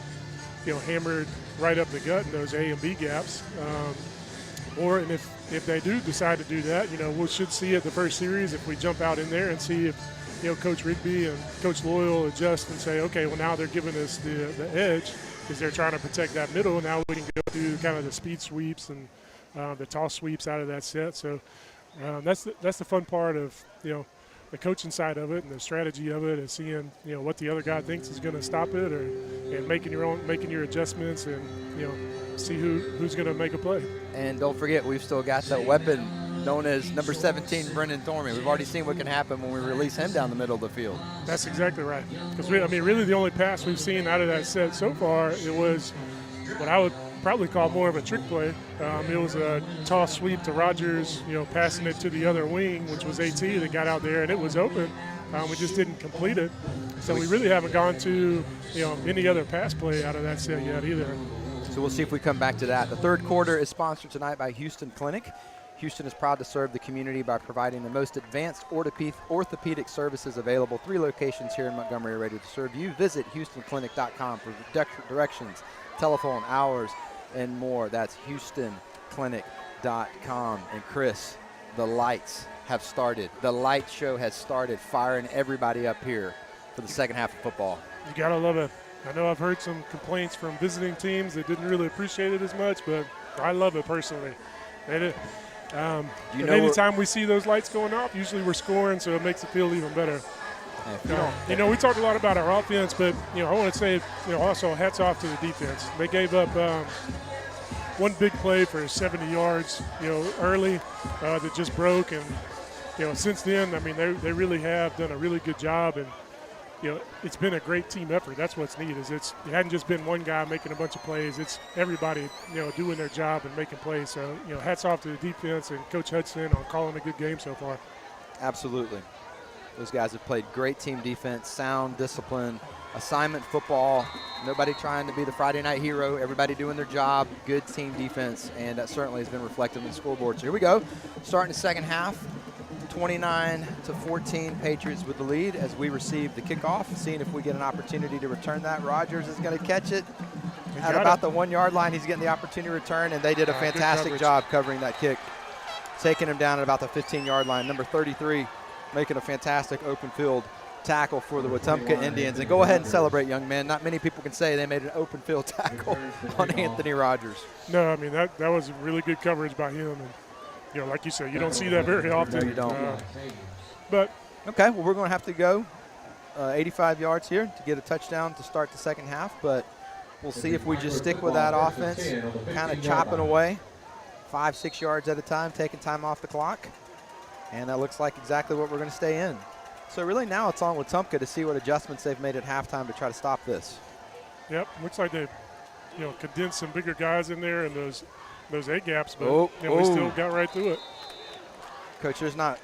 Speaker 2: hammered right up the gut in those A and B gaps. And if they do decide to do that, we should see it the first series if we jump out in there and see if Coach Rigby and Coach Loyal adjust and say, okay, well now they're giving us the edge because they're trying to protect that middle. Now we can go through kind of the speed sweeps and the toss sweeps out of that set. So that's the fun part of the coaching side of it and the strategy of it, is seeing what the other guy thinks is going to stop it, and making your adjustments, and see who's going to make a play.
Speaker 1: And don't forget, we've still got that weapon known as number 17, Brendan Thorman. We've already seen what can happen when we release him down the middle of the field.
Speaker 2: That's exactly right. Because really the only pass we've seen out of that set so far, it was what I would probably call more of a trick play. It was a toss sweep to Rogers, passing it to the other wing, which was AT that got out there, and it was open. We just didn't complete it. So we really haven't gone to any other pass play out of that set yet either.
Speaker 1: So we'll see if we come back to that. The third quarter is sponsored tonight by Houston Clinic. Houston is proud to serve the community by providing the most advanced orthopedic services available. 3 locations here in Montgomery are ready to serve you. Visit HoustonClinic.com for directions, telephone, hours, and more. That's HoustonClinic.com. And Chris, the lights have started. The light show has started, firing everybody up here for the second half of football.
Speaker 2: You gotta love it. I know I've heard some complaints from visiting teams that didn't really appreciate it as much, but I love it personally. Anytime we see those lights going off, usually we're scoring, so it makes it feel even better. We talked a lot about our offense, but I want to say, also hats off to the defense. They gave up one big play for 70 yards, early that just broke, and since then, they really have done a really good job, and it's been a great team effort. That's what's neat, is it hadn't just been one guy making a bunch of plays. It's everybody, doing their job and making plays. So, hats off to the defense and Coach Hudson on calling a good game so far.
Speaker 1: Absolutely. Those guys have played great team defense, sound discipline, assignment football, nobody trying to be the Friday night hero, everybody doing their job, good team defense, and that certainly has been reflected in the scoreboard. So here we go, starting the second half. 29-14, Patriots with the lead as we receive the kickoff, seeing if we get an opportunity to return that. Rogers is going to catch it at about the 1 yard line. He's getting the opportunity to return, and they did a fantastic job covering that kick, taking him down at about the 15 yard line. Number 33 making a fantastic open field tackle for the Wetumpka Indians. And go ahead and celebrate, young man. Not many people can say they made an open field tackle on Anthony Rogers.
Speaker 2: No, that was really good coverage by him. And like you said, you don't see that very often.
Speaker 1: No, you don't.
Speaker 2: But
Speaker 1: okay, well, we're going to have to go 85 yards here to get a touchdown to start the second half, but we'll see if we just stick with that offense, kind of chopping away 5-6 yards at a time, taking time off the clock, and that looks like exactly what we're going to stay in. So really now it's on Wetumpka to see what adjustments they've made at halftime to try to stop this.
Speaker 2: Yep, looks like they've condensed some bigger guys in there and those A gaps, but we still got right through it.
Speaker 1: Coach, there's not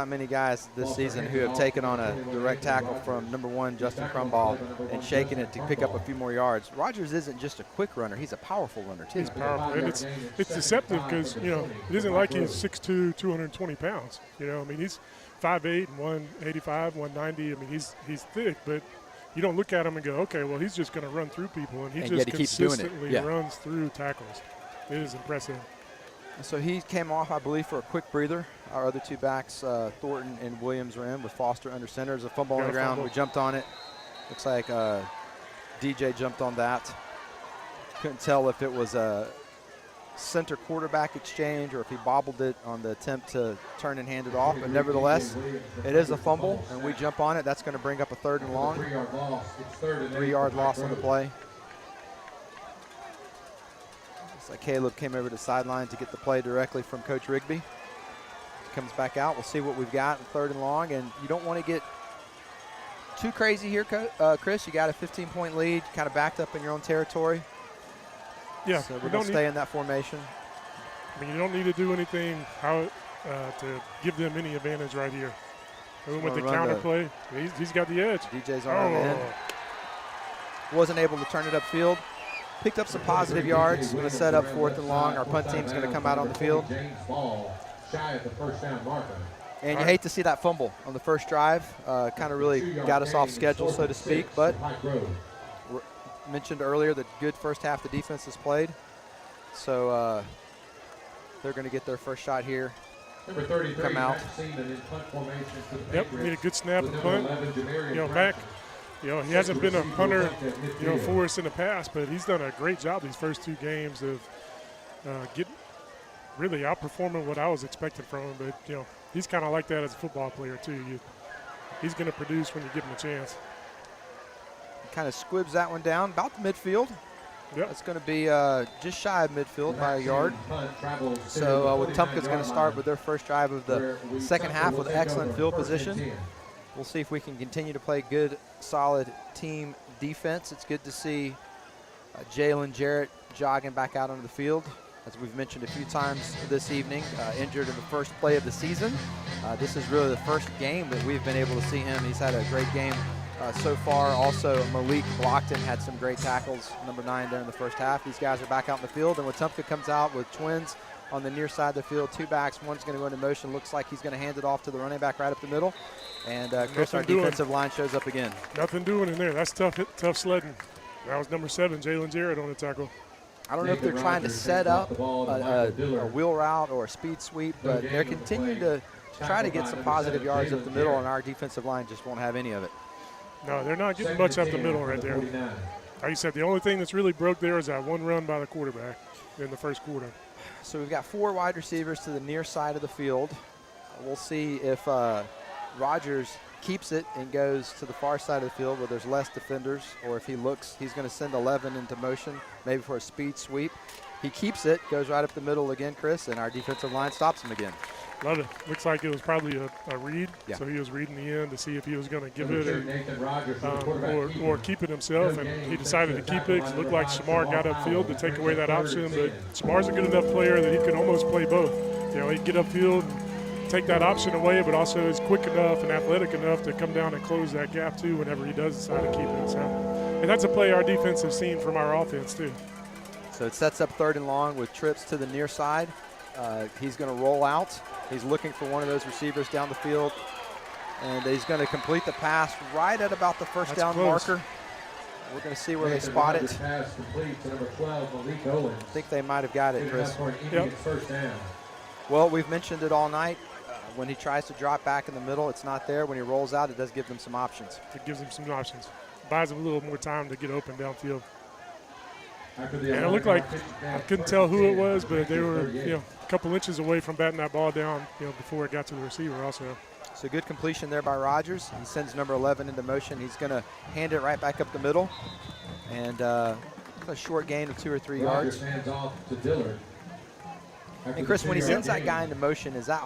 Speaker 1: many guys this season who have taken on a direct tackle from number 1 Justin Crumball and shaken it to pick up a few more yards. Rogers isn't just a quick runner; he's a powerful runner too.
Speaker 2: He's powerful, and it's deceptive because it isn't like he's 6'2", 220 pounds. He's 5'8", and 185, 190. He's thick, but you don't look at him and go, okay, well, he's just going to run through people, and he just consistently runs through tackles. It is impressive.
Speaker 1: So he came off, I believe, for a quick breather. Our other 2 backs, Thornton and Williams, were in with Foster under center. There's a fumble on the ground. We jumped on it. Looks like DJ jumped on that. Couldn't tell if it was a center quarterback exchange or if he bobbled it on the attempt to turn and hand it off. But nevertheless, it is a fumble, and we jump on it. That's going to bring up a 3rd and long. 3-yard loss on the play. So Caleb came over to the sideline to get the play directly from Coach Rigby. Comes back out. We'll see what we've got in 3rd and long. And you don't want to get too crazy here, Chris. You got a 15-point lead, kind of backed up in your own territory.
Speaker 2: Yeah.
Speaker 1: So we're going to stay in that formation.
Speaker 2: You don't need to do anything to give them any advantage right here. With the counter play, he's got the edge.
Speaker 1: DJ's on the end. Wasn't able to turn it upfield. Picked up some positive yards. Going to set up 4th and long. Our punt team's going to come out on the field. And you hate to see that fumble on the first drive. Kind of really got us off schedule, so to speak. But mentioned earlier that good first half the defense has played. So they're going to get their first shot here come out.
Speaker 2: Yep, we need a good snap and punt. Mac, he hasn't been a punter, for us in the past, but he's done a great job these first 2 games of really outperforming what I was expecting from him. But, he's kind of like that as a football player, too. He's going to produce when you give him a chance.
Speaker 1: Kind of squibs that one down about the midfield.
Speaker 2: Yep.
Speaker 1: It's going to be just shy of midfield by a yard. So Wetumpka's going to start with their first drive of the second half with excellent field position. We'll see if we can continue to play good, solid team defense. It's good to see Jalen Jarrett jogging back out onto the field, as we've mentioned a few times this evening, injured in the first play of the season. This is really the first game that we've been able to see him. He's had a great game so far. Also, Malik Blockton had some great tackles, number 9 there in the first half. These guys are back out in the field, and Wetumpka comes out with twins on the near side of the field, 2 backs. One's going to go into motion. Looks like he's going to hand it off to the running back right up the middle. And Chris, our defensive line shows up again.
Speaker 2: Nothing doing in there. That's tough sledding. That was number 7, Jalen Jarrett, on the tackle.
Speaker 1: I don't know if they're trying to set up a wheel route or a speed sweep, but they're continuing to try to get some positive yards up the middle, and our defensive line just won't have any of it.
Speaker 2: No, they're not getting much up the middle right there. Like you said, the only thing that's really broke there is that one run by the quarterback in the first quarter.
Speaker 1: So we've got 4 wide receivers to the near side of the field. We'll see if Rogers keeps it and goes to the far side of the field where there's less defenders, or if he looks, he's going to send 11 into motion, maybe for a speed sweep. He keeps it, goes right up the middle again, Chris, and our defensive line stops him again.
Speaker 2: Love it. Looks like it was probably a read,
Speaker 1: yeah.
Speaker 2: So he was reading the end to see if he was going to give it or keep it himself, and he decided to keep it. It looked like Shamar got upfield to take away that option, but Shamar's a good enough player that he could almost play both. He'd get upfield and take that option away, but also is quick enough and athletic enough to come down and close that gap too whenever he does decide to keep it. So, and that's a play our defense has seen from our offense too.
Speaker 1: So it sets up 3rd and long with trips to the near side. He's going to roll out. He's looking for one of those receivers down the field, and he's going to complete the pass right at about the first down marker. We're going to see where they spot it. I think they might have got it, Chris.
Speaker 2: Yep.
Speaker 1: Well, we've mentioned it all night. When he tries to drop back in the middle, it's not there. When he rolls out, it does give them some options.
Speaker 2: It gives them some options. Buys them a little more time to get open downfield. And it looked like, I couldn't tell who it was, but they were, a couple inches away from batting that ball down, before it got to the receiver also.
Speaker 1: So good completion there by Rogers. He sends number 11 into motion. He's going to hand it right back up the middle. And a short gain of 2 or 3 yards.
Speaker 3: Hands off to Dillard.
Speaker 1: And Chris, when he sends that guy into motion, is that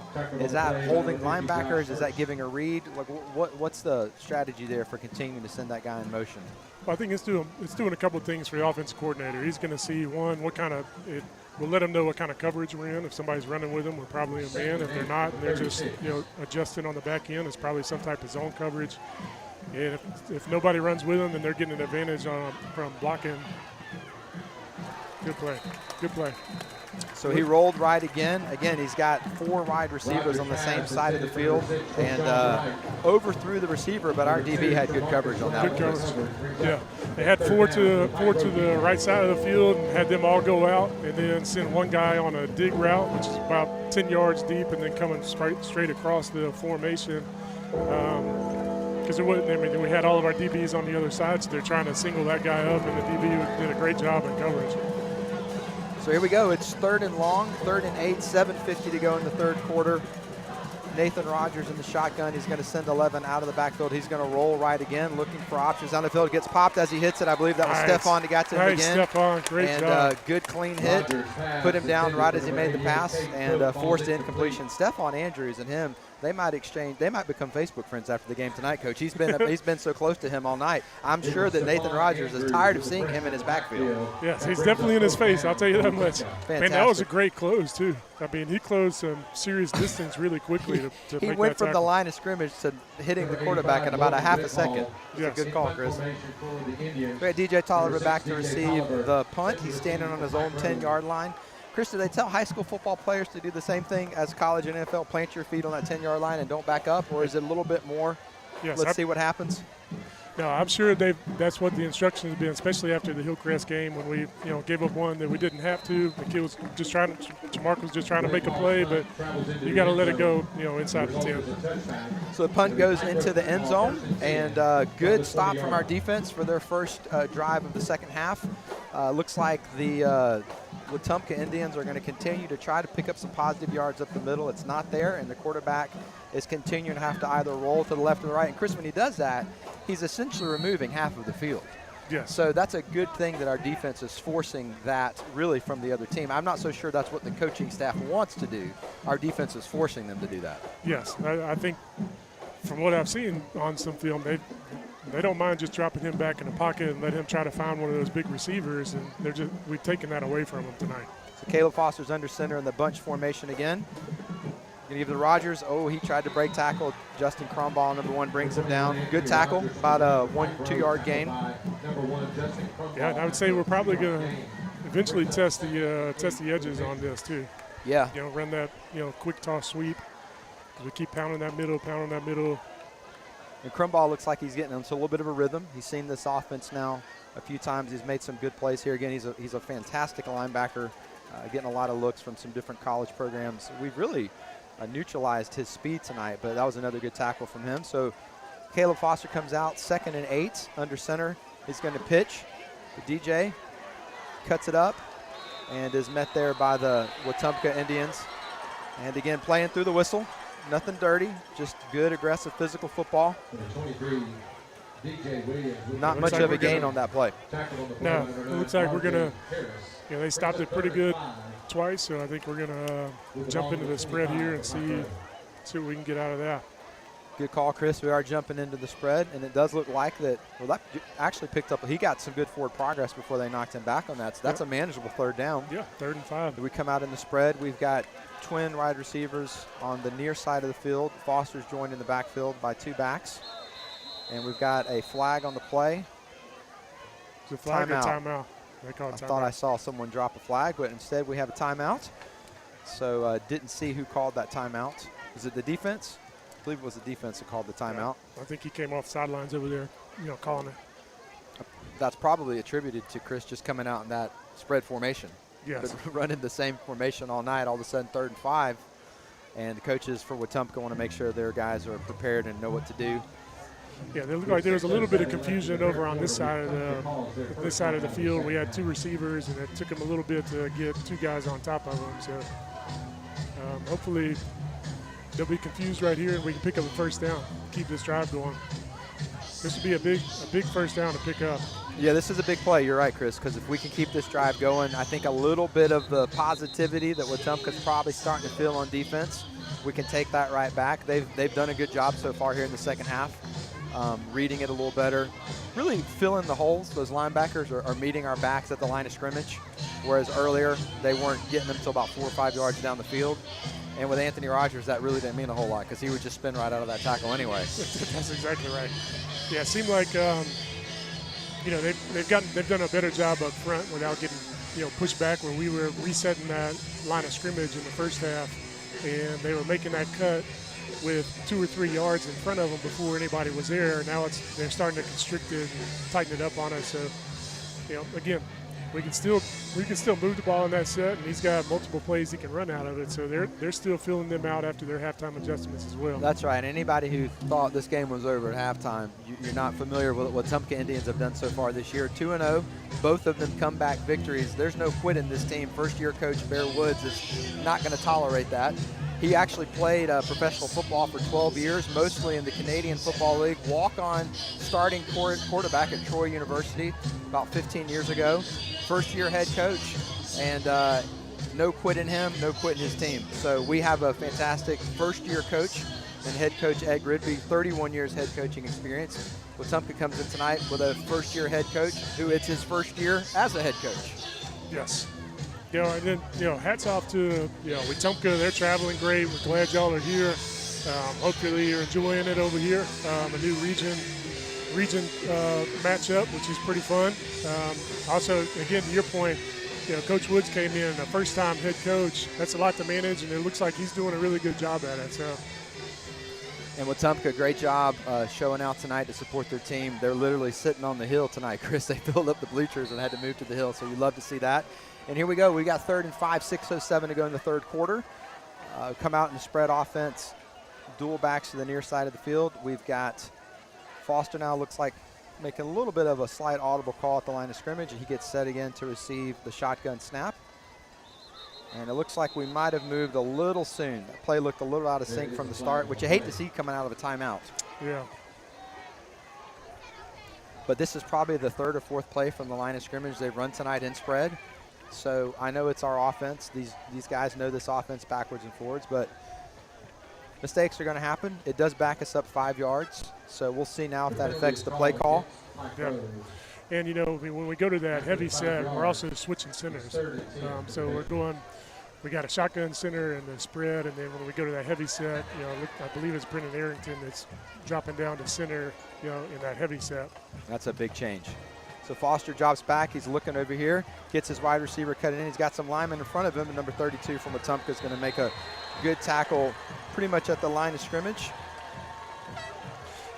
Speaker 1: holding linebackers? Is that giving a read? Like, what's the strategy there for continuing to send that guy in motion?
Speaker 2: Well, I think it's doing a couple of things for the offensive coordinator. He's going to see, one, we'll let him know what kind of coverage we're in. If somebody's running with him, we're probably a man. If they're not, and they're just adjusting on the back end, it's probably some type of zone coverage. And if nobody runs with them, then they're getting an advantage from blocking. Good play.
Speaker 1: So he rolled right again. Again, he's got 4 wide receivers on the same side of the field and overthrew the receiver, but our DB had good coverage on that.
Speaker 2: Good coverage. Yeah, they had 4 to the right side of the field and had them all go out, and then send one guy on a dig route, which is about 10 yards deep, and then coming straight across the formation. Because we had all of our DBs on the other side, so they're trying to single that guy up, and the DB did a great job in coverage.
Speaker 1: So here we go. It's 3rd and long, 3rd and 8, 7:50 to go in the 3rd quarter. Nathan Rogers in the shotgun. He's going to send 11 out of the backfield. He's going to roll right again, looking for options down the field. Gets popped as he hits it. I believe that was Stephon that got to him again.
Speaker 2: Stephon, great job.
Speaker 1: Good clean hit. Put him down right as he made the pass and forced incompletion. Stephon Andrews and him, they might become Facebook friends after the game tonight, Coach. He's been so close to him all night. I'm sure that Nathan Rogers is tired of seeing him in his backfield.
Speaker 2: Yes, he's definitely in his face. I'll tell you that much.
Speaker 1: Fantastic.
Speaker 2: Man, that was a great close too. I mean, he closed some serious distance really quickly to
Speaker 1: he
Speaker 2: make
Speaker 1: went
Speaker 2: that
Speaker 1: from the line of scrimmage to hitting the quarterback in about a half a second. It's a good call, Chris. We got DJ Tolliver back to receive the punt. He's standing on his own 10-yard line. Chris, do they tell high school football players to do the same thing as college and NFL, plant your feet on that 10-yard line and don't back up, or is it a little bit more,
Speaker 2: yes,
Speaker 1: let's see what happens?
Speaker 2: No, I'm sure that's what the instructions have been, especially after the Hillcrest game when we, gave up one that we didn't have to. The kid was just Jamark was just trying to make a play, but you got to let it go, inside the 10.
Speaker 1: So the punt goes into the end zone, and good stop from our defense for their first drive of the second half. Looks like the Wetumpka Indians are going to continue to try to pick up some positive yards up the middle. It's not there, and the quarterback is continuing to have to either roll to the left or the right. And Chris, when he does that, he's essentially removing half of the field.
Speaker 2: Yes.
Speaker 1: So that's a good thing that our defense is forcing that really from the other team. I'm not so sure that's what the coaching staff wants to do. Our defense is forcing them to do that.
Speaker 2: Yes, I think from what I've seen on some film, they don't mind just dropping him back in the pocket and let him try to find one of those big receivers, and we've taken that away from him tonight.
Speaker 1: So Caleb Foster's under center in the bunch formation again. Gonna give it to Rogers. Oh, he tried to break tackle. Justin Crumball, number 1, brings him down. Good tackle, about a 1-2 yard gain.
Speaker 2: Yeah, and I would say we're probably going to eventually test the edges on this too.
Speaker 1: Yeah.
Speaker 2: Run that quick toss sweep. We keep pounding that middle.
Speaker 1: And Crumball looks like he's getting into a little bit of a rhythm. He's seen this offense now a few times. He's made some good plays here. Again, he's a fantastic linebacker, getting a lot of looks from some different college programs. We've really neutralized his speed tonight, but that was another good tackle from him. So Caleb Foster comes out, 2nd and 8 under center. He's going to pitch. The DJ cuts it up and is met there by the Wetumpka Indians. And again, playing through the whistle. Nothing dirty, just good, aggressive, physical football. Not much of a gain on that play.
Speaker 2: No, it looks like we're going to, they stopped it pretty good twice, so I think we're going to jump into the spread here and see what we can get out of that.
Speaker 1: Good call, Chris. We are jumping into the spread, and it does look like that. Well, that actually picked up. He got some good forward progress before they knocked him back on that, so that's a manageable 3rd down.
Speaker 2: Yeah, 3rd and 5.
Speaker 1: We come out in the spread. We've got twin wide receivers on the near side of the field. Foster's joined in the backfield by 2 backs. And we've got a flag on the play.
Speaker 2: It's a flag or timeout. They call it timeout.
Speaker 1: I thought I saw someone drop a flag, but instead we have a timeout. So didn't see who called that timeout. Is it the defense? I believe it was the defense that called the timeout.
Speaker 2: Yeah, I think he came off sidelines over there, calling it.
Speaker 1: That's probably attributed to Chris just coming out in that spread formation.
Speaker 2: Yes.
Speaker 1: But running the same formation all night, all of a sudden 3rd and 5. And the coaches for Wetumpka want to make sure their guys are prepared and know what to do.
Speaker 2: Yeah, there looked like there was a little bit of confusion over on this side of the field. We had 2 receivers, and it took them a little bit to get 2 guys on top of them. So hopefully they'll be confused right here, and we can pick up a 1st down, keep this drive going. This would be a big 1st down to pick up.
Speaker 1: Yeah, this is a big play. You're right, Chris, because if we can keep this drive going, I think a little bit of the positivity that Wetumpka's probably starting to feel on defense, we can take that right back. They've done a good job so far here in the second half, reading it a little better, really filling the holes. Those linebackers are meeting our backs at the line of scrimmage, whereas earlier they weren't getting them until about 4 or 5 yards down the field. And with Anthony Rogers, that really didn't mean a whole lot because he would just spin right out of that tackle anyway.
Speaker 2: That's exactly right. Yeah, it seemed like they've done a better job up front without getting pushed back where we were resetting that line of scrimmage in the first half, and they were making that cut with 2 or 3 yards in front of them before anybody was there. Now they're starting to constrict it and tighten it up on us. So, again, we can still move the ball in that set, and he's got multiple plays he can run out of it. So they're still filling them out after their halftime adjustments as well.
Speaker 1: That's right. Anybody who thought this game was over at halftime, you're not familiar with what Wetumpka Indians have done so far this year. 2-0, both of them comeback victories. There's no quit in this team. First-year coach Bear Woods is not going to tolerate that. He actually played professional football for 12 years, mostly in the Canadian Football League. Walk-on starting quarterback at Troy University about 15 years ago. First-year head coach, and no quit in him, no quit in his team. So we have a fantastic first-year coach and head coach Ed Gridby, 31 years head coaching experience. Wetumpka comes in tonight with a first-year head coach who it's his first year as a head coach.
Speaker 2: Yes. And then, hats off to, Wetumpka. They're traveling great. We're glad y'all are here. Hopefully you're enjoying it over here. A new region matchup, which is pretty fun. Also, again, to your point, Coach Woods came in, a first-time head coach. That's a lot to manage, and it looks like he's doing a really good job at it. So,
Speaker 1: And Wetumpka, great job showing out tonight to support their team. They're literally sitting on the hill tonight, Chris. They filled up the bleachers and had to move to the hill, so you love to see that. And here we go. We got 3rd and 5, 6:07 to go in the third quarter. Come out in the spread offense, dual backs to the near side of the field. We've got Foster now looks like making a little bit of a slight audible call at the line of scrimmage, and he gets set again to receive the shotgun snap. And it looks like we might have moved a little soon. That play looked a little out of sync from the start, which you hate to see coming out of a timeout.
Speaker 2: Yeah.
Speaker 1: But this is probably the 3rd or 4th play from the line of scrimmage they've run tonight in spread. So I know it's our offense. These guys know this offense backwards and forwards, but mistakes are going to happen. It does back us up 5 yards. So we'll see now if that affects the play call.
Speaker 2: Yeah. And, you know, when we go to that heavy set, we're also switching centers. So we got a shotgun center and the spread, and then when we go to that heavy set, you know, I believe it's Brendan Arrington that's dropping down to center, you know, in that heavy set.
Speaker 1: That's a big change. So Foster drops back. He's looking over here, gets his wide receiver cut in. He's got some linemen in front of him, and number 32 from Wetumpka is going to make a good tackle pretty much at the line of scrimmage.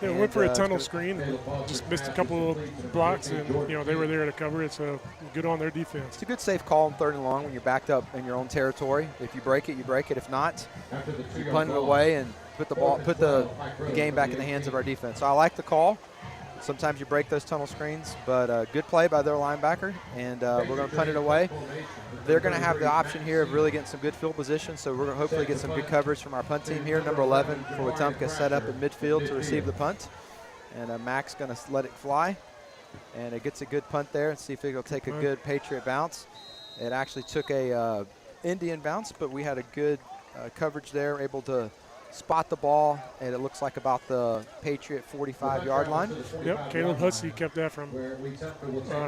Speaker 2: Yeah, went for a tunnel screen and just missed a couple of blocks, and, you know, they were there to cover it, so good on their defense.
Speaker 1: It's a good safe call on 3rd and long when you're backed up in your own territory. If you break it, you break it. If not, you punt it away and put the game back in the hands of our defense. So I like the call. Sometimes you break those tunnel screens, but good play by their linebacker, and we're going to punt it away. They're going to have the option here of really getting some good field position, so we're going to hopefully get some good coverage from our punt team here. Number 11 for Wetumpka set up in midfield to receive the punt, and Mac's going to let it fly, and it gets a good punt there and see if it'll take a good Patriot bounce. It actually took a Indian bounce, but we had a good coverage there, able to spot the ball, and it looks like about the Patriot 45-yard line.
Speaker 2: Yep, Caleb Hussey kept that from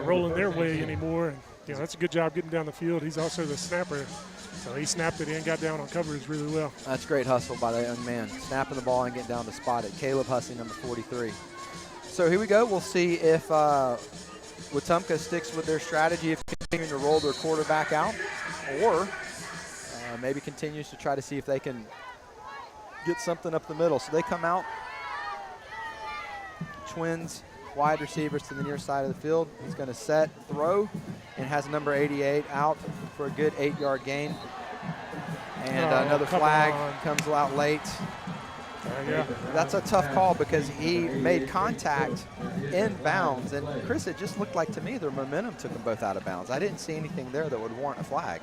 Speaker 2: rolling their way anymore. And, you know, that's a good job getting down the field. He's also the snapper, so he snapped it in, got down on coverage really well.
Speaker 1: That's great hustle by that young man, snapping the ball and getting down to spot it. Caleb Hussey, number 43. So here we go. We'll see if Wetumpka sticks with their strategy of continuing to roll their quarterback out, or maybe continues to try to see if they can get something up the middle. So they come out, twins, wide receivers to the near side of the field. He's going to set, throw, and has number 88 out for a good 8-yard gain. And another flag comes out late.
Speaker 2: Yeah.
Speaker 1: That's a tough call because he made contact in bounds. And Chris, it just looked like to me their momentum took them both out of bounds. I didn't see anything there that would warrant a flag.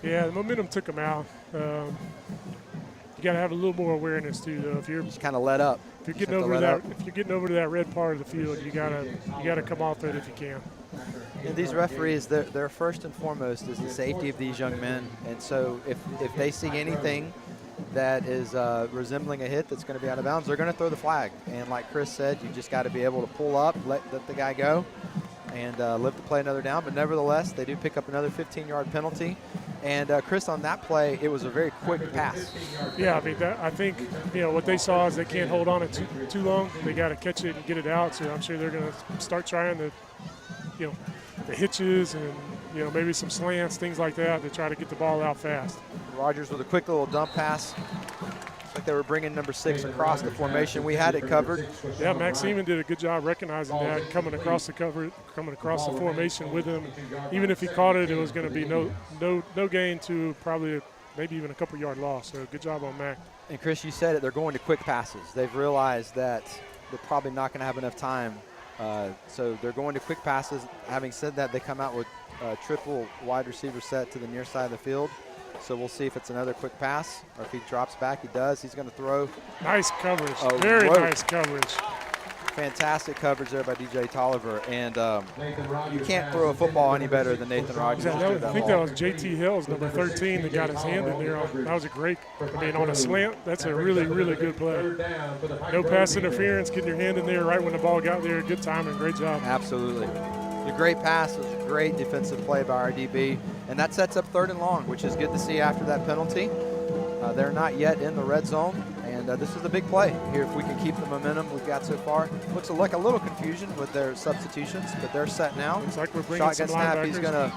Speaker 2: Yeah, the momentum took them out. You got to have a little more awareness too, though. If you're
Speaker 1: just kind of let up.
Speaker 2: If you're getting over to that red part of the field, you gotta come off it if you can.
Speaker 1: And these referees, their first and foremost is the safety of these young men. And so if they see anything that is resembling a hit that's going to be out of bounds, they're going to throw the flag. And like Chris said, you just got to be able to pull up, let the guy go, and live to play another down. But nevertheless, they do pick up another 15-yard penalty. And Chris, on that play, it was a very quick pass.
Speaker 2: Yeah, I mean, I think, you know, what they saw is they can't hold on it too long. They got to catch it and get it out. So I'm sure they're going to start trying the hitches and, you know, maybe some slants, things like that, to try to get the ball out fast.
Speaker 1: Rogers with a quick little dump pass. Looks like they were bringing number 6 across the formation. We had it covered.
Speaker 2: Yeah, Maxime did a good job recognizing that, coming across the formation with him. Even if he caught it, it was going to be no gain to probably maybe even a couple-yard loss. So good job on Mac.
Speaker 1: And Chris, you said it, they're going to quick passes. They've realized that they're probably not going to have enough time. So they're going to quick passes. Having said that, they come out with a triple wide receiver set to the near side of the field. So we'll see if it's another quick pass or if he drops back. He does. He's going to throw.
Speaker 2: Nice coverage. Very nice coverage.
Speaker 1: Fantastic coverage there by DJ Tolliver. And you can't throw a football any better than Nathan Rogers.
Speaker 2: I think that was JT Hills, number 13, that got his hand in there. That was a great, on a slant, that's a really, really good play. No pass interference, getting your hand in there right when the ball got there. Good timing, great job.
Speaker 1: Absolutely. A great pass. It was a great defensive play by our DB. And that sets up 3rd and long, which is good to see after that penalty. They're not yet in the red zone. And And this is the big play here. If we can keep the momentum we've got so far. Looks like a little confusion with their substitutions, but they're set now.
Speaker 2: Looks like we're bringing
Speaker 1: Shotgun
Speaker 2: some
Speaker 1: snap, he's going to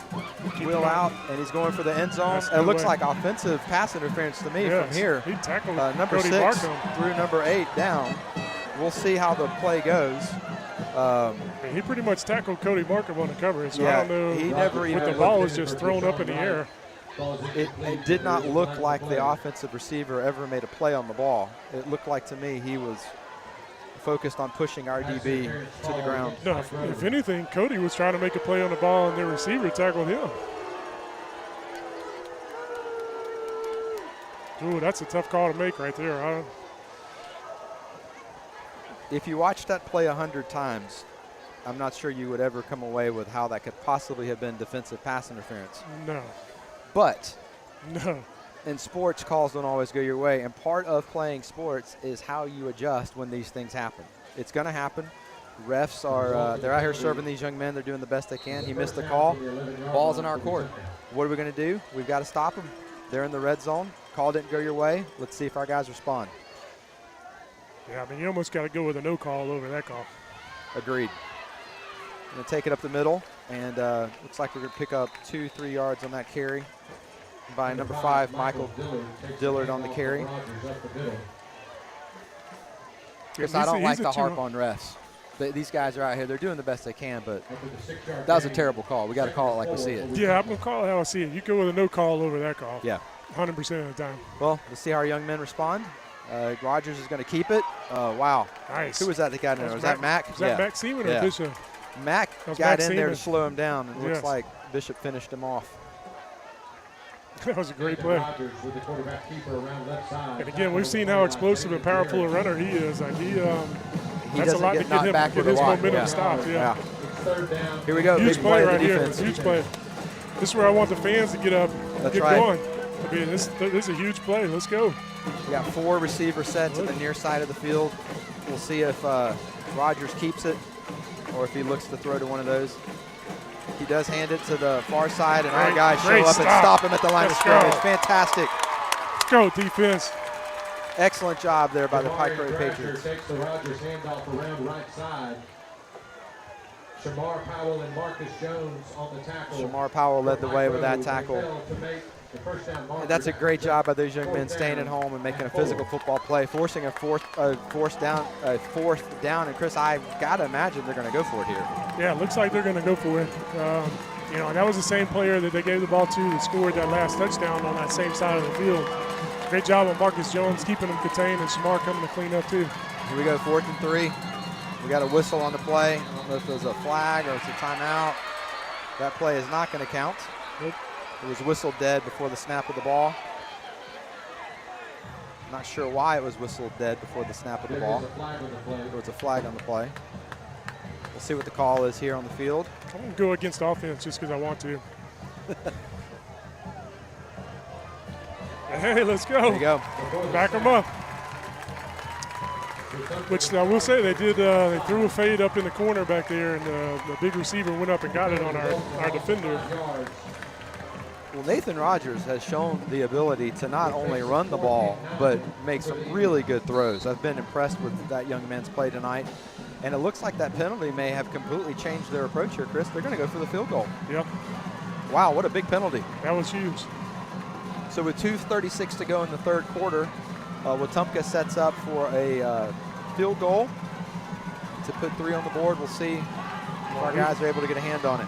Speaker 1: wheel out, and he's going for the end zone. It looks like offensive pass interference to me from here.
Speaker 2: He tackled
Speaker 1: number
Speaker 2: Cody
Speaker 1: 6
Speaker 2: Markham
Speaker 1: through number 8 down. We'll see how the play goes.
Speaker 2: He pretty much tackled Cody Markham on the coverage. So
Speaker 1: Yeah,
Speaker 2: I don't know.
Speaker 1: he never even
Speaker 2: the ball was just thrown up in the air.
Speaker 1: It did not look like the offensive receiver ever made a play on the ball. It looked like to me he was focused on pushing our DB to the ground.
Speaker 2: No, if anything, Cody was trying to make a play on the ball, and the receiver tackled him. Ooh, that's a tough call to make right there.
Speaker 1: If you watch that play 100 times, I'm not sure you would ever come away with how that could possibly have been defensive pass interference.
Speaker 2: No.
Speaker 1: But
Speaker 2: no.
Speaker 1: In sports, calls don't always go your way, and part of playing sports is how you adjust when these things happen. It's going to happen. Refs are they're out here serving these young men. They're doing the best they can. He missed the call. Ball's in our court. What are we going to do? We've got to stop them. They're in the red zone. Call didn't go your way. Let's see if our guys respond.
Speaker 2: Yeah, I mean, you almost got to go with a no call over that call.
Speaker 1: Agreed. Going to take it up the middle, and looks like we're going to pick up 2-3 yards on that carry by number 5, Michael Dillard on the carry. Because I don't like to harp on refs. These guys are out here. They're doing the best they can, but that was a terrible call. We got to call it like we see it.
Speaker 2: Yeah, I'm going to call it how I see it. You go with a no call over that call.
Speaker 1: Yeah.
Speaker 2: 100% of the time.
Speaker 1: Well, we'll see how our young men respond. Rogers is going to keep it. Wow.
Speaker 2: Nice.
Speaker 1: Who was that got in there? Was that Mac?
Speaker 2: Was that Mac Seaman or Bishop?
Speaker 1: Mac got in there to slow him down, and looks like Bishop finished him off.
Speaker 2: That was a great play. And again, we've seen how explosive and powerful a runner he is. Like that's a lot to get him get his momentum stopped. Yeah.
Speaker 1: Here we go.
Speaker 2: Huge
Speaker 1: Big
Speaker 2: play right
Speaker 1: here.
Speaker 2: Huge play. This is where I want the fans to get up, get going. I mean, this is a huge play. Let's go.
Speaker 1: We got 4 receiver sets at the near side of the field. We'll see if Rogers keeps it or if he looks to throw to one of those. He does hand it to the far side, and our guys show up and stop him at the line of scrimmage. Fantastic.
Speaker 2: Let's go, defense.
Speaker 1: Excellent job there by the Pike Road Patriots.
Speaker 3: Takes the Rogers handoff around right side. Shamar Powell and Marcus Jones on the tackle.
Speaker 1: Shamar Powell led the way with that tackle. And that's a great job by those young men staying at home and making a physical football play, forcing a fourth down. And Chris, I gotta imagine they're going to go for it here.
Speaker 2: Yeah, it looks like they're going to go for it. You know, that was the same player that they gave the ball to that scored that last touchdown on that same side of the field. Great job on Marcus Jones keeping them contained, and Shamar coming to clean up too.
Speaker 1: Here we go, 4th and 3. We got a whistle on the play. I don't know if there's a flag or it's a timeout. That play is not going to count.
Speaker 2: Nope.
Speaker 1: It was whistled dead before the snap of the ball. Not sure why it was whistled dead before the snap of the ball. There was a flag on the play. We'll see what the call is here on the field.
Speaker 2: I'm going to go against offense just because I want to. Hey, let's go.
Speaker 1: There you go.
Speaker 2: Back them up. Which I will say they did. They threw a fade up in the corner back there, and the big receiver went up and got it on our defender.
Speaker 1: Well, Nathan Rogers has shown the ability to not only run the ball, but make some really good throws. I've been impressed with that young man's play tonight. And it looks like that penalty may have completely changed their approach here, Chris. They're going to go for the field goal.
Speaker 2: Yep.
Speaker 1: Wow, what a big penalty.
Speaker 2: That was huge.
Speaker 1: So with 2:36 to go in the third quarter, Wetumpka sets up for a field goal to put 3 on the board. We'll see if our guys are able to get a hand on it.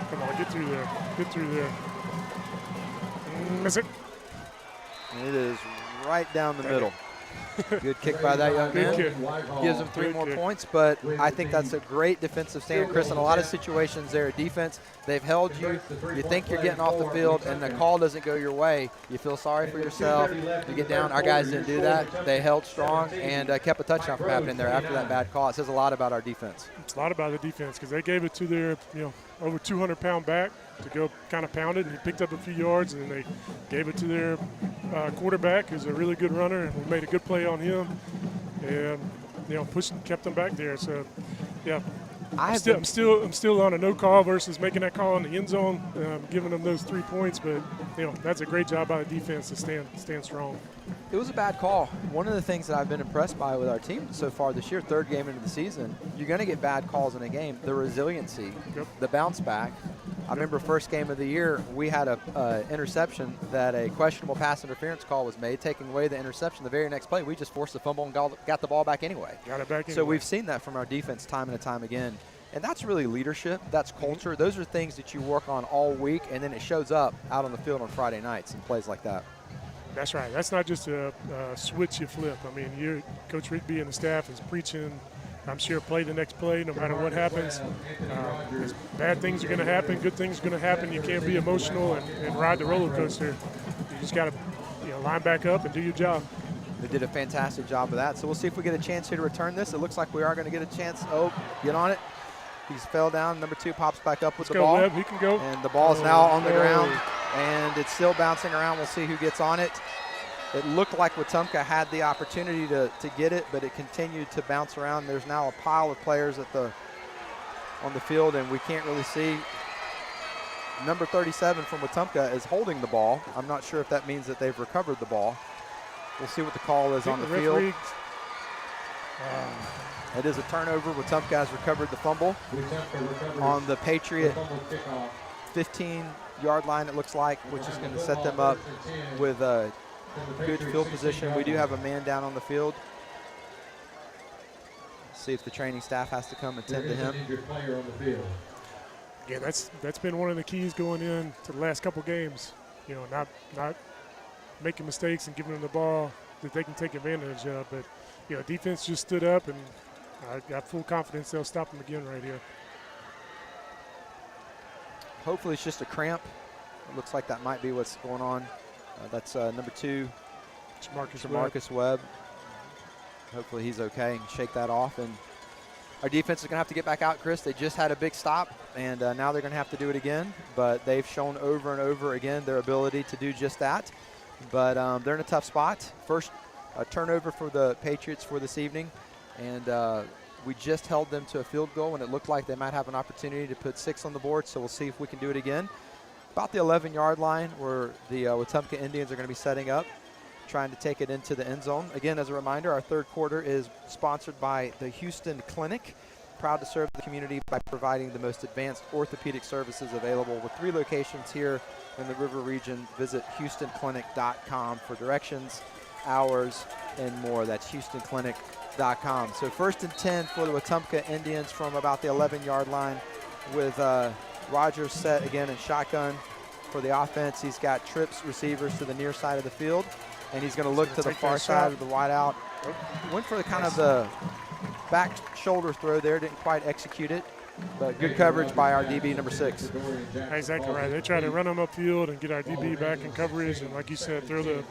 Speaker 2: Come on, get through there. Get through there. Miss it.
Speaker 1: And it is right down the middle. Good kick by that young man. Gives them 3 more points, but I think that's a great defensive stand, Chris. In a lot of situations there, defense, they've held you. You think you're getting off the field, and the call doesn't go your way. You feel sorry for yourself. You get down. Our guys didn't do that. They held strong and kept a touchdown from happening there after that bad call. It says a lot about our defense.
Speaker 2: It's a lot about the defense because they gave it to their, over 200-pound back to go kind of pound it, and he picked up a few yards, and then they gave it to their quarterback, who's a really good runner, and we made a good play on him, and pushed and kept them back there. So, yeah, I'm still on a no call versus making that call in the end zone, giving them those 3 points. But that's a great job by the defense to stand strong.
Speaker 1: It was a bad call. One of the things that I've been impressed by with our team so far this year, third game into the season, you're going to get bad calls in a game. The resiliency, the bounce back. I remember first game of the year, we had a interception that a questionable pass interference call was made, taking away the interception. The very next play, we just forced the fumble and got the ball back anyway.
Speaker 2: Got it back anyway.
Speaker 1: So we've seen that from our defense time and time again. And that's really leadership. That's culture. Those are things that you work on all week, and then it shows up out on the field on Friday nights and plays like that.
Speaker 2: That's right. That's not just a switch you flip. I mean, Coach Rigby and the staff is preaching, I'm sure, play the next play no matter what happens. Bad things are going to happen. Good things are going to happen. You can't be emotional and ride the roller coaster. You just got to line back up and do your job.
Speaker 1: They did a fantastic job of that. So we'll see if we get a chance here to return this. It looks like we are going to get a chance. Oh, get on it. He's fell down. Number 2 pops back up with the ball.
Speaker 2: Webb. He can go.
Speaker 1: And the ball is now on the ground, and it's still bouncing around. We'll see who gets on it. It looked like Wetumpka had the opportunity to get it, but it continued to bounce around. There's now a pile of players on the field, and we can't really see. Number 37 from Wetumpka is holding the ball. I'm not sure if that means that they've recovered the ball. We'll see what the call is on the field. It is a turnover. Wetumpka has recovered the fumble on the Patriot 15-yard line, it looks like, which is going to set them up with a good field position. We do have a man down on the field. See if the training staff has to come and tend to him.
Speaker 2: Yeah, that's been one of the keys going into the last couple games. Not making mistakes and giving them the ball that they can take advantage of. But defense just stood up, and I got full confidence they'll stop them again right here.
Speaker 1: Hopefully it's just a cramp. It looks like that might be what's going on. That's number 2, Marcus Webb. Hopefully he's okay and shake that off. And our defense is going to have to get back out, Chris. They just had a big stop, and now they're going to have to do it again. But they've shown over and over again their ability to do just that. But they're in a tough spot. First turnover for the Patriots for this evening. And we just held them to a field goal, and it looked like they might have an opportunity to put 6 on the board, so we'll see if we can do it again. About the 11-yard line where the Wetumpka Indians are going to be setting up, trying to take it into the end zone. Again, as a reminder, our third quarter is sponsored by the Houston Clinic, proud to serve the community by providing the most advanced orthopedic services available with 3 locations here in the River region. Visit HoustonClinic.com for directions, hours, and more. That's HoustonClinic.com. So 1st and 10 for the Wetumpka Indians from about the 11-yard line with Rogers set again in shotgun for the offense. He's got trips receivers to the near side of the field, and he's going to look to the far side of the wideout. Went for the kind of the back shoulder throw there, didn't quite execute it, but good coverage by our DB number 6.
Speaker 2: Exactly right. They try to run them upfield and get our DB back in coverage, and like you said, throw the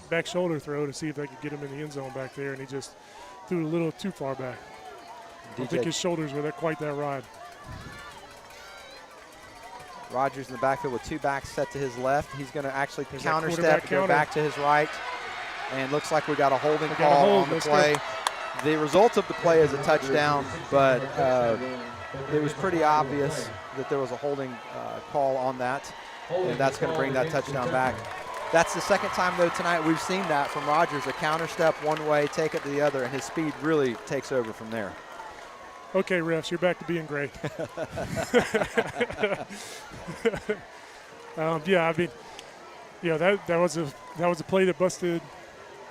Speaker 2: back shoulder throw to see if they could get him in the end zone back there, and he just threw it a little too far back. I don't think his shoulders were quite that wide.
Speaker 1: Rogers in the backfield with 2 backs set to his left. He's going to actually counter step, go back to his right, and looks like we got a holding call on the play. The result of the play is a touchdown, but it was pretty obvious that there was a holding call on that, and that's going to bring that touchdown back. That's the second time, though, tonight we've seen that from Rogers, a counter step one way, take it to the other, and his speed really takes over from there.
Speaker 2: Okay, refs, you're back to being great. Yeah, I mean, that was a play that busted,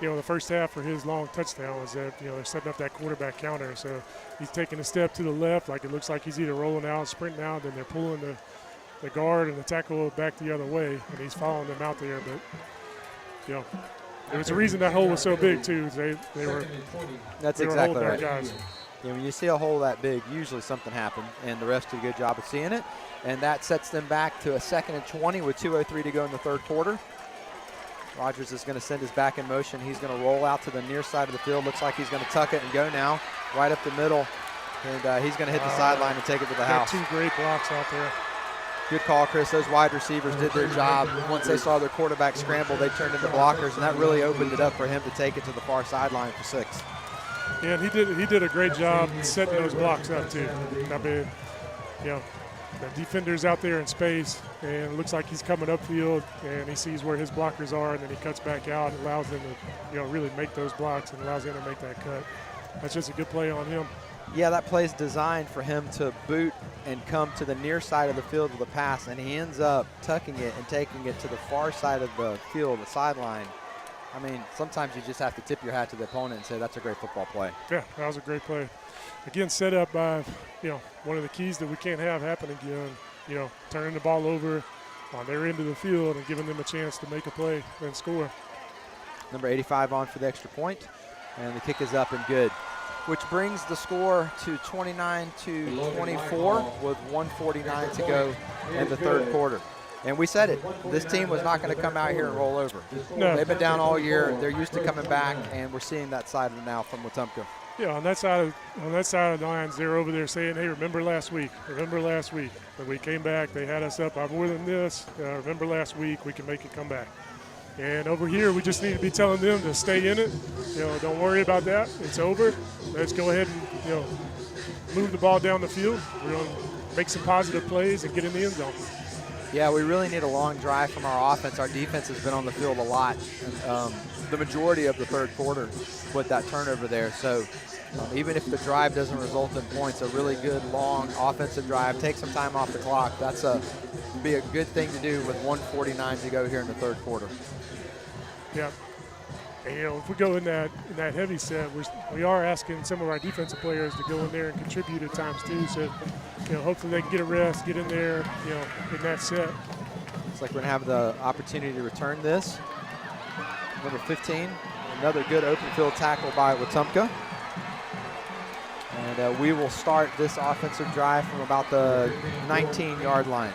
Speaker 2: the first half for his long touchdown. Was that they're setting up that quarterback counter, so he's taking a step to the left, like it looks like he's either rolling out, sprinting out, then they're pulling the guard and the tackle back the other way, and he's following them out there. But there was a reason that hole was so big too. They were
Speaker 1: exactly right.
Speaker 2: Guys.
Speaker 1: When you see a hole that big, usually something happened, and the refs did a good job of seeing it. And that sets them back to a 2nd and 20 with 2:03 to go in the third quarter. Rogers is going to send his back in motion. He's going to roll out to the near side of the field. Looks like he's going to tuck it and go now, right up the middle. And he's going to hit the sideline and take it to the house.
Speaker 2: 2 great blocks out there.
Speaker 1: Good call, Chris. Those wide receivers did their job. Once they saw their quarterback scramble, they turned into blockers, and that really opened it up for him to take it to the far sideline for 6.
Speaker 2: Yeah, and he did a great job setting those blocks up too. I mean, the defender's out there in space, and it looks like he's coming upfield, and he sees where his blockers are, and then he cuts back out and allows them to, really make those blocks and allows him to make that cut. That's just a good play on him.
Speaker 1: Yeah, that play is designed for him to boot and come to the near side of the field with a pass, and he ends up tucking it and taking it to the far side of the field, the sideline. I mean, sometimes you just have to tip your hat to the opponent and say that's a great football play.
Speaker 2: Yeah, that was a great play. Again, set up by, one of the keys that we can't have happen again, turning the ball over on their end of the field and giving them a chance to make a play and score.
Speaker 1: Number 85 on for the extra point, and the kick is up and good, which brings the score to 29-24 with 1:49 to go in the third quarter. And we said it, this team was not going to come out here and roll over.
Speaker 2: No.
Speaker 1: They've been down all year. They're used to coming back, and we're seeing that side of it now from Wetumpka.
Speaker 2: Yeah, on that side of the lines, they're over there saying, hey, remember last week. When we came back, they had us up by more than this. Remember last week, we can make it come back. And over here, we just need to be telling them to stay in it. Don't worry about that. It's over. Let's go ahead and, move the ball down the field. We're going to make some positive plays and get in the end zone.
Speaker 1: Yeah, we really need a long drive from our offense. Our defense has been on the field a lot. And, the majority of the third quarter with that turnover there. So even if the drive doesn't result in points, a really good long offensive drive, take some time off the clock. That's be a good thing to do with 1:49 to go here in the third quarter.
Speaker 2: Yeah. And, if we go in that heavy set, we are asking some of our defensive players to go in there and contribute at times too. So, hopefully they can get a rest, get in there, in that set.
Speaker 1: Looks like we're going to have the opportunity to return this. Number 15, another good open field tackle by Wetumpka. And we will start this offensive drive from about the 19-yard line.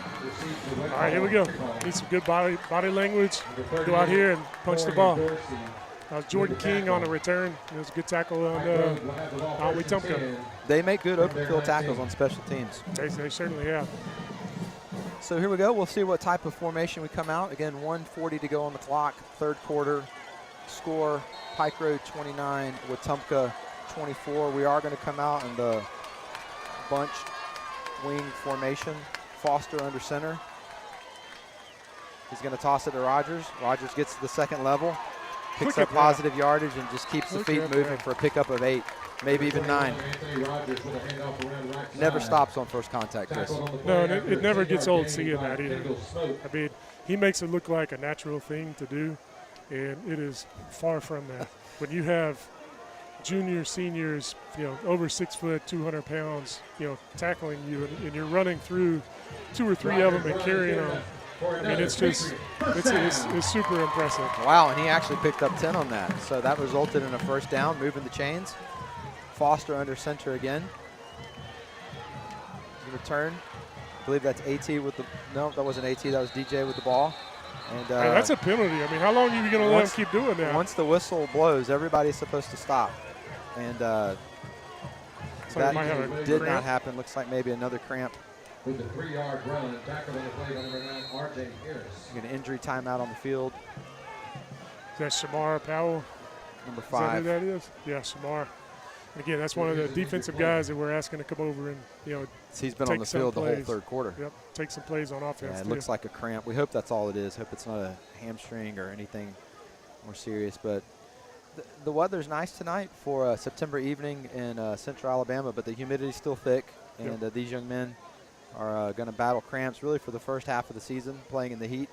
Speaker 2: All right, here we go. Need some good body language. Go out here and punch the ball. Jordan King on a return. It was a good tackle on Wetumpka.
Speaker 1: They make good open field tackles on special teams.
Speaker 2: They certainly have.
Speaker 1: So here we go. We'll see what type of formation we come out. Again, 1:40 to go on the clock, third quarter. Score, Pike Road 29, Wetumpka 24. We are going to come out in the bunch wing formation. Foster under center. He's going to toss it to Rogers. Rogers gets to the second level, picks up positive yardage, and just keeps the feet moving for a pickup of 8, maybe even 9. Never stops on first contact, Chris.
Speaker 2: No, and it never gets old seeing that either. I mean, he makes it look like a natural thing to do, and it is far from that. When you have juniors, seniors, over 6 foot, 200 pounds, tackling you, and you're running through 2 or 3 of them and carrying them. I mean, it's super impressive.
Speaker 1: Wow, and he actually picked up 10 on that. So that resulted in a first down, moving the chains. Foster under center again. Return. I believe that's AT with the, no, that wasn't AT, that was DJ with the ball. And
Speaker 2: hey, that's a penalty. I mean, how long are you going to let him keep doing that?
Speaker 1: Once the whistle blows, everybody's supposed to stop. And that did not happen. Looks like maybe another cramp.
Speaker 3: With the 3-yard run, tackled on the play by number 9, R.J. Harris.
Speaker 1: An injury timeout on the field.
Speaker 2: Is that Shamar Powell?
Speaker 1: Number 5.
Speaker 2: Is that who that is? Yeah, Shamar. And again, that's one of the defensive guys that we're asking to come over and,
Speaker 1: he's been on the field the whole third quarter.
Speaker 2: Yep, take some plays on offense.
Speaker 1: Yeah, it looks like a cramp. We hope that's all it is. Hope it's not a hamstring or anything more serious. But the weather's nice tonight for a September evening in central Alabama, but the humidity's still thick, and these young men are going to battle cramps really for the first half of the season, playing in the heat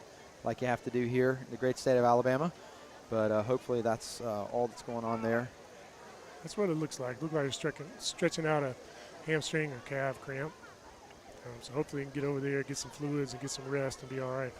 Speaker 1: like you have to do here in the great state of Alabama. But hopefully that's all that's going on there.
Speaker 2: That's what it looks like. Looks like you're stretching out a hamstring or calf cramp. So hopefully you can get over there, get some fluids, and get some rest and be all right.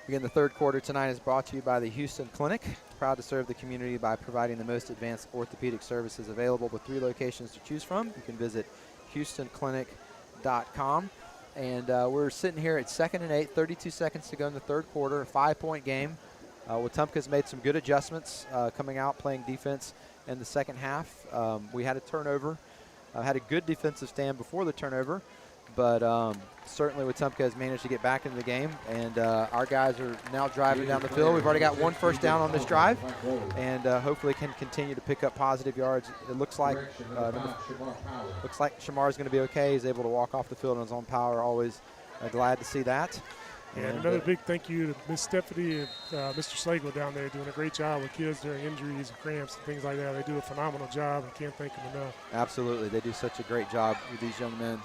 Speaker 1: Again, the third quarter tonight is brought to you by the Houston Clinic. Proud to serve the community by providing the most advanced orthopedic services available with 3 locations to choose from. You can visit HoustonClinic.com. And we're sitting here at 2nd and 8, 32 seconds to go in the third quarter, a 5-point game. Wetumpka's made some good adjustments coming out, playing defense in the second half. We had a turnover, had a good defensive stand before the turnover, but certainly Wetumpka has managed to get back into the game, and our guys are now driving down the field. We've already got 1 first down on this drive, and hopefully can continue to pick up positive yards. It looks like Shamar is going to be okay. He's able to walk off the field on his own power. Always glad to see that.
Speaker 2: And another big thank you to Miss Stephanie and Mr. Slagle down there doing a great job with kids during injuries and cramps and things like that. They do a phenomenal job and can't thank them enough.
Speaker 1: Absolutely. They do such a great job with these young men.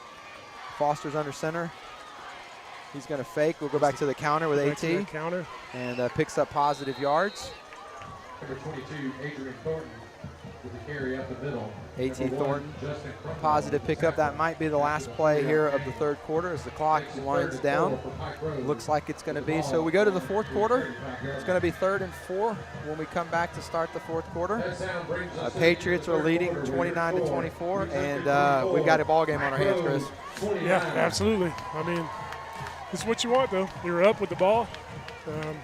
Speaker 1: Foster's under center. He's going to fake. We'll go back to the counter with AT.
Speaker 2: Counter.
Speaker 1: And picks up positive yards.
Speaker 3: Number 22, Adrian Thornton with the carry up the middle.
Speaker 1: AT Thornton, positive pickup. That might be the last play here of the 3rd quarter as the clock winds down. Looks like it's going to be. So we go to the 4th quarter. It's going to be 3rd and 4 when we come back to start the 4th quarter. Patriots are leading 29-24, and we've got a ball game on our hands, Chris.
Speaker 2: Yeah, absolutely. I mean, this is what you want, though. You're up with the ball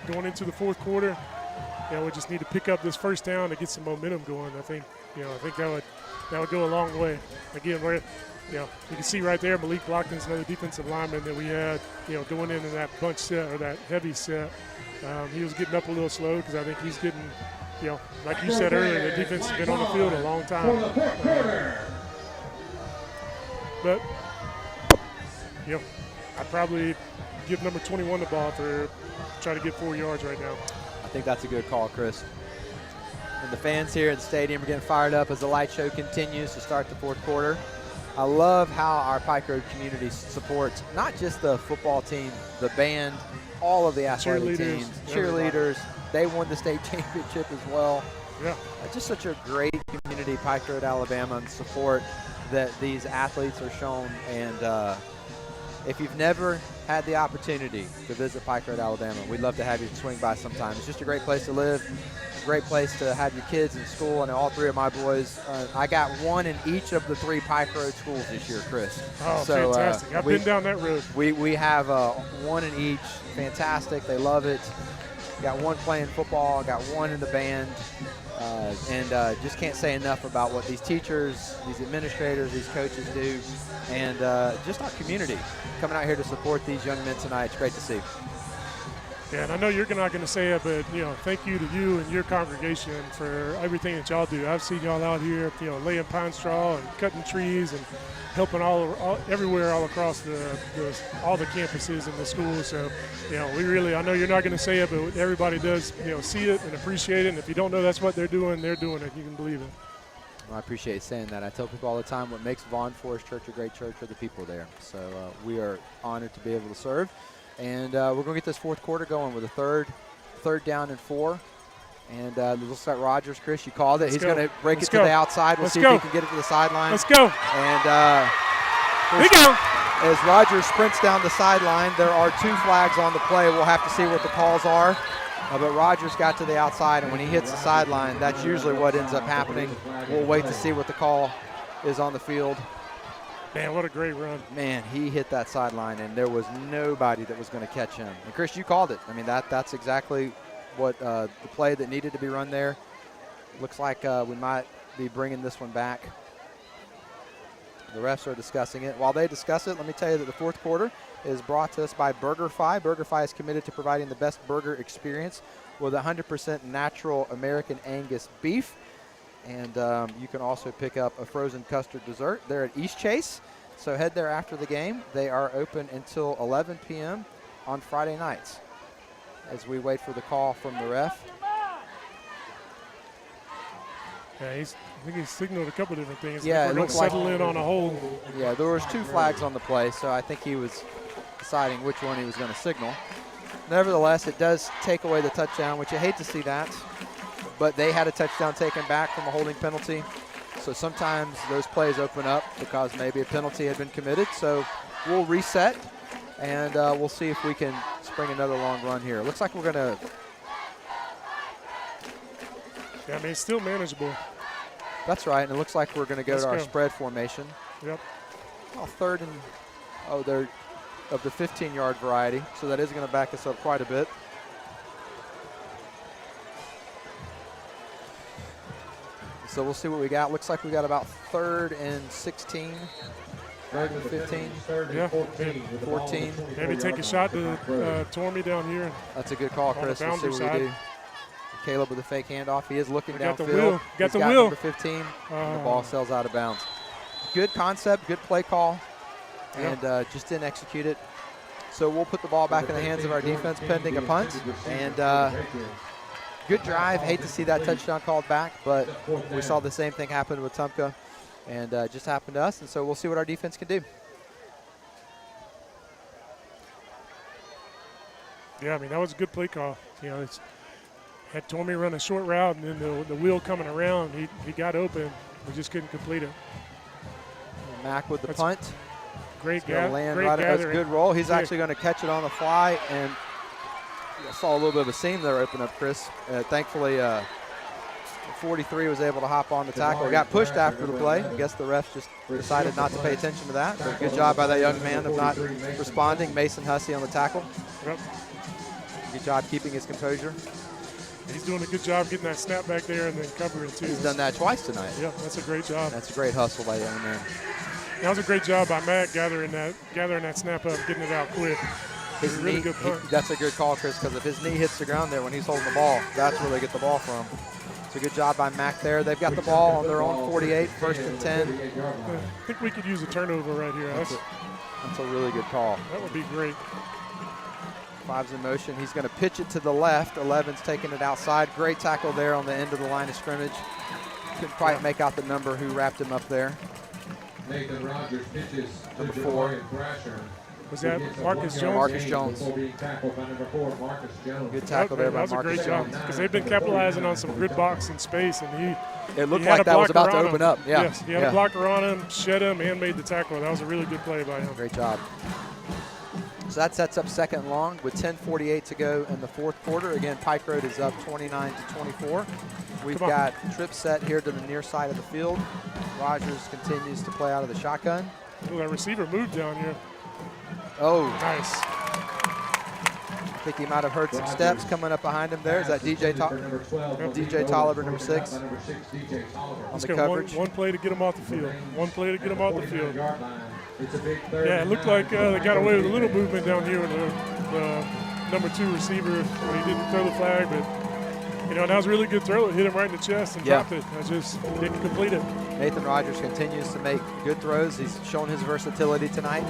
Speaker 2: going into the 4th quarter. We just need to pick up this first down to get some momentum going. I think that would go a long way. Again, you can see right there, Malik Blockton's another defensive lineman that we had, going into that bunch set or that heavy set. He was getting up a little slow because I think he's getting, like you said earlier, the defense has been on the field a long time. But I'd probably give number 21 the ball for try to get 4 yards right now.
Speaker 1: I think that's a good call, Chris. And the fans here at the stadium are getting fired up as the light show continues to start the 4th quarter. I love how our Pike Road community supports not just the football team, the band, all of the athletic teams, cheerleaders. They won the state championship as well.
Speaker 2: Yeah.
Speaker 1: Just such a great community, Pike Road, Alabama, and support that these athletes are shown. And if you've never had the opportunity to visit Pike Road, Alabama, we'd love to have you swing by sometime. It's just a great place to live, a great place to have your kids in school, and all 3 of my boys. I got 1 in each of the 3 Pike Road schools this year, Chris.
Speaker 2: Oh, so, fantastic. I've been down that road.
Speaker 1: We have 1 in each. Fantastic. They love it. Got 1 playing football, got 1 in the band. And just can't say enough about what these teachers, these administrators, these coaches do, and just our community coming out here to support these young men tonight. It's great to see.
Speaker 2: Yeah, and I know you're not going to say it, but thank you to you and your congregation for everything that y'all do. I've seen y'all out here, laying pine straw and cutting trees and helping everywhere, all across all the campuses and the schools. So, I know you're not going to say it, but everybody does, see it and appreciate it. And if you don't know that's what they're doing it. You can believe it.
Speaker 1: Well, I appreciate saying that. I tell people all the time what makes Vaughn Forest Church a great church are the people there. So we are honored to be able to serve. And we're going to get this 4th quarter going with a third down and 4. And we'll start Rogers. Chris, you called it. He's going to break it to the outside. We'll see if he can get it to the sideline.
Speaker 2: Let's go.
Speaker 1: And
Speaker 2: here we go.
Speaker 1: As Rogers sprints down the sideline, there are 2 flags on the play. We'll have to see what the calls are. But Rogers got to the outside, and when he hits the sideline, that's usually what ends up happening. We'll wait to see what the call is on the field.
Speaker 2: Man, what a great run.
Speaker 1: Man, he hit that sideline, and there was nobody that was going to catch him. And, Chris, you called it. I mean, that's exactly what the play that needed to be run there. Looks like we might be bringing this one back. The refs are discussing it. While they discuss it, let me tell you that the 4th quarter is brought to us by BurgerFi. BurgerFi is committed to providing the best burger experience with 100% natural American Angus beef. And you can also pick up a frozen custard dessert. They're at East Chase, so head there after the game. They are open until 11 p.m. on Friday nights as we wait for the call from the ref.
Speaker 2: Yeah, I think he's signaled a couple different things.
Speaker 1: Yeah,
Speaker 2: we're going to settle in on a hole.
Speaker 1: Yeah, there was 2 flags on the play, so I think he was deciding which one he was going to signal. Nevertheless, it does take away the touchdown, which you hate to see that. But they had a touchdown taken back from a holding penalty. So sometimes those plays open up because maybe a penalty had been committed. So we'll reset, and we'll see if we can spring another long run here. Looks like we're going to.
Speaker 2: Yeah, I mean, it's still manageable.
Speaker 1: That's right, and it looks like we're going to go to our spread formation.
Speaker 2: Yep.
Speaker 1: They're of the 15-yard variety, so that is going to back us up quite a bit. So we'll see what we got. Looks like we got about 3rd and 16 Right at 15.
Speaker 2: Yeah.
Speaker 1: 14.
Speaker 2: Maybe take a shot to Tormey down here.
Speaker 1: That's a good call,
Speaker 2: On the
Speaker 1: Chris. We'll see
Speaker 2: boundary
Speaker 1: what
Speaker 2: side.
Speaker 1: we do. Caleb with a fake handoff. He is looking
Speaker 2: Got the
Speaker 1: downfield.
Speaker 2: wheel. Got
Speaker 1: He's
Speaker 2: the
Speaker 1: got
Speaker 2: wheel.
Speaker 1: number 15. And the ball sails out of bounds. Good concept, good play call, and just didn't execute it. So we'll put the ball back in the hands of our defense pending a punt. And good drive. Hate to see that touchdown called back, but we saw the same thing happen with Wetumpka, and just happened to us. And so we'll see what our defense can do.
Speaker 2: Yeah, I mean, that was a good play call. You know, it's had Tormey run a short route, and then the wheel coming around, he got open. We just couldn't complete it.
Speaker 1: Mack with the punt.
Speaker 2: Great
Speaker 1: Land
Speaker 2: great
Speaker 1: right. That's a
Speaker 2: gathering.
Speaker 1: good roll. He's
Speaker 2: Yeah.
Speaker 1: actually going to catch it on the fly, and I saw a little bit of a seam there open up, Chris. Thankfully, 43 was able to hop on the tackle. Got pushed after the play. I guess the ref just decided not to pay attention to that. But good job by that young man of not responding. Mason Hussey on the tackle.
Speaker 2: Yep.
Speaker 1: Good job keeping his composure.
Speaker 2: He's doing a good job getting that snap back there and then covering too.
Speaker 1: He's done that twice tonight.
Speaker 2: Yeah, that's a great job.
Speaker 1: That's a great hustle by the young man.
Speaker 2: That was a great job by Matt gathering that snap up, getting it out quick.
Speaker 1: His
Speaker 2: really
Speaker 1: knee,
Speaker 2: good punt.
Speaker 1: that's a good call, Chris, because if his knee hits the ground there when he's holding the ball, that's where they get the ball from. So good job by Mack there. They've got the ball on their own 48, 1st and 10.
Speaker 2: I think we could use a turnover right here.
Speaker 1: That's a really good call.
Speaker 2: That would be great.
Speaker 1: 5's in motion. He's going to pitch it to the left. 11's taking it outside. Great tackle there on the end of the line of scrimmage. Couldn't quite make out the number who wrapped him up there.
Speaker 3: Nathan Rogers pitches to
Speaker 1: Number 4.
Speaker 3: Javarian Thrasher.
Speaker 2: Was that Marcus Jones?
Speaker 1: Marcus Jones.
Speaker 3: Before being tackled by number 4, Marcus Jones.
Speaker 1: Good tackle there
Speaker 2: that
Speaker 1: by
Speaker 2: was a
Speaker 1: Marcus
Speaker 2: great job
Speaker 1: Jones.
Speaker 2: because they've been capitalizing on some good box and space, and
Speaker 1: It looked
Speaker 2: he had
Speaker 1: like
Speaker 2: a
Speaker 1: that was
Speaker 2: blocker
Speaker 1: about to
Speaker 2: on
Speaker 1: open
Speaker 2: him.
Speaker 1: up. Yeah.
Speaker 2: Yes, he had a blocker on him, shed him, and made the tackle. That was a really good play by him.
Speaker 1: Great job. So that sets up 2nd and long with 10:48 to go in the 4th quarter. Again, Pike Road is up 29-24. We've got trip set here to the near side of the field. Rogers continues to play out of the shotgun.
Speaker 2: Ooh, that receiver moved down here.
Speaker 1: Oh,
Speaker 2: Nice.
Speaker 1: I think he might have heard some steps coming up behind him there. Is that DJ Tolliver, number 6? On
Speaker 2: Let's
Speaker 1: the
Speaker 2: go.
Speaker 1: coverage.
Speaker 2: One play to get him off the field. One play to get him off the field.
Speaker 3: It's a big third.
Speaker 2: Yeah, it looked like they got away with a little movement down here with the number 2 receiver when he didn't throw the flag, but that was a really good throw. It hit him right in the chest and dropped it. I just didn't complete it.
Speaker 1: Nathan Rogers continues to make good throws. He's shown his versatility tonight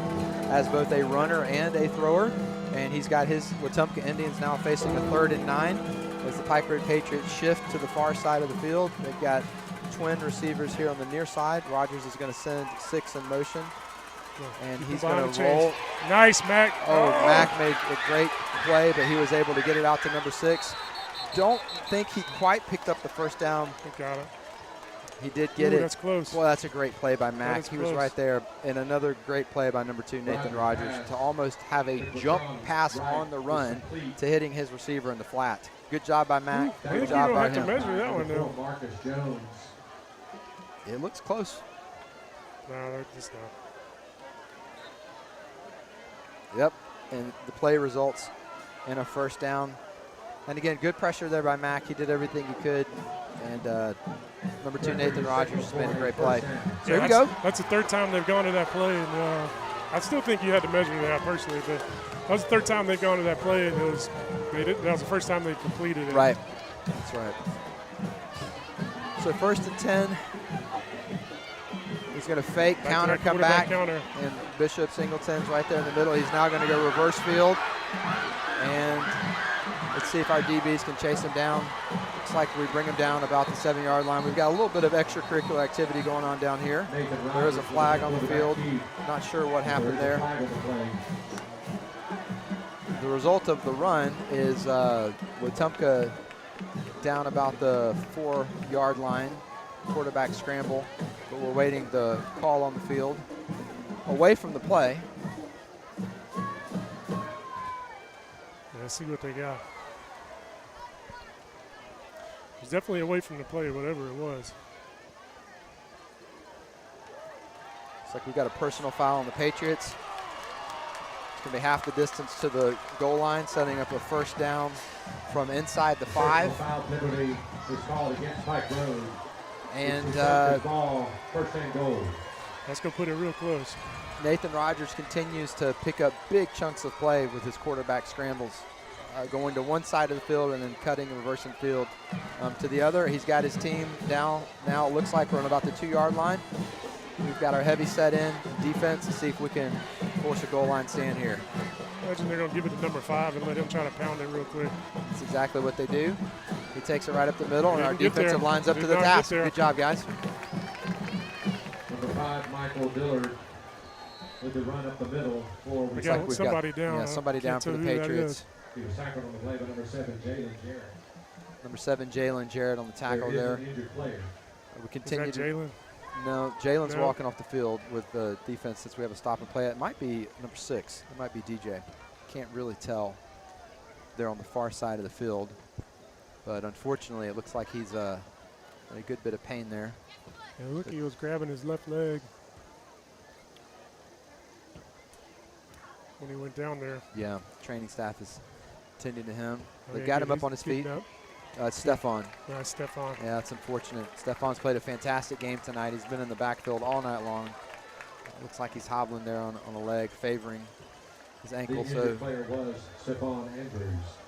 Speaker 1: as both a runner and a thrower. And he's got his Wetumpka Indians now facing a 3rd and 9 as the Pike Road Patriots shift to the far side of the field. They've got twin receivers here on the near side. Rogers is going to send 6 in motion. And he's going to roll.
Speaker 2: Nice, Mac.
Speaker 1: Oh, Mac made a great play, but he was able to get it out to number 6. Don't think he quite picked up the first down.
Speaker 2: He got it.
Speaker 1: He did get it.
Speaker 2: That's close.
Speaker 1: Well, that's a great play by Mac. He was
Speaker 2: close.
Speaker 1: right there. And another great play by number 2, Nathan Rogers, to almost have a jump pass on the run to hitting his receiver in the flat. Good job by Mac.
Speaker 2: I
Speaker 1: Good
Speaker 2: think
Speaker 1: job
Speaker 2: you
Speaker 1: by
Speaker 2: don't have
Speaker 1: him.
Speaker 2: to measure that one now.
Speaker 3: Marcus Jones.
Speaker 1: It looks close.
Speaker 2: No, it's not.
Speaker 1: Yep. And the play results in a 1st down. And again, good pressure there by Mac. He did everything he could. And number 2, Nathan Rogers, just made a great play. So here we go.
Speaker 2: That's the 3rd time they've gone to that play. And I still think you had to measure that personally, but that was the 3rd time they've gone to that play, and that was the first time they completed it.
Speaker 1: Right. That's right. So 1st and 10. He's going to fake, counter, come back.
Speaker 2: Counter.
Speaker 1: And Bishop Singleton's right there in the middle. He's now going to go reverse field. And let's see if our DBs can chase him down. Looks like we bring him down about the 7-yard line. We've got a little bit of extracurricular activity going on down here. There is a flag on the field. Not sure what happened there. The result of the run is Wetumpka down about the 4-yard line. Quarterback scramble, but we're waiting the call on the field. Away from the play.
Speaker 2: Let's see what they got. He's definitely away from the play, whatever it was.
Speaker 1: Looks like we got a personal foul on the Patriots. It's going to be half the distance to the goal line, setting up a 1st down from inside the 5.
Speaker 3: Foul penalty is called against Pike Road.
Speaker 1: And
Speaker 3: ball, 1st and goal.
Speaker 2: That's going to put it real close.
Speaker 1: Nathan Rogers continues to pick up big chunks of play with his quarterback scrambles, going to one side of the field and then cutting and reversing field to the other. He's got his team down. Now it looks like we're on about the 2-yard line. We've got our heavy set in defense to see if we can force a goal line stand here.
Speaker 2: Imagine they're going to give it to number 5 and let him try to pound it real quick.
Speaker 1: That's exactly what they do. He takes it right up the middle, and our
Speaker 2: Didn't get
Speaker 1: defensive
Speaker 2: there.
Speaker 1: line's up
Speaker 2: Did
Speaker 1: to the
Speaker 2: not
Speaker 1: task.
Speaker 2: get there.
Speaker 1: Good job, guys.
Speaker 3: Number 5, Michael Dillard, with the run up the middle. For
Speaker 2: We
Speaker 1: Looks
Speaker 2: got
Speaker 1: like we've
Speaker 2: somebody down.
Speaker 1: Yeah, somebody down
Speaker 2: Can't
Speaker 1: for the
Speaker 2: tell who that
Speaker 1: Patriots.
Speaker 2: is.
Speaker 3: he was tackled on the play by number 7, Jalen Jarrett.
Speaker 1: Number 7, Jalen Jarrett on the tackle
Speaker 3: There
Speaker 1: there.
Speaker 3: is an injured player.
Speaker 1: We
Speaker 2: Is
Speaker 1: continue
Speaker 2: that
Speaker 1: to.
Speaker 2: Jalen?
Speaker 1: No, Jalen's
Speaker 2: No.
Speaker 1: walking off the field with the defense since we have a stop and play. It might be number 6. It might be DJ. Can't really tell. They're on the far side of the field. But unfortunately, it looks like he's in a good bit of pain there.
Speaker 2: Yeah, look, he was grabbing his left leg when he went down there.
Speaker 1: Yeah, training staff is tending to him.
Speaker 2: Oh,
Speaker 1: They
Speaker 2: yeah,
Speaker 1: got him
Speaker 2: he's
Speaker 1: up on his
Speaker 2: getting
Speaker 1: feet.
Speaker 2: up.
Speaker 1: It's Stephon.
Speaker 2: Yeah, Stephon.
Speaker 1: Yeah, it's unfortunate. Stephon's played a fantastic game tonight. He's been in the backfield all night long. Looks like he's hobbling there on a leg, favoring his
Speaker 3: The
Speaker 1: ankle.
Speaker 3: injured
Speaker 1: So
Speaker 3: player was Stephon Andrews.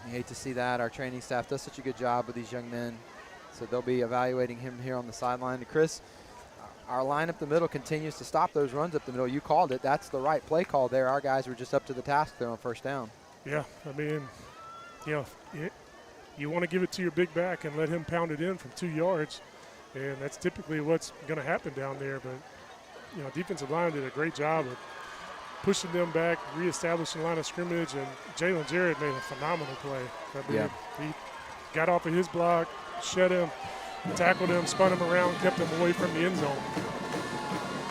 Speaker 1: you hate to see that. Our training staff does such a good job with these young men. So they'll be evaluating him here on the sideline. And Chris, our line up the middle continues to stop those runs up the middle. You called it. That's the right play call there. Our guys were just up to the task there on first down.
Speaker 2: Yeah, I mean, you know, you want to give it to your big back and let him pound it in from 2 yards, and that's typically what's going to happen down there. But, you know, defensive line did a great job of pushing them back, reestablishing line of scrimmage, and Jalen Jarrett made a phenomenal play. I mean, he got off of his block, shut him, tackled him, spun him around, kept him away from the end zone.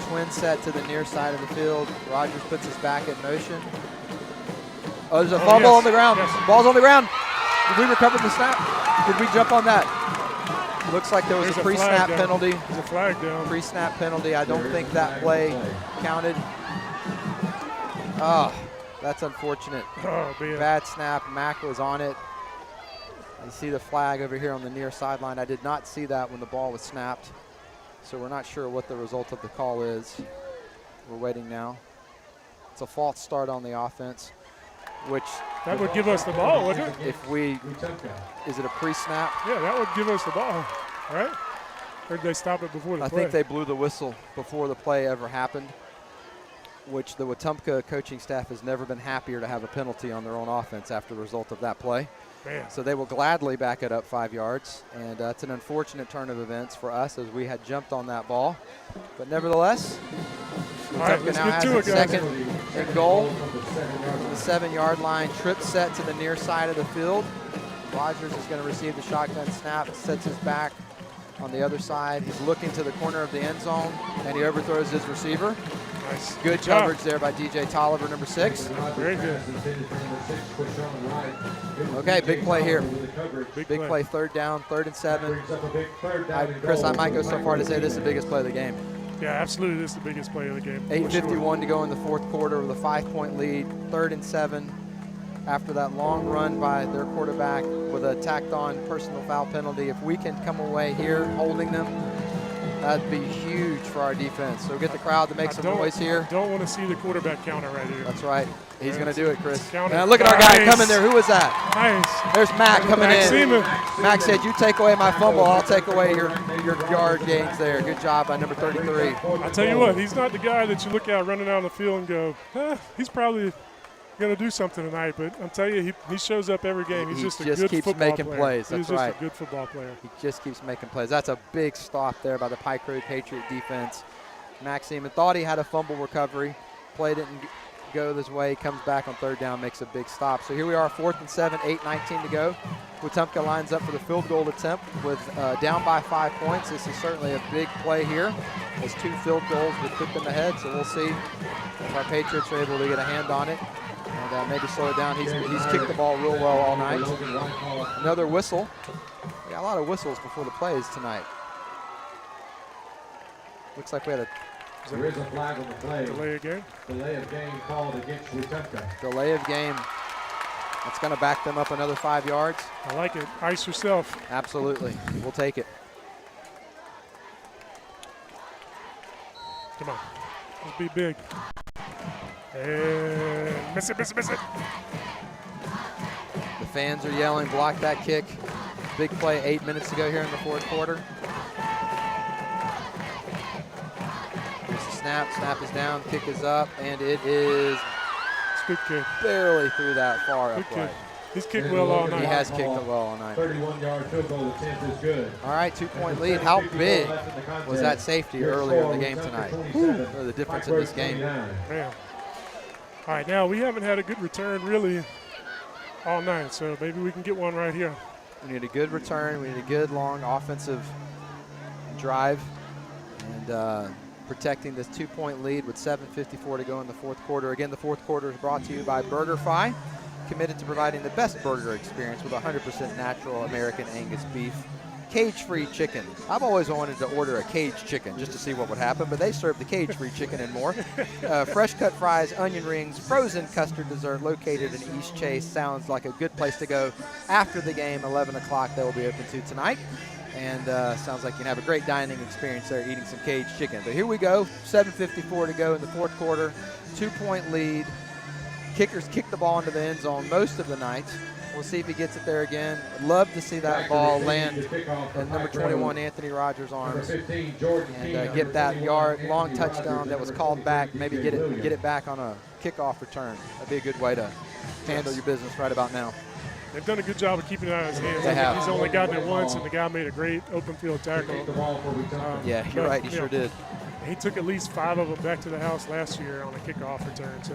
Speaker 1: Twin set to the near side of the field. Rogers puts his back in motion. Oh, there's a fumble
Speaker 2: yes,
Speaker 1: on the ground.
Speaker 2: yes.
Speaker 1: Ball's on the ground. Did we recover the snap? Did we jump on that? Looks like there was
Speaker 2: There's
Speaker 1: a
Speaker 2: a flag
Speaker 1: pre-snap
Speaker 2: down.
Speaker 1: penalty.
Speaker 2: There's a flag down.
Speaker 1: Pre-snap penalty. I don't think that play counted. Oh, that's unfortunate.
Speaker 2: Oh, man.
Speaker 1: Bad snap. Mack was on it. You see the flag over here on the near sideline. I did not see that when the ball was snapped. So we're not sure what the result of the call is. We're waiting now. It's a false start on the offense, which
Speaker 2: That would give us the ball, wouldn't it?
Speaker 1: if we, is it a pre-snap?
Speaker 2: Yeah, that would give us the ball, right? Or did they stop it before the
Speaker 1: I
Speaker 2: play?
Speaker 1: think they blew the whistle before the play ever happened, which the Wetumpka coaching staff has never been happier to have a penalty on their own offense after the result of that play.
Speaker 2: Man.
Speaker 1: So they will gladly back it up 5 yards, and it's an unfortunate turn of events for us as we had jumped on that ball. But nevertheless,
Speaker 2: All right,
Speaker 1: Wetumpka
Speaker 2: let's
Speaker 1: now
Speaker 2: get
Speaker 1: has
Speaker 2: to it,
Speaker 1: its
Speaker 2: guys.
Speaker 1: second and goal from the 7-yard line. Trip set to the near side of the field. Rogers is going to receive the shotgun snap, sets his back on the other side. He's looking to the corner of the end zone, and he overthrows his receiver.
Speaker 2: Nice.
Speaker 1: Good
Speaker 2: job.
Speaker 1: coverage there by DJ Tolliver, number 6.
Speaker 2: Very good.
Speaker 1: Okay, big play here. Big
Speaker 2: play.
Speaker 1: play, third down, 3rd and 7. Chris, I might go so far to say this is the biggest play of the game.
Speaker 2: Yeah, absolutely. This is the biggest play of the game. for
Speaker 1: 8:51 to go in the fourth quarter with a 5-point lead, 3rd and 7. After that long run by their quarterback with a tacked-on personal foul penalty. If we can come away here holding them, that'd be huge for our defense. So get the crowd to make some noise here.
Speaker 2: Don't want to see the quarterback counter right here.
Speaker 1: That's right. He's going to do it, Chris.
Speaker 2: Counter.
Speaker 1: And look at our guy
Speaker 2: Nice.
Speaker 1: coming there. Who was that?
Speaker 2: Nice.
Speaker 1: There's Mac coming
Speaker 2: Mac
Speaker 1: in.
Speaker 2: Seaman.
Speaker 1: Mac said, you take away my fumble, I'll take away your yard gains there. Good job by number 33.
Speaker 2: I'll tell you what, he's not the guy that you look at running out on the field and go, he's probably going to do something tonight. But I'm telling you, he shows up every game. He's
Speaker 1: He
Speaker 2: just a
Speaker 1: just
Speaker 2: good
Speaker 1: keeps
Speaker 2: football
Speaker 1: making
Speaker 2: player.
Speaker 1: plays.
Speaker 2: He's
Speaker 1: That's
Speaker 2: just
Speaker 1: right.
Speaker 2: a good football player.
Speaker 1: He just keeps making plays. That's a big stop there by the Pike Road Patriot defense. Max Seaman thought he had a fumble recovery. Play didn't go this way. Comes back on 3rd down, makes a big stop. So here we are, 4th and 7, 8:19 to go. Wetumpka lines up for the field goal attempt with down by 5 points. This is certainly a big play here. As 2 field goals would put them ahead. So we'll see if our Patriots are able to get a hand on it and maybe slow it down. He's kicked the ball real well all night. Another whistle. We got a lot of whistles before the plays tonight. Looks like we had a
Speaker 3: There is a flag on the play.
Speaker 2: Delay again.
Speaker 3: Delay of game called against Wetumpka.
Speaker 1: delay of game. That's going to back them up another 5 yards.
Speaker 2: I like it. Ice yourself.
Speaker 1: Absolutely. We'll take it.
Speaker 2: Come on. Let's be big. And miss it, miss it, miss it.
Speaker 1: The fans are yelling, block that kick. Big play 8 minutes ago here in the fourth quarter. Here's the snap. Snap is down, kick is up, and it is
Speaker 2: Good kick.
Speaker 1: barely through that far
Speaker 2: Good
Speaker 1: upright.
Speaker 2: kick. He's kicked well all night.
Speaker 1: He has kicked it well all night.
Speaker 3: 31-yard field goal attempt is good.
Speaker 1: All right, 2-point lead. How big was that safety earlier in the game tonight? Or the difference in this game.
Speaker 2: Man. All right, now we haven't had a good return really all night, so maybe we can get one right here.
Speaker 1: We need a good return. We need a good long offensive drive, and protecting this 2-point lead with 7:54 to go in the fourth quarter. Again, the fourth quarter is brought to you by BurgerFi, committed to providing the best burger experience with 100% natural American Angus beef, cage-free chicken. I've always wanted to order a caged chicken just to see what would happen, but they serve the cage-free chicken and more. Fresh cut fries, onion rings, frozen custard dessert located in East Chase. Sounds like a good place to go after the game. 11 o'clock they will be open to tonight. And sounds like you can have a great dining experience there eating some caged chicken. But here we go, 7:54 to go in the fourth quarter, 2-point lead. Kickers kick the ball into the end zone most of the night. We'll see if he gets it there again. I'd love to see that ball land in number 21, Anthony Rogers' arms, and get that long touchdown that was called back. Maybe get it back on a kickoff return. That'd be a good way to handle your business right about now.
Speaker 2: They've done a good job of keeping it out of his hands.
Speaker 1: They have.
Speaker 2: He's only gotten it once, and the guy made a great open field tackle.
Speaker 1: Yeah, you're right. He sure did.
Speaker 2: He took at least 5 of them back to the house last year on a kickoff return. So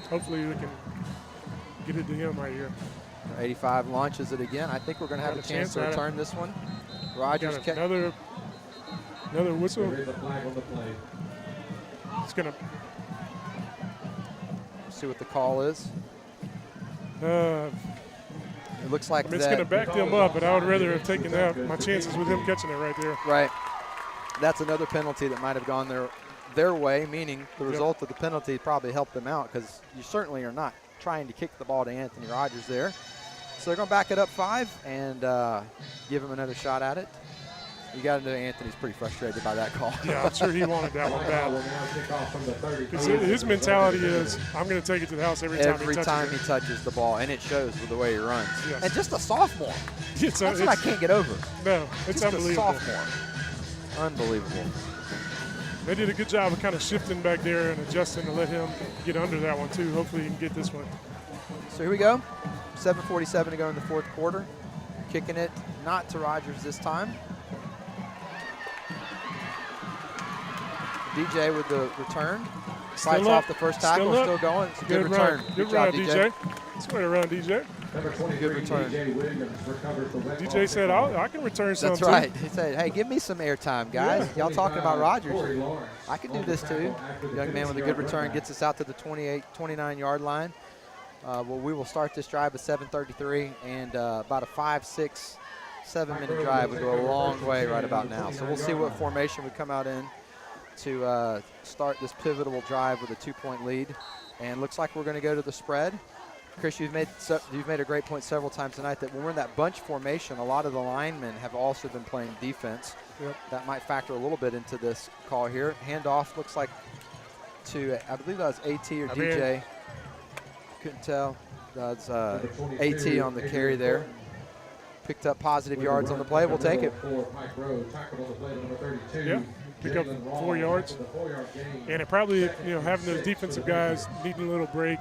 Speaker 2: hopefully we can get it to him right here.
Speaker 1: 85 launches it again. I think we're going to have a chance to return this one. Rogers
Speaker 2: got another whistle. It's going to
Speaker 1: see what the call is. It looks like
Speaker 2: it's going to back them up, but I would rather have taken my chances with him catching it right there.
Speaker 1: Right. That's another penalty that might have gone their way, meaning the result of the penalty probably helped them out, because you certainly are not trying to kick the ball to Anthony Rogers there. So they're going to back it up 5 and give him another shot at it. You got to know Anthony's pretty frustrated by that call.
Speaker 2: Yeah, I'm sure he wanted that one bad. His mentality is, I'm going to take it to the house every time he
Speaker 1: touches the ball, and it shows with the way he runs.
Speaker 2: Yes.
Speaker 1: And just a sophomore. That's what I can't get over.
Speaker 2: No, it's
Speaker 1: just
Speaker 2: unbelievable.
Speaker 1: A sophomore. Unbelievable.
Speaker 2: They did a good job of kind of shifting back there and adjusting to let him get under that one too. Hopefully he can get this one.
Speaker 1: So here we go. 7:47 to go in the fourth quarter. Kicking it not to Rogers this time. DJ with the return. Slides off the first tackle, still going. It's a good return.
Speaker 2: Good job, DJ. That's way to run, DJ.
Speaker 1: Good return.
Speaker 2: DJ said, I can return something.
Speaker 1: That's right. He said, hey, give me some airtime, guys. Y'all talking about Rogers. I can do this too. Young man with a good return gets us out to the 29-yard line. Well, we will start this drive at 7:33, and about a 5, 6, 7-minute drive would go a long way right about now. So we'll see what formation we come out in to start this pivotal drive with a 2-point lead. And looks like we're going to go to the spread. Chris, you've made a great point several times tonight that when we're in that bunch formation, a lot of the linemen have also been playing defense.
Speaker 2: Yep.
Speaker 1: That might factor a little bit into this call here. Handoff looks like to, I believe that was AT or DJ. Couldn't tell. That's AT on the carry there. Picked up positive yards on the play. We'll take it.
Speaker 2: Yeah, pick up 4 yards. And it probably, having those defensive guys needing a little break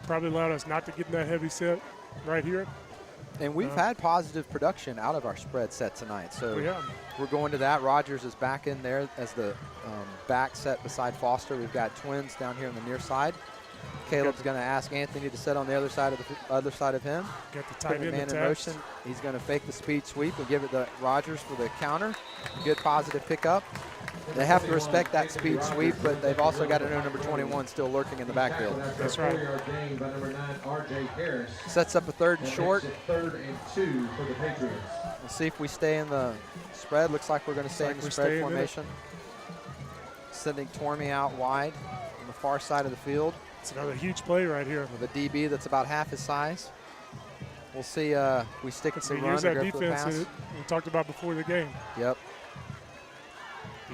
Speaker 2: probably allowed us not to get in that heavy set right here.
Speaker 1: And we've had positive production out of our spread set tonight. So we're going to that. Rogers is back in there as the back set beside Foster. We've got twins down here on the near side. Caleb's going to ask Anthony to set on the other side of him.
Speaker 2: Got the tight end
Speaker 1: in motion. He's going to fake the speed sweep and give it to Rogers for the counter. Good positive pickup. They have to respect that speed sweep, but they've also got to know number 21 still lurking in the backfield.
Speaker 2: That's right.
Speaker 1: Sets up a 3rd and short.
Speaker 3: 3rd and 2 for the Patriots.
Speaker 1: We'll see if we stay in the spread. Looks like we're going to stay in the spread formation. Sending Tormey out wide on the far side of the field.
Speaker 2: It's another huge play right here.
Speaker 1: With a DB that's about half his size. We'll see we stick it to run
Speaker 2: here's that
Speaker 1: or go for the
Speaker 2: defense
Speaker 1: pass.
Speaker 2: that we talked about before the game.
Speaker 1: Yep.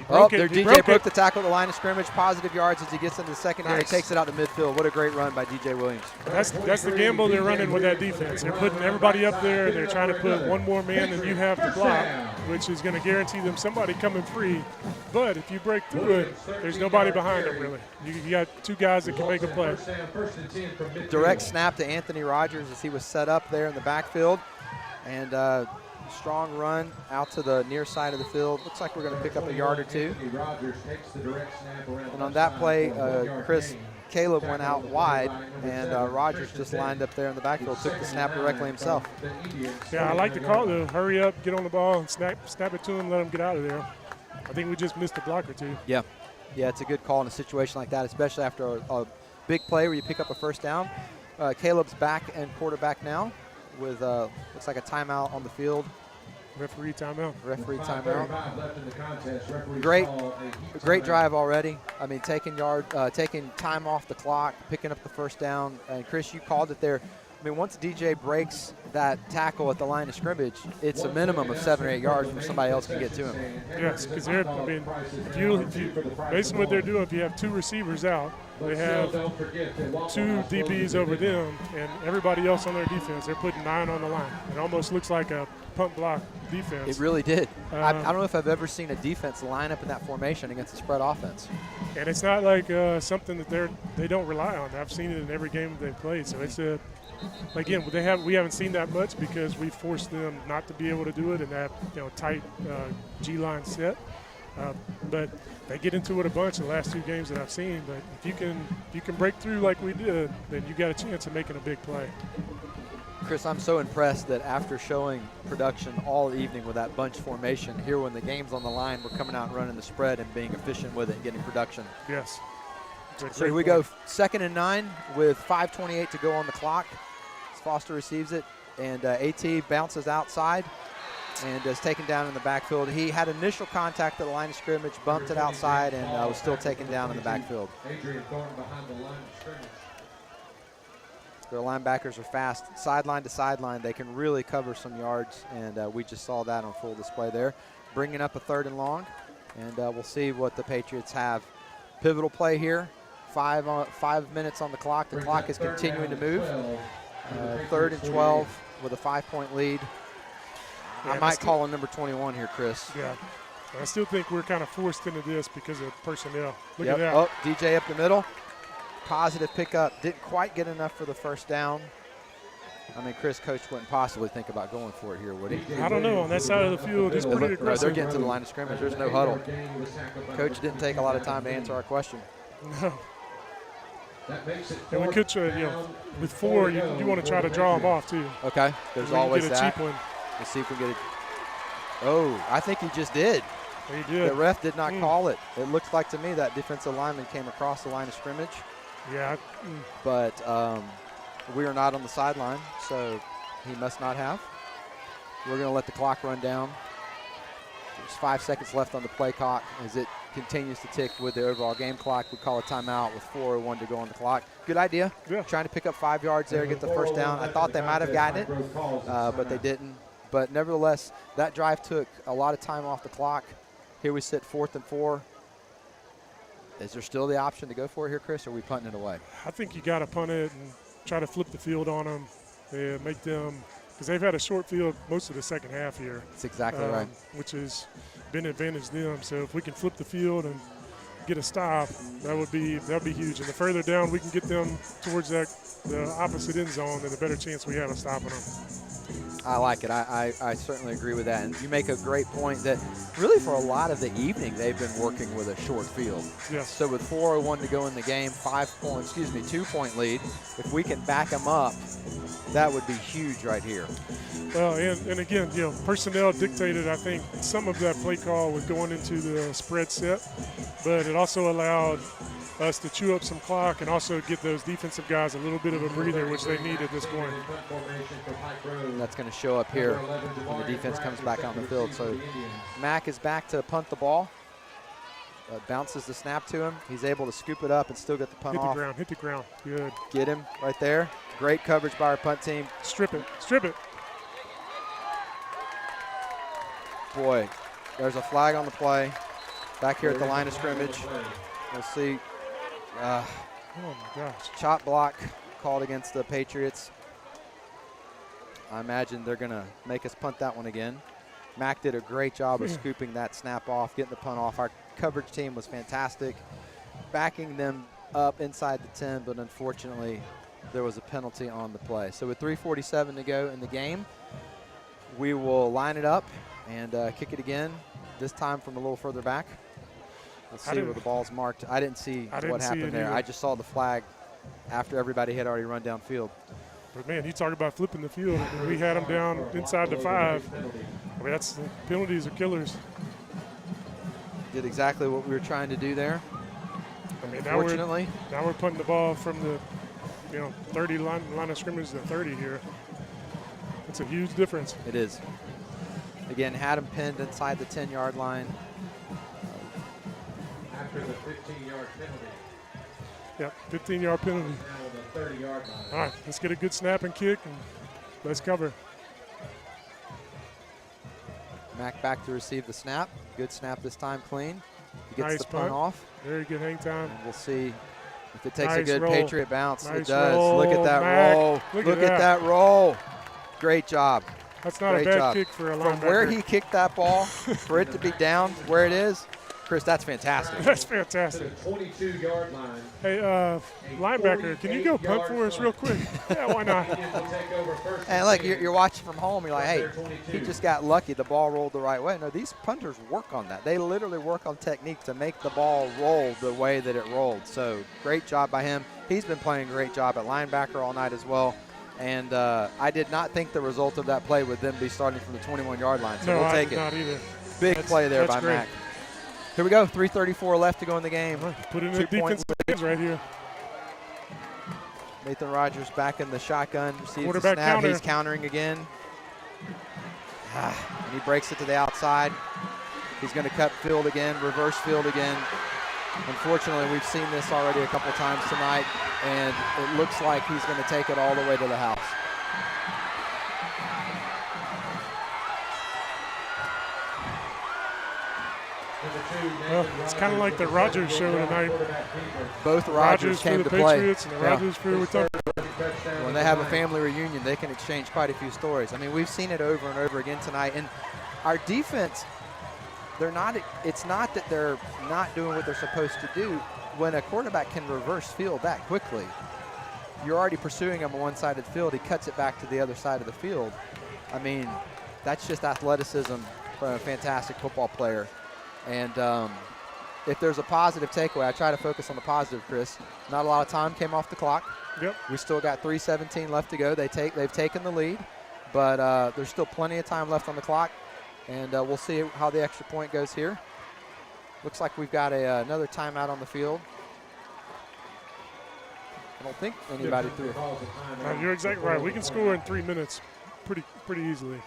Speaker 1: Their DJ broke the tackle at the line of scrimmage. Positive yards as he gets into the secondary.
Speaker 2: Nice.
Speaker 1: Takes it out to midfield. What a great run by DJ Williams.
Speaker 2: That's the gamble they're running with that defense. They're putting everybody up there. They're trying to put one more man than you have to block, which is going to guarantee them somebody coming free. But if you break through it, there's nobody behind them, really. You got two guys that can make a play.
Speaker 1: Direct snap to Anthony Rogers as he was set up there in the backfield. And strong run out to the near side of the field. Looks like we're going to pick up a yard or two. And on that play, Caleb went out wide, and Rogers just lined up there in the backfield, took the snap directly himself.
Speaker 2: Yeah, I like the call to hurry up, get on the ball, and snap it to him, let him get out of there. I think we just missed a block or two.
Speaker 1: Yeah, it's a good call in a situation like that, especially after a big play where you pick up a first down. Caleb's back and quarterback now with looks like a timeout on the field.
Speaker 2: Referee timeout.
Speaker 1: Great drive already. I mean, taking time off the clock, picking up the first down. And Chris, you called it there. I mean, once DJ breaks that tackle at the line of scrimmage, it's a minimum of 7 or 8 yards before somebody else can get to him.
Speaker 2: Yes, because if you based on what they're doing, if you have two receivers out, they have two DBs over them, and everybody else on their defense, they're putting 9 on the line. It almost looks like a punt block defense.
Speaker 1: It really did. I don't know if I've ever seen a defense line up in that formation against a spread offense.
Speaker 2: And it's not like something that they don't rely on. I've seen it in every game they've played. So it's again, we haven't seen that much because we forced them not to be able to do it in that tight G-line set. But they get into it a bunch in the last 2 games that I've seen. But if you can break through like we did, then you got a chance of making a big play.
Speaker 1: Chris, I'm so impressed that after showing production all evening with that bunch formation, here when the game's on the line, we're coming out and running the spread and being efficient with it and getting production.
Speaker 2: Yes.
Speaker 1: So here we go, 2nd and 9 with 5:28 to go on the clock. Foster receives it, and AT bounces outside and is taken down in the backfield. He had initial contact at the line of scrimmage, bumped it outside, and was still taken down in the backfield. Their linebackers are fast, sideline to sideline. They can really cover some yards, and we just saw that on full display there. Bringing up a 3rd and long, and we'll see what the Patriots have. Pivotal play here, 5 minutes on the clock. The clock is continuing to move. 3rd and 12 with a 5-point lead. I might call on number 21 here, Chris.
Speaker 2: Yeah, I still think we're kind of forced into this because of personnel. Look at that.
Speaker 1: Oh, DJ up the middle. Positive pickup. Didn't quite get enough for the first down. I mean, Chris, coach wouldn't possibly think about going for it here, would he?
Speaker 2: I don't know. On that side of the field, he's pretty aggressive.
Speaker 1: They're getting to the line of scrimmage. There's no huddle. Coach didn't take a lot of time to answer our question.
Speaker 2: No. And we could try, with 4, you want to try to draw them off, too.
Speaker 1: Okay. There's always that.
Speaker 2: Cheap one.
Speaker 1: Let's see if we get it. Oh, I think he just did.
Speaker 2: He did.
Speaker 1: The ref did not call it. It looks like to me that defensive lineman came across the line of scrimmage.
Speaker 2: Yeah.
Speaker 1: But we are not on the sideline, so he must not have. We're going to let the clock run down. There's 5 seconds left on the play clock as it continues to tick with the overall game clock. We call a timeout with 4:01 to go on the clock. Good idea.
Speaker 2: Yeah.
Speaker 1: Trying to pick up 5 yards there, get the first down. I thought they might have gotten it, but they didn't. But nevertheless, that drive took a lot of time off the clock. Here we sit 4th and 4. Is there still the option to go for it here, Chris, or are we punting it away?
Speaker 2: I think you got to punt it and try to flip the field on them and make them – because they've had a short field most of the second half here.
Speaker 1: That's exactly right.
Speaker 2: Which has been an advantage to them. So if we can flip the field and get a stop, that would be huge. And the further down we can get them towards the opposite end zone, then the better chance we have of stopping them.
Speaker 1: I like it. I certainly agree with that. And you make a great point that really for a lot of the evening they've been working with a short field.
Speaker 2: Yes.
Speaker 1: So with 4:01 to go in the game, 2-point lead, if we can back them up, that would be huge right here.
Speaker 2: Well, and again, personnel dictated, I think, some of that play call was going into the spread set, but it also allowed us to chew up some clock and also get those defensive guys a little bit of a breather, which they need at this point.
Speaker 1: And that's going to show up here when the defense comes back on the field. So Mack is back to punt the ball. Bounces the snap to him. He's able to scoop it up and still get the punt off.
Speaker 2: Hit the ground. Good.
Speaker 1: Get him right there. Great coverage by our punt team.
Speaker 2: Strip it.
Speaker 1: Boy, there's a flag on the play. Back here at the line of scrimmage, we'll see
Speaker 2: Oh my gosh.
Speaker 1: chop block called against the Patriots. I imagine they're going to make us punt that one again. Mac did a great job of scooping that snap off, getting the punt off. Our coverage team was fantastic, backing them up inside the 10, but unfortunately there was a penalty on the play. So with 3:47 to go in the game, we will line it up and kick it again, this time from a little further back. Let's see where the ball's marked. I didn't see what happened there. I just saw the flag after everybody had already run downfield.
Speaker 2: But, man, you talk about flipping the field. I mean, we had them down inside the 5. I mean, that's penalties are killers.
Speaker 1: Did exactly what we were trying to do there.
Speaker 2: I mean,
Speaker 1: Unfortunately.
Speaker 2: now we're putting the ball from the 30 line of scrimmage to 30 here. It's a huge difference.
Speaker 1: It is. Again, had him pinned inside the 10-yard line.
Speaker 3: After the 15-yard penalty.
Speaker 2: Yep, 15-yard penalty.
Speaker 3: Now the 30-yard line.
Speaker 2: All right, let's get a good snap and kick, and let's cover.
Speaker 1: Mac back to receive the snap. Good snap this time, clean. He gets
Speaker 2: Nice
Speaker 1: the punt off.
Speaker 2: Very good hang time.
Speaker 1: And we'll see if it takes a
Speaker 2: Nice
Speaker 1: good
Speaker 2: roll.
Speaker 1: Patriot bounce.
Speaker 2: Nice
Speaker 1: It does.
Speaker 2: roll,
Speaker 1: Look at that
Speaker 2: Mac.
Speaker 1: roll.
Speaker 2: Look at
Speaker 1: that roll. Great job.
Speaker 2: That's not
Speaker 1: Great
Speaker 2: a bad
Speaker 1: job.
Speaker 2: kick for a
Speaker 1: From
Speaker 2: linebacker.
Speaker 1: where he kicked that ball, for it to be down where it is, Chris, that's fantastic.
Speaker 2: That's
Speaker 3: To
Speaker 2: fantastic.
Speaker 3: the 22-yard line.
Speaker 2: Hey, linebacker, can you go punt for us real quick? Yeah, why not?
Speaker 3: Indians will take over first
Speaker 1: And like you're watching from home, you're like, hey,
Speaker 3: Their 22.
Speaker 1: he just got lucky. The ball rolled the right way. No, these punters work on that. They literally work on technique to make the ball roll the way that it rolled. So great job by him. He's been playing a great job at linebacker all night as well. And I did not think the result of that play would then be starting from the 21-yard line. So
Speaker 2: No,
Speaker 1: we'll
Speaker 2: I
Speaker 1: take
Speaker 2: did
Speaker 1: it.
Speaker 2: not either.
Speaker 1: Big play there by
Speaker 2: great.
Speaker 1: Mac. Here we go. 3:34 left to go in the game.
Speaker 2: Put it in the
Speaker 1: 2 point
Speaker 2: defensive hands right here.
Speaker 1: Nathan Rogers back in the shotgun. Receives the
Speaker 2: Quarterback
Speaker 1: snap.
Speaker 2: counter.
Speaker 1: He's countering again. And he breaks it to the outside. He's going to cut field again, reverse field again. Unfortunately, we've seen this already a couple times tonight, and it looks like he's going to take it all the way to the house.
Speaker 2: Well, it's kind of like the Rogers show tonight.
Speaker 1: Both Rogers
Speaker 2: for
Speaker 1: came
Speaker 2: the
Speaker 1: to play.
Speaker 2: Patriots and the
Speaker 1: Yeah.
Speaker 2: Rogers for Wetumpka.
Speaker 1: When they have a family reunion, they can exchange quite a few stories. I mean, we've seen it over and over again tonight. And our defense, it's not that they're not doing what they're supposed to do. When a quarterback can reverse field that quickly, you're already pursuing him on one side of the field. He cuts it back to the other side of the field. I mean, that's just athleticism from a fantastic football player. And if there's a positive takeaway, I try to focus on the positive, Chris. Not a lot of time came off the clock.
Speaker 2: Yep.
Speaker 1: We still got 3:17 left to go. They've taken the lead, but there's still plenty of time left on the clock, and we'll see how the extra point goes here. Looks like we've got another timeout on the field. I don't think anybody threw it.
Speaker 2: You're exactly right. We can score in 3 minutes pretty easily.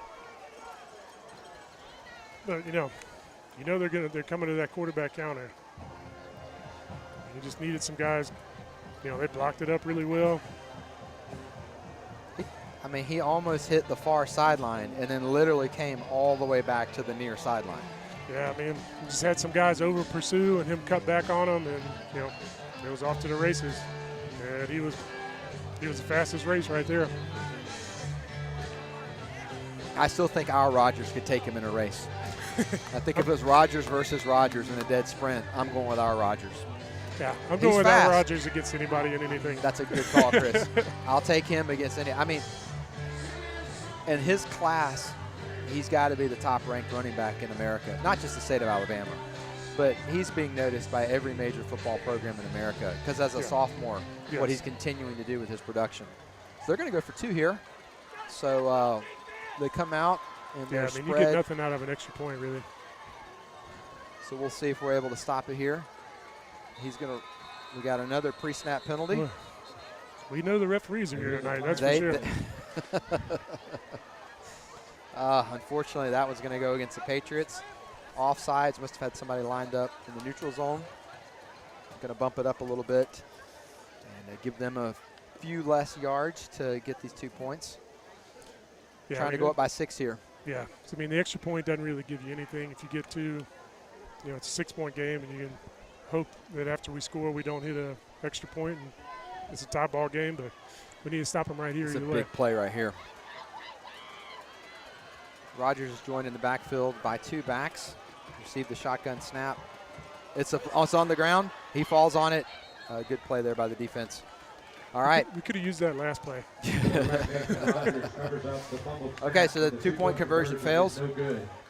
Speaker 2: But they're coming to that quarterback counter. You just needed some guys. They blocked it up really well.
Speaker 1: I mean, he almost hit the far sideline and then literally came all the way back to the near sideline.
Speaker 2: Yeah, I mean, just had some guys over pursue and him cut back on them, and it was off to the races. And he was the fastest race right there.
Speaker 1: I still think our Rodgers could take him in a race. I think if it was Rodgers versus Rodgers in a dead sprint, I'm going with our Rodgers.
Speaker 2: Yeah, I'm going with
Speaker 1: fast.
Speaker 2: our Rodgers against anybody in anything.
Speaker 1: That's a good call, Chris. I'll take him against any. I mean, in his class, he's got to be the top-ranked running back in America, not just the state of Alabama, but he's being noticed by every major football program in America because as a sophomore, what he's continuing to do with his production. So they're going to go for 2 here. So they come out and they're
Speaker 2: I mean,
Speaker 1: spread.
Speaker 2: you get nothing out of an extra point, really.
Speaker 1: So we'll see if we're able to stop it here. We got another pre-snap penalty.
Speaker 2: Well, we know the referees are here tonight, that's for sure.
Speaker 1: Unfortunately, that was going to go against the Patriots. Offsides, must have had somebody lined up in the neutral zone. Going to bump it up a little bit and give them a few less yards to get these 2 points.
Speaker 2: Yeah,
Speaker 1: Trying to go up by 6 here.
Speaker 2: Yeah, so, I mean, the extra point doesn't really give you anything. If you get 2, you know, it's a 6-point game, and you can hope that after we score, we don't hit an extra point, and it's a tie ball game, but we need to stop them right here.
Speaker 1: It's
Speaker 2: either
Speaker 1: a
Speaker 2: way.
Speaker 1: big play right here. Rogers is joined in the backfield by 2 backs. Received the shotgun snap. It's on the ground. He falls on it. Good play there by the defense. All right.
Speaker 2: We could have used that last play.
Speaker 1: Okay, so the 2-point conversion fails.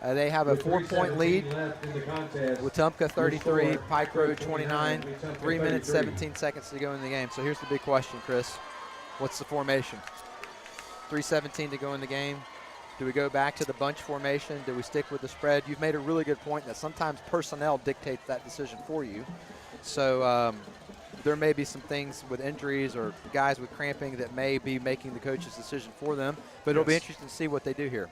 Speaker 1: They have a 4-point lead. Wetumpka 33, Pike Road 29. 3 minutes, 17 seconds to go in the game. So here's the big question, Chris. What's the formation? 3:17 to go in the game. Do we go back to the bunch formation? Do we stick with the spread? You've made a really good point that sometimes personnel dictates that decision for you. So there may be some things with injuries or guys with cramping that may be making the coach's decision for them, but it'll be interesting to see what they do here.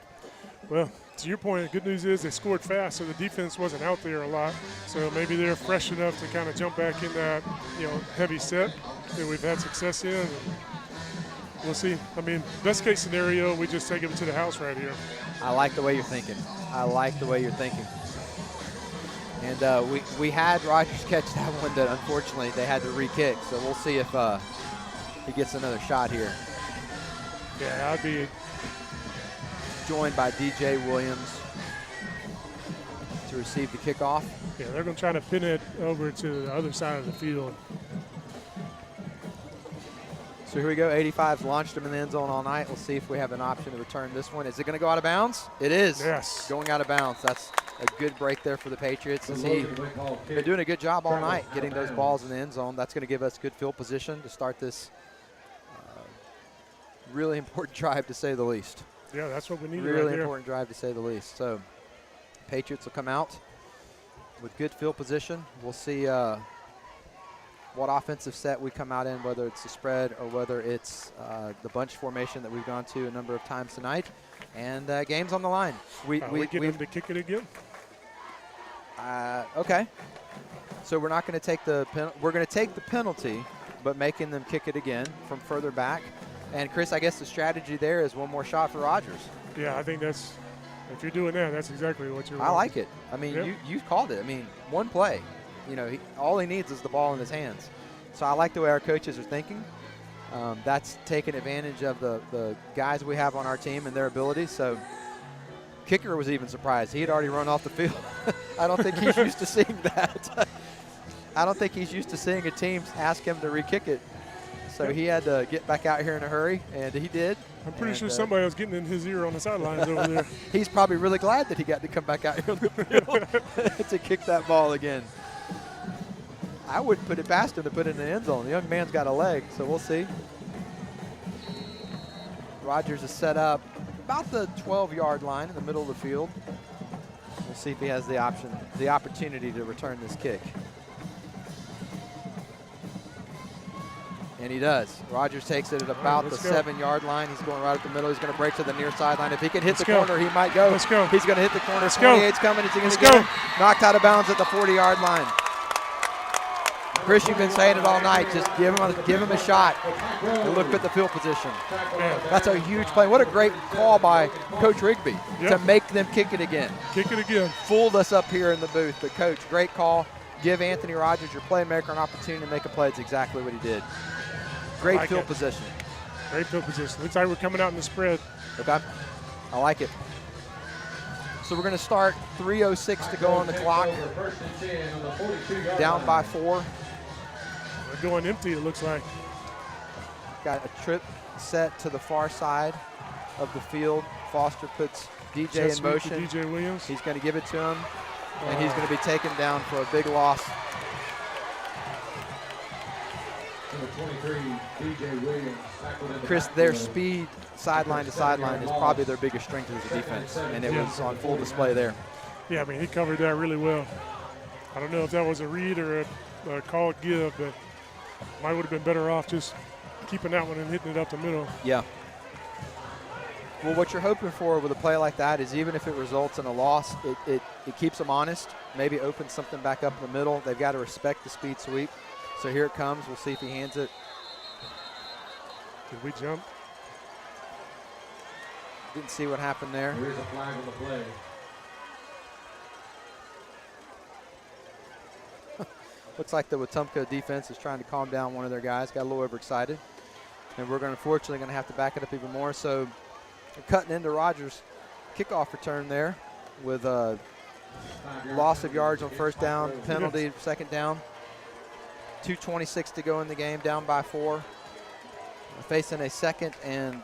Speaker 2: Well, to your point, the good news is they scored fast, so the defense wasn't out there a lot. So maybe they're fresh enough to kind of jump back in that, you know, heavy set that we've had success in. And we'll see. I mean, best case scenario, we just take them to the house right here.
Speaker 1: I like the way you're thinking. I like the way you're thinking. And we had Rogers catch that one that unfortunately they had to re-kick. So we'll see if he gets another shot here.
Speaker 2: Yeah, I'd be
Speaker 1: joined by DJ Williams to receive the kickoff.
Speaker 2: Yeah, they're going to try to pin it over to the other side of the field.
Speaker 1: So here we go. 85's launched him in the end zone all night. We'll see if we have an option to return this one. Is it going to go out of bounds? It is.
Speaker 2: Yes.
Speaker 1: Going out of bounds. That's a good break there for the Patriots. They're doing a good job all night getting those balls in the end zone. That's going to give us good field position to start this really important drive, to say the least.
Speaker 2: Yeah, that's what we need.
Speaker 1: Really
Speaker 2: right
Speaker 1: important drive, to say the least. So Patriots will come out with good field position. We'll see what offensive set we come out in, whether it's the spread or whether it's the bunch formation that we've gone to a number of times tonight. And game's on the line.
Speaker 2: we get them to kick it again.
Speaker 1: Okay. So we're not going to take we're going to take the penalty, but making them kick it again from further back. And Chris, I guess the strategy there is one more shot for Rogers.
Speaker 2: Yeah, I think that's, if you're doing that, that's exactly what you're.
Speaker 1: I like it. I mean,
Speaker 2: yep.
Speaker 1: you called it. I mean, one play. You know, all he needs is the ball in his hands. So I like the way our coaches are thinking. That's taking advantage of the guys we have on our team and their abilities. So kicker was even surprised. He had already run off the field. I don't think he's used to seeing that. I don't think he's used to seeing a team ask him to re-kick it. So he had to get back out here in a hurry, and he did.
Speaker 2: I'm pretty sure somebody was getting in his ear on the sidelines over there.
Speaker 1: He's probably really glad that he got to come back out here on the field to kick that ball again. I wouldn't put it past him to put it in the end zone. The young man's got a leg, so we'll see. Rogers is set up about the 12-yard line in the middle of the field. We'll see if he has the opportunity to return this kick. And he does. Rogers takes it at about the 7-yard line. He's going right up the middle. He's going to break to the near sideline. If he can hit the corner, he might go.
Speaker 2: Let's go.
Speaker 1: He's going to hit the corner. 28's coming. Is he going to get him? Knocked out of bounds at the 40-yard line. Chris, you've been saying it all night. Just give him a shot and look at the field position. That's a huge play. What a great call by Coach Rigby to make them kick it again.
Speaker 2: Kick it again.
Speaker 1: Fooled us up here in the booth. But, Coach, great call. Give Anthony Rogers, your playmaker, an opportunity to make a play. It's exactly what he did. Great field position.
Speaker 2: Great field position. Looks like we're coming out in the spread.
Speaker 1: Okay. I like it. So we're going to start 3:06 to go on the clock. Down by 4.
Speaker 2: We're going empty, it looks like.
Speaker 1: Got a trip set to the far side of the field. Foster puts DJ in motion.
Speaker 2: DJ Williams.
Speaker 1: He's going to give it to him, and he's going to be taken down for a big loss. Chris, their speed sideline to sideline is probably their biggest strength as a defense, and it was on full display there.
Speaker 2: Yeah, I mean, he covered that really well. I don't know if that was a read or a called give, but might would have been better off just keeping that one and hitting it up the middle.
Speaker 1: Yeah. Well, what you're hoping for with a play like that is even if it results in a loss, it keeps them honest, maybe opens something back up in the middle. They've got to respect the speed sweep. So here it comes. We'll see if he hands it.
Speaker 2: Did we jump?
Speaker 1: Didn't see what happened there.
Speaker 3: Here's a flag on the play.
Speaker 1: Looks like the Wetumpka defense is trying to calm down one of their guys. Got a little overexcited. And we're unfortunately going to have to back it up even more. So cutting into Rogers' kickoff return there with a loss of yards on first down, penalty second down. 2:26 to go in the game, down by 4. Facing a second and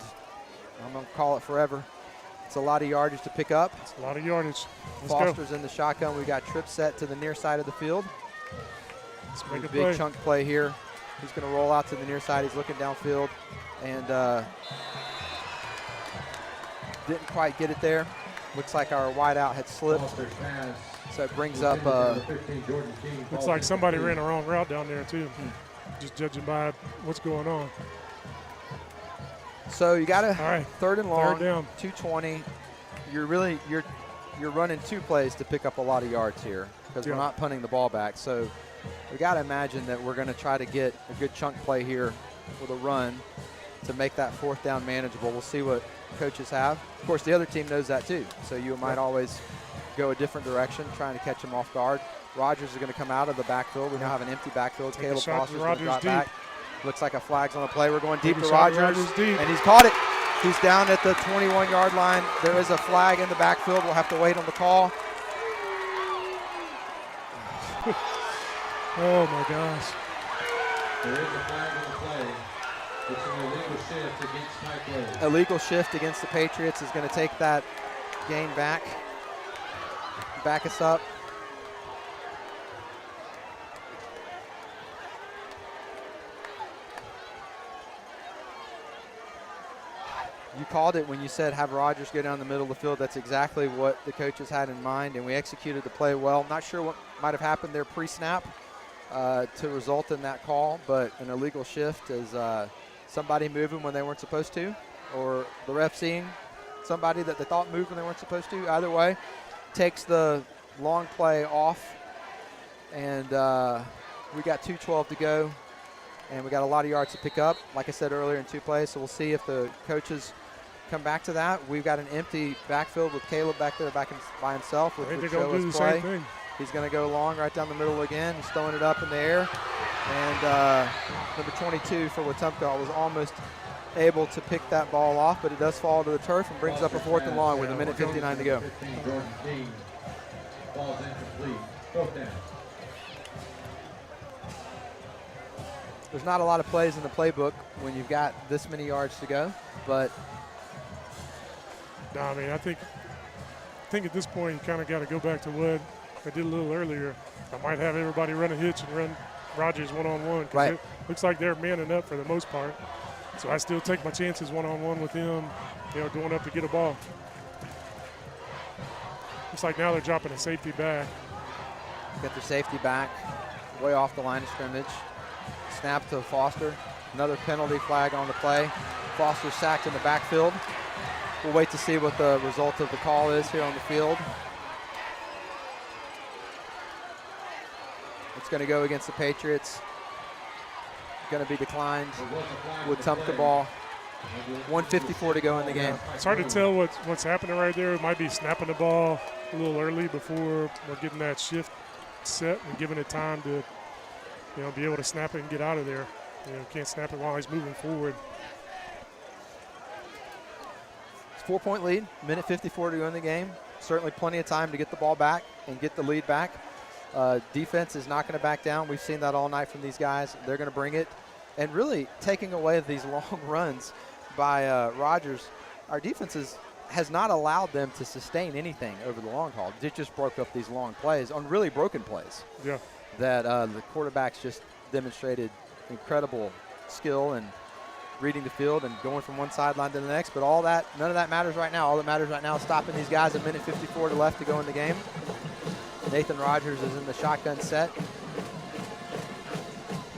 Speaker 1: I'm going to call it forever. It's a lot of yardage to pick up.
Speaker 2: It's a lot of yardage.
Speaker 1: Foster's in the shotgun. We got trip set to the near side of the field.
Speaker 2: Let's make a
Speaker 1: big chunk play here. He's going to roll out to the near side. He's looking downfield and didn't quite get it there. Looks like our wideout had slipped. So it brings up.
Speaker 2: Looks like somebody ran the wrong route down there too. Just judging by what's going on.
Speaker 1: So you got a third and long,
Speaker 2: third down.
Speaker 1: 220. You're running 2 plays to pick up a lot of yards here because we're not punting the ball back. So we got to imagine that we're going to try to get a good chunk play here with a run to make that 4th down manageable. We'll see what coaches have. Of course, the other team knows that too. So you might always go a different direction, trying to catch them off guard. Rogers is going to come out of the backfield. We now have an empty backfield. Caleb Foster's going to drop back. Looks like a flag's on the play. We're going deep to Rogers, and he's caught it. He's down at the 21-yard line. There is a flag in the backfield. We'll have to wait on the call.
Speaker 2: Oh, my gosh.
Speaker 3: There is a flag on the play. It's an illegal shift against Pike.
Speaker 1: Illegal shift against the Patriots is going to take that gain back. Back us up. You called it when you said have Rogers go down the middle of the field. That's exactly what the coaches had in mind, and we executed the play well. Not sure what might have happened there pre-snap to result in that call, but an illegal shift is somebody moving when they weren't supposed to, or the ref seeing somebody that they thought moved when they weren't supposed to. Either way, takes the long play off, and we got 2:12 to go, and we got a lot of yards to pick up, like I said earlier, in 2 plays. So we'll see if the coaches come back to that. We've got an empty backfield with Caleb back there by himself. With
Speaker 2: they're going to do the same thing.
Speaker 1: He's going to go long right down the middle again. He's throwing it up in the air. And number 22 for Wetumpka was almost able to pick that ball off, but it does fall to the turf and brings up a 4th and long with 1:59 to go.
Speaker 3: Ball's incomplete. 4th down.
Speaker 1: There's not a lot of plays in the playbook when you've got this many yards to go, but
Speaker 2: no, I mean, I think at this point you kind of got to go back to what I did a little earlier. I might have everybody run a hitch and run Rogers one-on-one.
Speaker 1: Right.
Speaker 2: It looks like they're manning up for the most part. So I still take my chances one-on-one with him, going up to get a ball. Looks like now they're dropping a safety back.
Speaker 1: Got their safety back, way off the line of scrimmage. Snap to Foster. Another penalty flag on the play. Foster sacked in the backfield. We'll wait to see what the result of the call is here on the field. It's going to go against the Patriots. Going to be declined. Wetumpka ball. 1:54 to go in the game.
Speaker 2: It's hard to tell what's happening right there. It might be snapping the ball a little early before we're getting that shift set and giving it time to be able to snap it and get out of there. Can't snap it while he's moving forward.
Speaker 1: It's 4-point lead, 1:54 to go in the game. Certainly plenty of time to get the ball back and get the lead back. Defense is not going to back down. We've seen that all night from these guys. They're going to bring it. And really taking away these long runs by Rogers, our defense has not allowed them to sustain anything over the long haul. It just broke up these long plays on really broken plays.
Speaker 2: Yeah.
Speaker 1: That the quarterbacks just demonstrated incredible skill and reading the field and going from one sideline to the next. But none of that matters right now. All that matters right now is stopping these guys. 1:54 to left to go in the game. Nathan Rogers is in the shotgun set.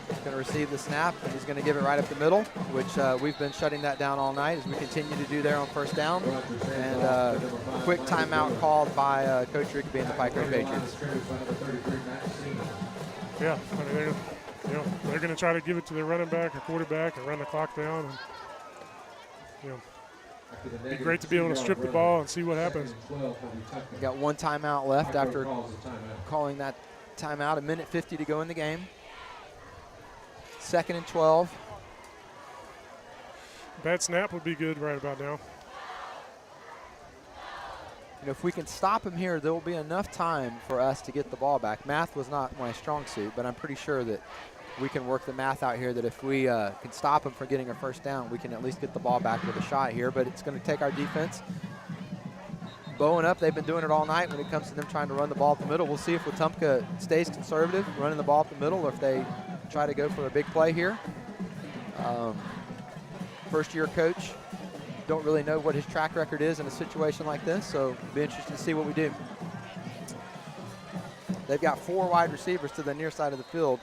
Speaker 1: He's going to receive the snap, and he's going to give it right up the middle, which we've been shutting that down all night as we continue to do there on first down. And quick timeout called by Coach Rigby and the Pike Patriots.
Speaker 2: Yeah, I mean, they're going to try to give it to their running back or quarterback and run the clock down. And, it'd be great to be able to strip the ball and see what happens.
Speaker 1: We got one timeout left after calling that Timeout, 1:50 to go in the game. 2nd and 12.
Speaker 2: Bad snap would be good right about now.
Speaker 1: You know, if we can stop him here, there will be enough time for us to get the ball back. Math was not my strong suit, but I'm pretty sure that we can work the math out here that if we can stop him from getting a first down, we can at least get the ball back with a shot here. But it's going to take our defense bowing up. They've been doing it all night when it comes to them trying to run the ball up the middle. We'll see if Wetumpka stays conservative, running the ball up the middle, or if they try to go for a big play here. First-year coach. Don't really know what his track record is in a situation like this, so it'll be interesting to see what we do. They've got 4 wide receivers to the near side of the field.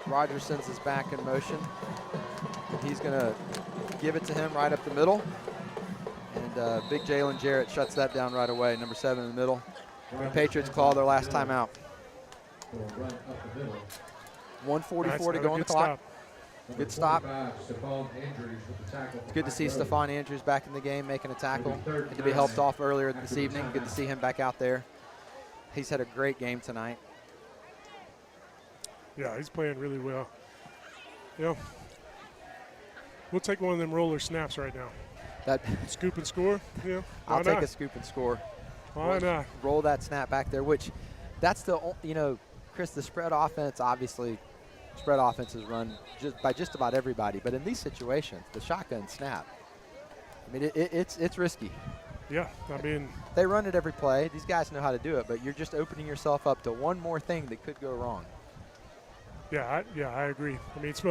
Speaker 1: Rogers sends his back in motion. He's going to give it to him right up the middle. And big Jalen Jarrett shuts that down right away, number 7 in the middle. The Patriots call their last timeout. 1:44 to go on the clock. Good stop. It's good to see Stephon Andrews back in the game making a tackle. Had to be helped off earlier this evening. Good to see him back out there. He's had a great game tonight.
Speaker 2: Yeah, he's playing really well. You know, we'll take one of them roller snaps right now.
Speaker 1: That
Speaker 2: scoop and score. Yeah,
Speaker 1: I'll take a scoop and score.
Speaker 2: Why not?
Speaker 1: Roll that snap back there, which that's the, you know, Chris, the spread offense, obviously, spread offense is run by just about everybody. But in these situations, the shotgun snap, I mean, it's risky.
Speaker 2: Yeah, I mean.
Speaker 1: They run it every play. These guys know how to do it, but you're just opening yourself up to one more thing that could go wrong.
Speaker 2: Yeah, I agree. I mean, it's,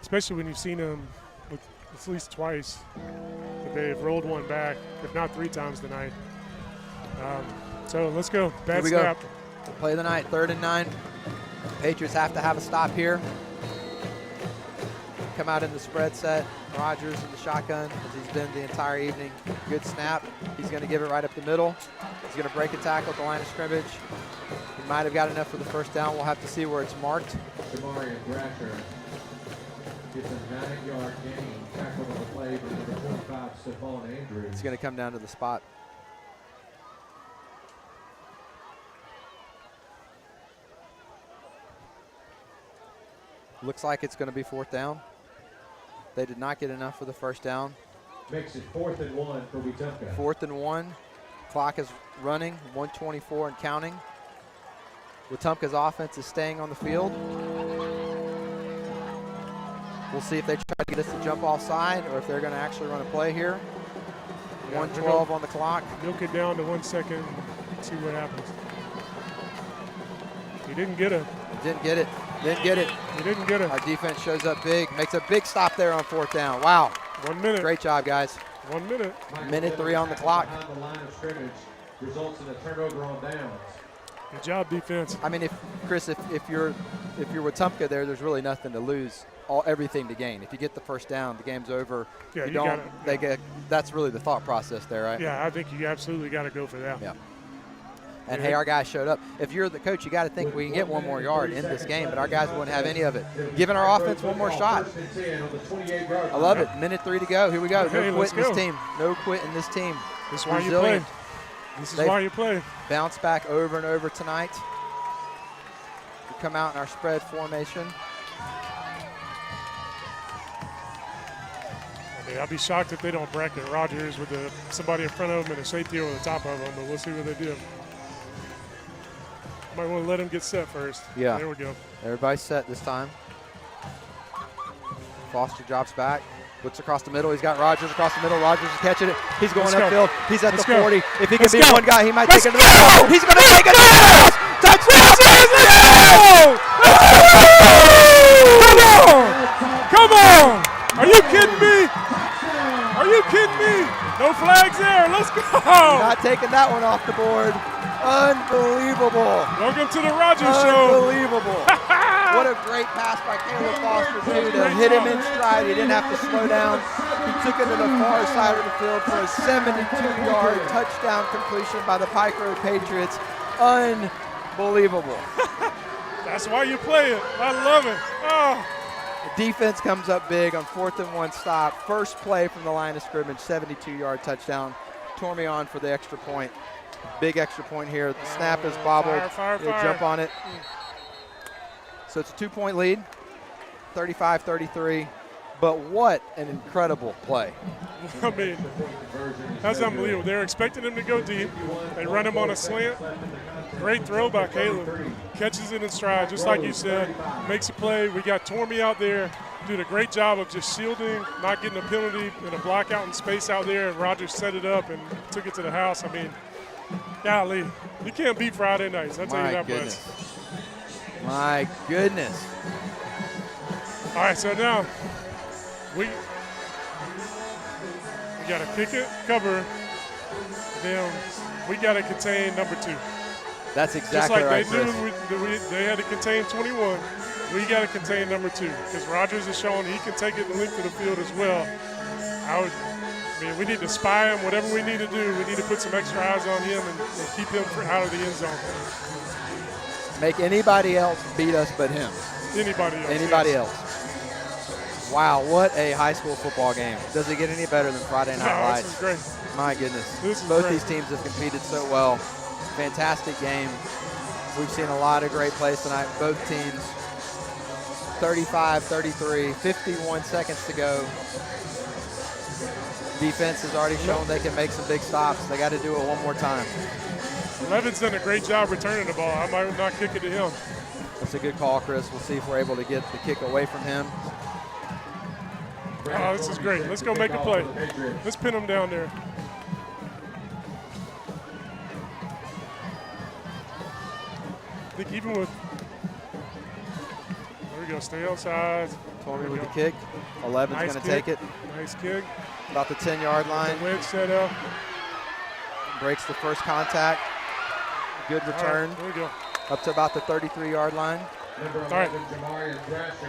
Speaker 2: especially when you've seen them at least twice. They've rolled one back, if not 3 times tonight. So let's go. Bad snap.
Speaker 1: Go. Play of the night, 3rd and 9. Patriots have to have a stop here. Come out in the spread set. Rogers in the shotgun, as he's been the entire evening. Good snap. He's going to give it right up the middle. He's going to break a tackle at the line of scrimmage. He might have got enough for the first down. We'll have to see where it's marked.
Speaker 3: Jamarian Thrasher gets a 9-yard gain. Tackled on the play by number 25, Stephon Andrews.
Speaker 1: It's going to come down to the spot. Looks like it's going to be 4th down. They did not get enough for the first down.
Speaker 3: Makes it 4th and 1 for Wetumpka.
Speaker 1: 4th and 1. Clock is running, 1:24 and counting. Wetumpka's offense is staying on the field. We'll see if they try to get us to jump offside or if they're going to actually run a play here. Yeah, 1:12 on the clock.
Speaker 2: Milk it down to 1 second, see what happens. He didn't get it.
Speaker 1: Didn't get it. Didn't get it.
Speaker 2: He didn't get it.
Speaker 1: Our defense shows up big, makes a big stop there on 4th down. Wow.
Speaker 2: 1 minute.
Speaker 1: Great job, guys.
Speaker 2: 1 minute.
Speaker 1: Minute 3 on the clock.
Speaker 3: Behind the line of scrimmage results in a turnover on downs.
Speaker 2: Good job, defense.
Speaker 1: I mean, if you're Wetumpka there's really nothing to lose, everything to gain. If you get the first down, the game's over.
Speaker 2: Yeah,
Speaker 1: you don't. That's really the thought process there, right?
Speaker 2: Yeah, I think you absolutely got to go for that.
Speaker 1: Yeah. And hey, our guys showed up. If you're the coach, you got to think we can get 1 more yard in this game, but our guys wouldn't have any of it. Giving our offense 1 more shot. I love it. Minute 3 to go. Here we go.
Speaker 2: Okay,
Speaker 1: no quit in this team. No quit in this team.
Speaker 2: This is why you play. This is why you play.
Speaker 1: Bounce back over and over tonight. We come out in our spread formation.
Speaker 2: I mean, I'll be shocked if they don't bracket Rogers with somebody in front of him and a safety over the top of him, but we'll see what they do. Might want to let him get set first.
Speaker 1: Yeah.
Speaker 2: There we go.
Speaker 1: Everybody's set this time. Foster drops back. Looks across the middle. He's got Rogers across the middle. Rogers is catching it. He's going upfield. He's at the 40. If he can beat one guy, he might take it to the ball. He's going to take it to the ball. Touchdown!
Speaker 2: Come on! Are you kidding me? Are you kidding me? No flags there. Let's go.
Speaker 1: Not taking that one off the board. Unbelievable.
Speaker 2: Welcome to the Rogers Show.
Speaker 1: Unbelievable. What a great pass by Caleb Foster, too, to hit him in stride. He didn't have to slow down. He took it to the far side of the field for a 72-yard touchdown completion by the Pike Road Patriots. Unbelievable.
Speaker 2: That's why you play it. I love it. Oh.
Speaker 1: The defense comes up big on 4th and 1 stop. First play from the line of scrimmage, 72-yard touchdown. Tormey on for the extra point. Big extra point here. The snap is bobbled.
Speaker 2: Fire.
Speaker 1: Jump on it. So it's a 2-point lead, 35-33. But what an incredible play.
Speaker 2: I mean, that's unbelievable. They're expecting him to go deep. They run him on a slant. Great throw by Caleb. Catches it in stride, just like you said. Makes a play. We got Tormey out there. Did a great job of just shielding, not getting a penalty, and a block out in space out there. And Rogers set it up and took it to the house. I mean, golly, you can't beat Friday nights. I'll tell you that much.
Speaker 1: My goodness.
Speaker 2: All right, so now we got to kick it, cover, then we got to contain number 2.
Speaker 1: That's exactly right.
Speaker 2: Just like they knew they had to contain 21, we got to contain number 2 because Rogers has shown he can take it the length of the field as well. I mean, we need to spy him, whatever we need to do. We need to put some extra eyes on him and keep him out of the end zone.
Speaker 1: Make anybody else beat us but him.
Speaker 2: Anybody else.
Speaker 1: Wow, what a high school football game. Does it get any better than Friday Night Lights?
Speaker 2: This is great.
Speaker 1: My goodness.
Speaker 2: Both
Speaker 1: these teams have competed so well. Fantastic game. We've seen a lot of great plays tonight. Both teams, 35-33, 51 seconds to go. Defense has already shown they can make some big stops. They got to do it one more time.
Speaker 2: Levin's done a great job returning the ball. I might not kick it to him.
Speaker 1: That's a good call, Chris. We'll see if we're able to get the kick away from him.
Speaker 2: Oh, this is great. Let's go make a play. Let's pin him down there. I think even with, there we go, stay outside.
Speaker 1: Tormey with the kick. 11's going to take it.
Speaker 2: Nice kick.
Speaker 1: About the 10-yard line.
Speaker 2: Wedge set up.
Speaker 1: Breaks the first contact. Good return.
Speaker 2: Right, there we go.
Speaker 1: Up to about the 33-yard line.
Speaker 2: All right.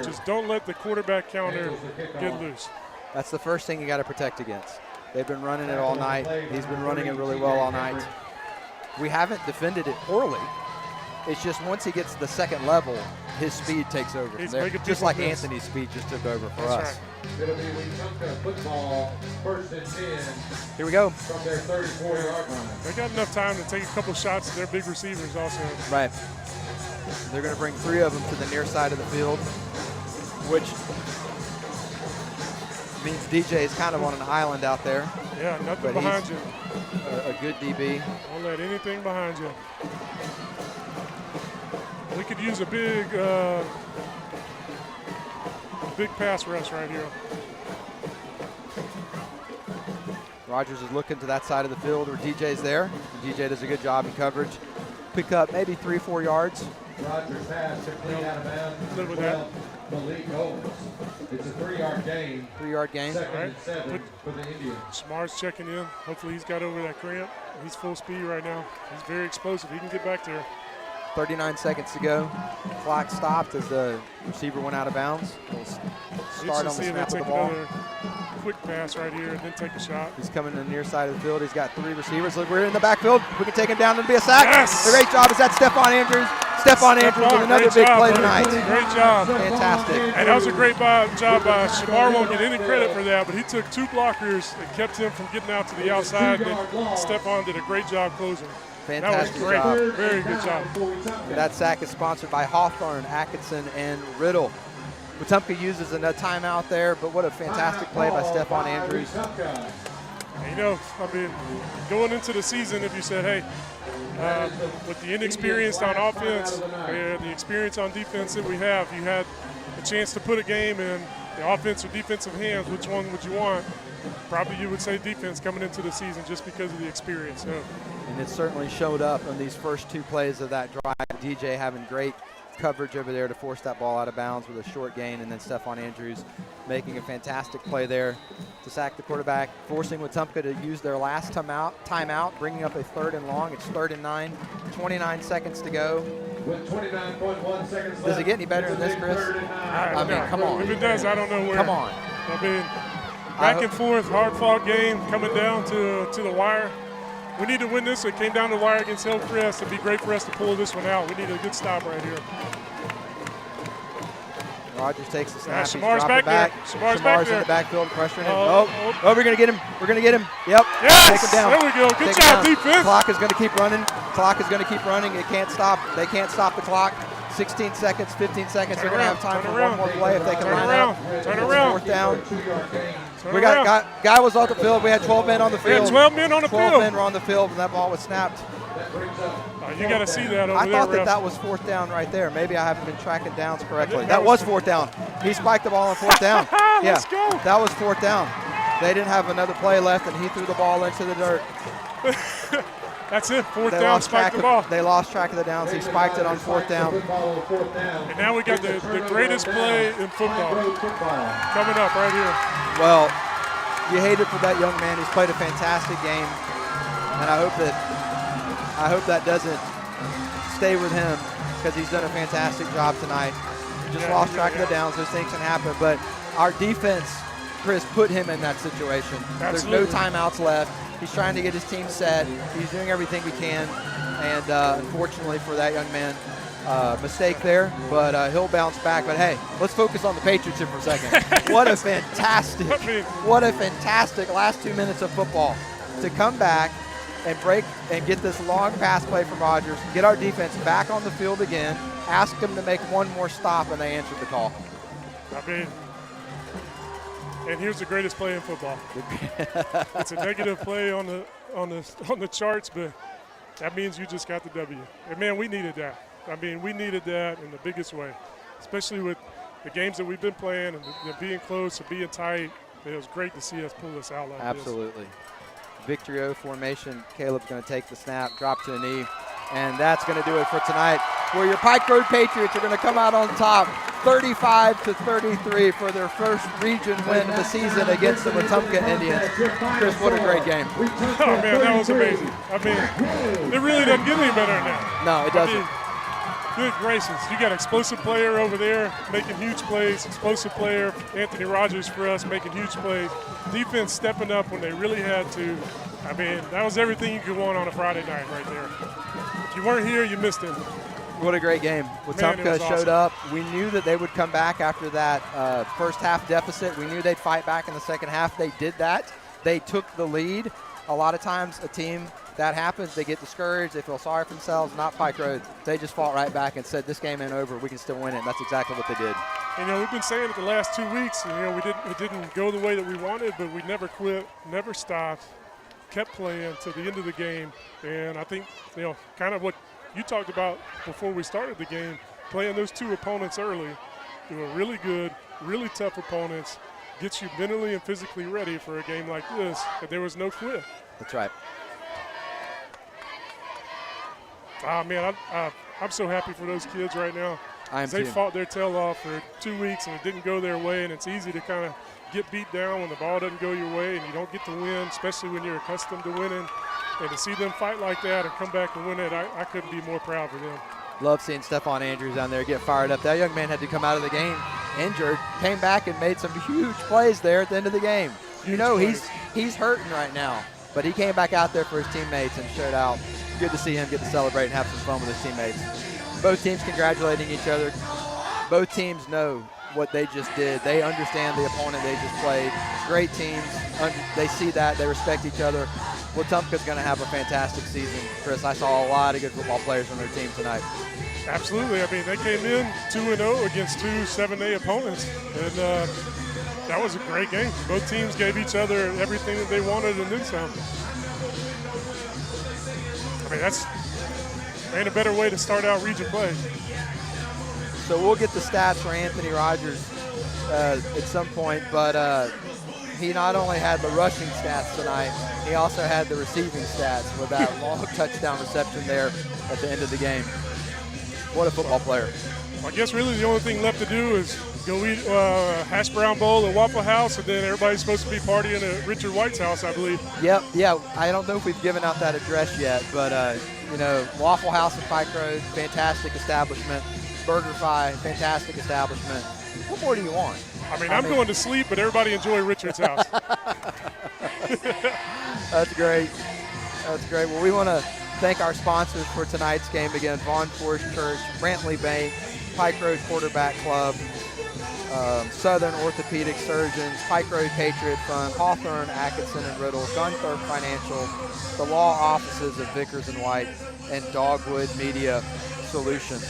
Speaker 2: Just don't let the quarterback counter get loose.
Speaker 1: That's the first thing you got to protect against. They've been running it all night. He's been running it really well all night. We haven't defended it poorly. It's just once he gets to the second level, his speed takes over from there. Just like Anthony's speed just took over for us.
Speaker 3: It'll be Wetumpka football, 1st and 10.
Speaker 1: Here we go.
Speaker 3: From their 34-yard line.
Speaker 2: They got enough time to take a couple shots at their big receivers also.
Speaker 1: Right. They're going to bring 3 of them to the near side of the field, which means DJ is kind of on an island out there.
Speaker 2: Yeah, nothing behind you.
Speaker 1: A good DB.
Speaker 2: Don't let anything behind you. We could use a big pass rush right here.
Speaker 1: Rogers is looking to that side of the field where DJ's there. DJ does a good job in coverage. Pick up maybe 3-4 yards.
Speaker 3: Rogers pass complete out of bounds.
Speaker 2: Live with that.
Speaker 3: Malik Owens. It's a 3-yard gain.
Speaker 1: 3-yard gain.
Speaker 3: 2nd and 7 for the Indians.
Speaker 2: Smart's checking in. Hopefully he's got over that cramp. He's full speed right now. He's very explosive. He can get back there.
Speaker 1: 39 seconds to go. Clock stopped as the receiver went out of bounds. We'll start on the snap of the ball.
Speaker 2: Quick pass right here and then take a shot.
Speaker 1: He's coming to the near side of the field. He's got 3 receivers. Look, we're in the backfield. We can take him down and be a sack.
Speaker 2: Yes!
Speaker 1: A great job. Is that Stephon Andrews? Stephon Andrews with another big play tonight.
Speaker 2: Great job.
Speaker 1: Fantastic.
Speaker 2: And that was a great job by Shamar. Won't get any credit for that, but he took 2 blockers and kept him from getting out to the outside. And Stephon did a great job closing.
Speaker 1: Fantastic
Speaker 2: that was great.
Speaker 1: job.
Speaker 2: Very good job.
Speaker 1: That sack is sponsored by Hawthorne, Atkinson, and Riddle. Wetumpka uses a timeout there, but what a fantastic play by Stephon Andrews.
Speaker 2: You know, I mean, going into the season, if you said, hey, with the inexperience on offense and the experience on defense that we have, you had a chance to put a game in the offense or defensive hands, which one would you want? Probably you would say defense coming into the season just because of the experience. So.
Speaker 1: And it certainly showed up on these first 2 plays of that drive. DJ having great coverage over there to force that ball out of bounds with a short gain, and then Stephon Andrews making a fantastic play there to sack the quarterback, forcing Wetumpka to use their last timeout, bringing up a 3rd and long. It's 3rd and 9, 29 seconds to go.
Speaker 3: With 29.1 seconds left.
Speaker 1: Does it get any better than this, Chris? I mean, come on.
Speaker 2: If it does, I don't know where.
Speaker 1: Come on.
Speaker 2: I mean, back and forth, hard-fought game coming down to the wire. We need to win this. It came down to the wire against Hillcrest. It'd be great for us to pull this one out. We need a good stop right here.
Speaker 1: Rogers takes the snap. He's
Speaker 2: Shamar's
Speaker 1: dropping
Speaker 2: back
Speaker 1: back.
Speaker 2: there. Shamar's back
Speaker 1: in
Speaker 2: there.
Speaker 1: the backfield pressuring him.
Speaker 2: Oh.
Speaker 1: We're going to get him. We're going to get him. Yep.
Speaker 2: Yes!
Speaker 1: Take him down.
Speaker 2: There we go. Good
Speaker 1: Take him
Speaker 2: job,
Speaker 1: down.
Speaker 2: defense.
Speaker 1: Clock is going to keep running. Clock is going to keep running. It can't stop. They can't stop the clock. 16 seconds, 15 seconds. They're going to have time for one more play if they can line up.
Speaker 2: Turn around.
Speaker 1: Fourth down. We got guy was off the field. We had 12 men on the field.
Speaker 2: 12 men on the
Speaker 1: 12
Speaker 2: field.
Speaker 1: men were on the field when that ball was snapped.
Speaker 2: You got to see that over
Speaker 1: I
Speaker 2: there,
Speaker 1: thought
Speaker 2: ref.
Speaker 1: that was fourth down right there. Maybe I haven't been tracking downs correctly. That was fourth down. He spiked the ball on fourth down.
Speaker 2: Let's go.
Speaker 1: That was fourth down. They didn't have another play left, and he threw the ball into the dirt.
Speaker 2: That's it. Fourth down, spike the ball.
Speaker 1: They lost track of the downs. He spiked it on fourth down.
Speaker 2: And now we got the greatest play in football coming up right here.
Speaker 1: Well, you hate it for that young man. He's played a fantastic game, and I hope that doesn't stay with him because he's done a fantastic job tonight. Just lost track of the downs. Those things can happen, but our defense, Chris, put him in that situation.
Speaker 2: Absolutely.
Speaker 1: There's no timeouts left. He's trying to get his team set. He's doing everything we can, and unfortunately for that young man, mistake there, but he'll bounce back. But hey, let's focus on the Patriots here for a second. What a fantastic last 2 minutes of football to come back and break and get this long pass play from Rogers, get our defense back on the field again, ask them to make one more stop, and they answered the call.
Speaker 2: And here's the greatest play in football. It's a negative play on the charts, but that means you just got the W. And man, we needed that. We needed that in the biggest way, especially with the games that we've been playing and being close or being tight. It was great to see us pull this out like this.
Speaker 1: Absolutely. Victory O formation. Caleb's going to take the snap, drop to the knee, and that's going to do it for tonight, where your Pike Road Patriots are going to come out on top 35-33 for their first region win of the season against the Wetumpka Indians. Chris, what a great game.
Speaker 2: Oh, man, that was amazing. It really doesn't get any better than that.
Speaker 1: No, it doesn't.
Speaker 2: Good gracious. You got an explosive player over there making huge plays, explosive player, Anthony Rogers for us making huge plays. Defense stepping up when they really had to. That was everything you could want on a Friday night right there. If you weren't here, you missed it.
Speaker 1: What a great game. Wetumpka showed up. We knew that they would come back after that first half deficit. We knew they'd fight back in the second half. They did that. They took the lead. A lot of times a team that happens, they get discouraged, they feel sorry for themselves. Not Pike Road. They just fought right back and said, this game ain't over, we can still win it. And that's exactly what they did.
Speaker 2: We've been saying it the last 2 weeks, and it didn't go the way that we wanted, but we never quit, never stopped, kept playing to the end of the game. And I think, kind of what you talked about before we started the game, playing those two opponents early, they were really good, really tough opponents, gets you mentally and physically ready for a game like this, but there was no quit.
Speaker 1: That's right.
Speaker 2: Man, I'm so happy for those kids right now.
Speaker 1: They
Speaker 2: fought their tail off for 2 weeks, and it didn't go their way, and it's easy to kind of get beat down when the ball doesn't go your way and you don't get to win, especially when you're accustomed to winning. And to see them fight like that and come back and win it, I couldn't be more proud of them.
Speaker 1: Love seeing Stephon Andrews down there get fired up. That young man had to come out of the game injured, came back and made some huge plays there at the end of the game. He's hurting right now, but he came back out there for his teammates and showed out. Good to see him get to celebrate and have some fun with his teammates. Both teams congratulating each other. Both teams know what they just did. They understand the opponent they just played. Great teams. They see that. They respect each other. Wetumpka's going to have a fantastic season. Chris, I saw a lot of good football players on their team tonight.
Speaker 2: Absolutely. They came in 2-0 against two 7A opponents, and that was a great game. Both teams gave each other everything that they wanted and then some. That's ain't a better way to start out region play.
Speaker 1: So we'll get the stats for Anthony Rogers at some point, but he not only had the rushing stats tonight, he also had the receiving stats with that long touchdown reception there at the end of the game. What a football player.
Speaker 2: I guess really the only thing left to do is go eat a hash brown bowl at Waffle House, and then everybody's supposed to be partying at Richard White's house, I believe.
Speaker 1: Yep, yeah. I don't know if we've given out that address yet, but, Waffle House at Pike Road, fantastic establishment. BurgerFi, fantastic establishment. What more do you want?
Speaker 2: I'm going to sleep, but everybody enjoy Richard's house.
Speaker 1: That's great. That's great. Well, we want to thank our sponsors for tonight's game again, Vaughn Forest Church, Brantley Bank, Pike Road Quarterback Club, Southern Orthopedic Surgeons, Pike Road Patriot Fund, Hawthorne, Atkinson and Riddle, Gunther Financial, the law offices of Vickers and White, and Dogwood Media Solutions.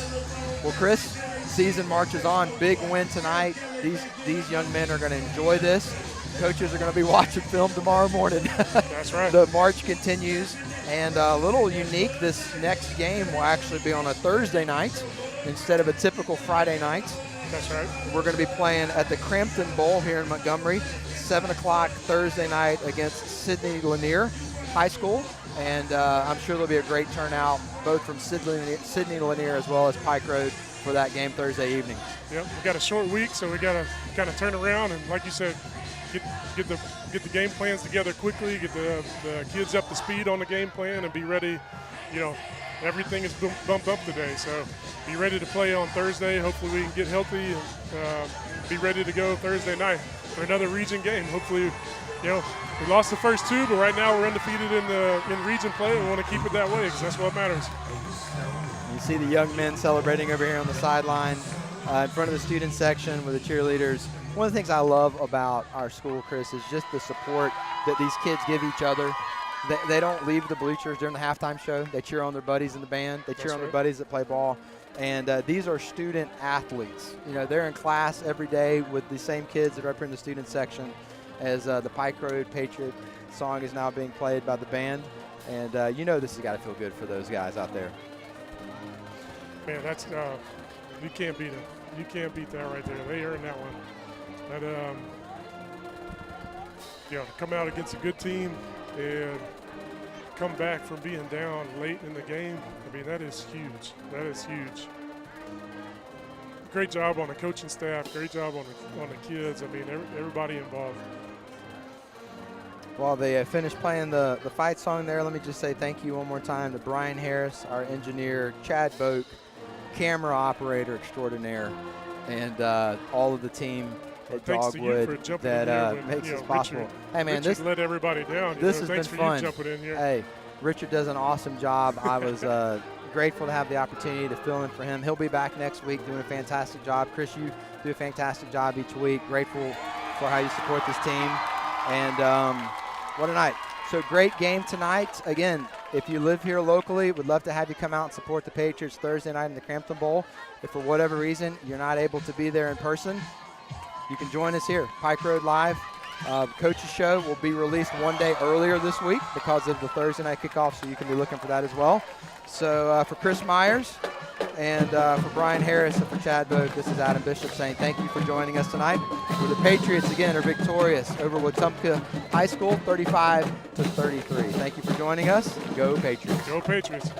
Speaker 1: Well, Chris, season marches on. Big win tonight. These young men are going to enjoy this. Coaches are going to be watching film tomorrow morning.
Speaker 2: That's right.
Speaker 1: The march continues. And a little unique, this next game will actually be on a Thursday night instead of a typical Friday night.
Speaker 2: That's right.
Speaker 1: We're going to be playing at the Crampton Bowl here in Montgomery, 7 o'clock Thursday night against Sidney Lanier High School. And I'm sure there'll be a great turnout, both from Sidney Lanier as well as Pike Road for that game Thursday evening.
Speaker 2: Yep, we got a short week, so we got to kind of turn around and, like you said, get the game plans together quickly, get the kids up to speed on the game plan, and be ready. You know, everything is bumped up today, so be ready to play on Thursday. Hopefully we can get healthy and be ready to go Thursday night for another region game. Hopefully, you know, we lost the first two, but right now we're undefeated in region play. We want to keep it that way because that's what matters.
Speaker 1: You see the young men celebrating over here on the sideline in front of the student section with the cheerleaders. One of the things I love about our school, Chris, is just the support that these kids give each other. They don't leave the bleachers during the halftime show. They cheer on their buddies in the band. They cheer on their buddies that play ball. And these are student athletes. You know, they're in class every day with the same kids that are up here in the student section as the Pike Road Patriot song is now being played by the band. And you know this has got to feel good for those guys out there.
Speaker 2: Man, that's you can't beat it. You can't beat that right there. They earned that one. But you know, to come out against a good team and come back from being down late in the game, I mean, that is huge. That is huge. Great job on the coaching staff. Great job on the kids. I mean, everybody involved.
Speaker 1: While they finish playing the fight song there, let me just say thank you one more time to Brian Harris, our engineer, Chad Boak, camera operator extraordinaire, and all of the team at Dogwood that makes this possible.
Speaker 2: Richard,
Speaker 1: hey, man,
Speaker 2: Richard let everybody down.
Speaker 1: This has
Speaker 2: thanks
Speaker 1: been
Speaker 2: for
Speaker 1: fun.
Speaker 2: You jumping in here.
Speaker 1: Hey, Richard does an awesome job. I was grateful to have the opportunity to fill in for him. He'll be back next week doing a fantastic job. Chris, you do a fantastic job each week. Grateful for how you support this team. And what a night. So great game tonight. Again, if you live here locally, we'd love to have you come out and support the Patriots Thursday night in the Crampton Bowl. If for whatever reason you're not able to be there in person, you can join us here, Pike Road Live. Coach's show will be released one day earlier this week because of the Thursday night kickoff, so you can be looking for that as well. So for Chris Myers and for Brian Harris and for Chad Boak, this is Adam Bishop saying thank you for joining us tonight. Where the Patriots, again, are victorious over Wetumpka High School, 35-33. Thank you for joining us. Go Patriots.
Speaker 2: Go Patriots.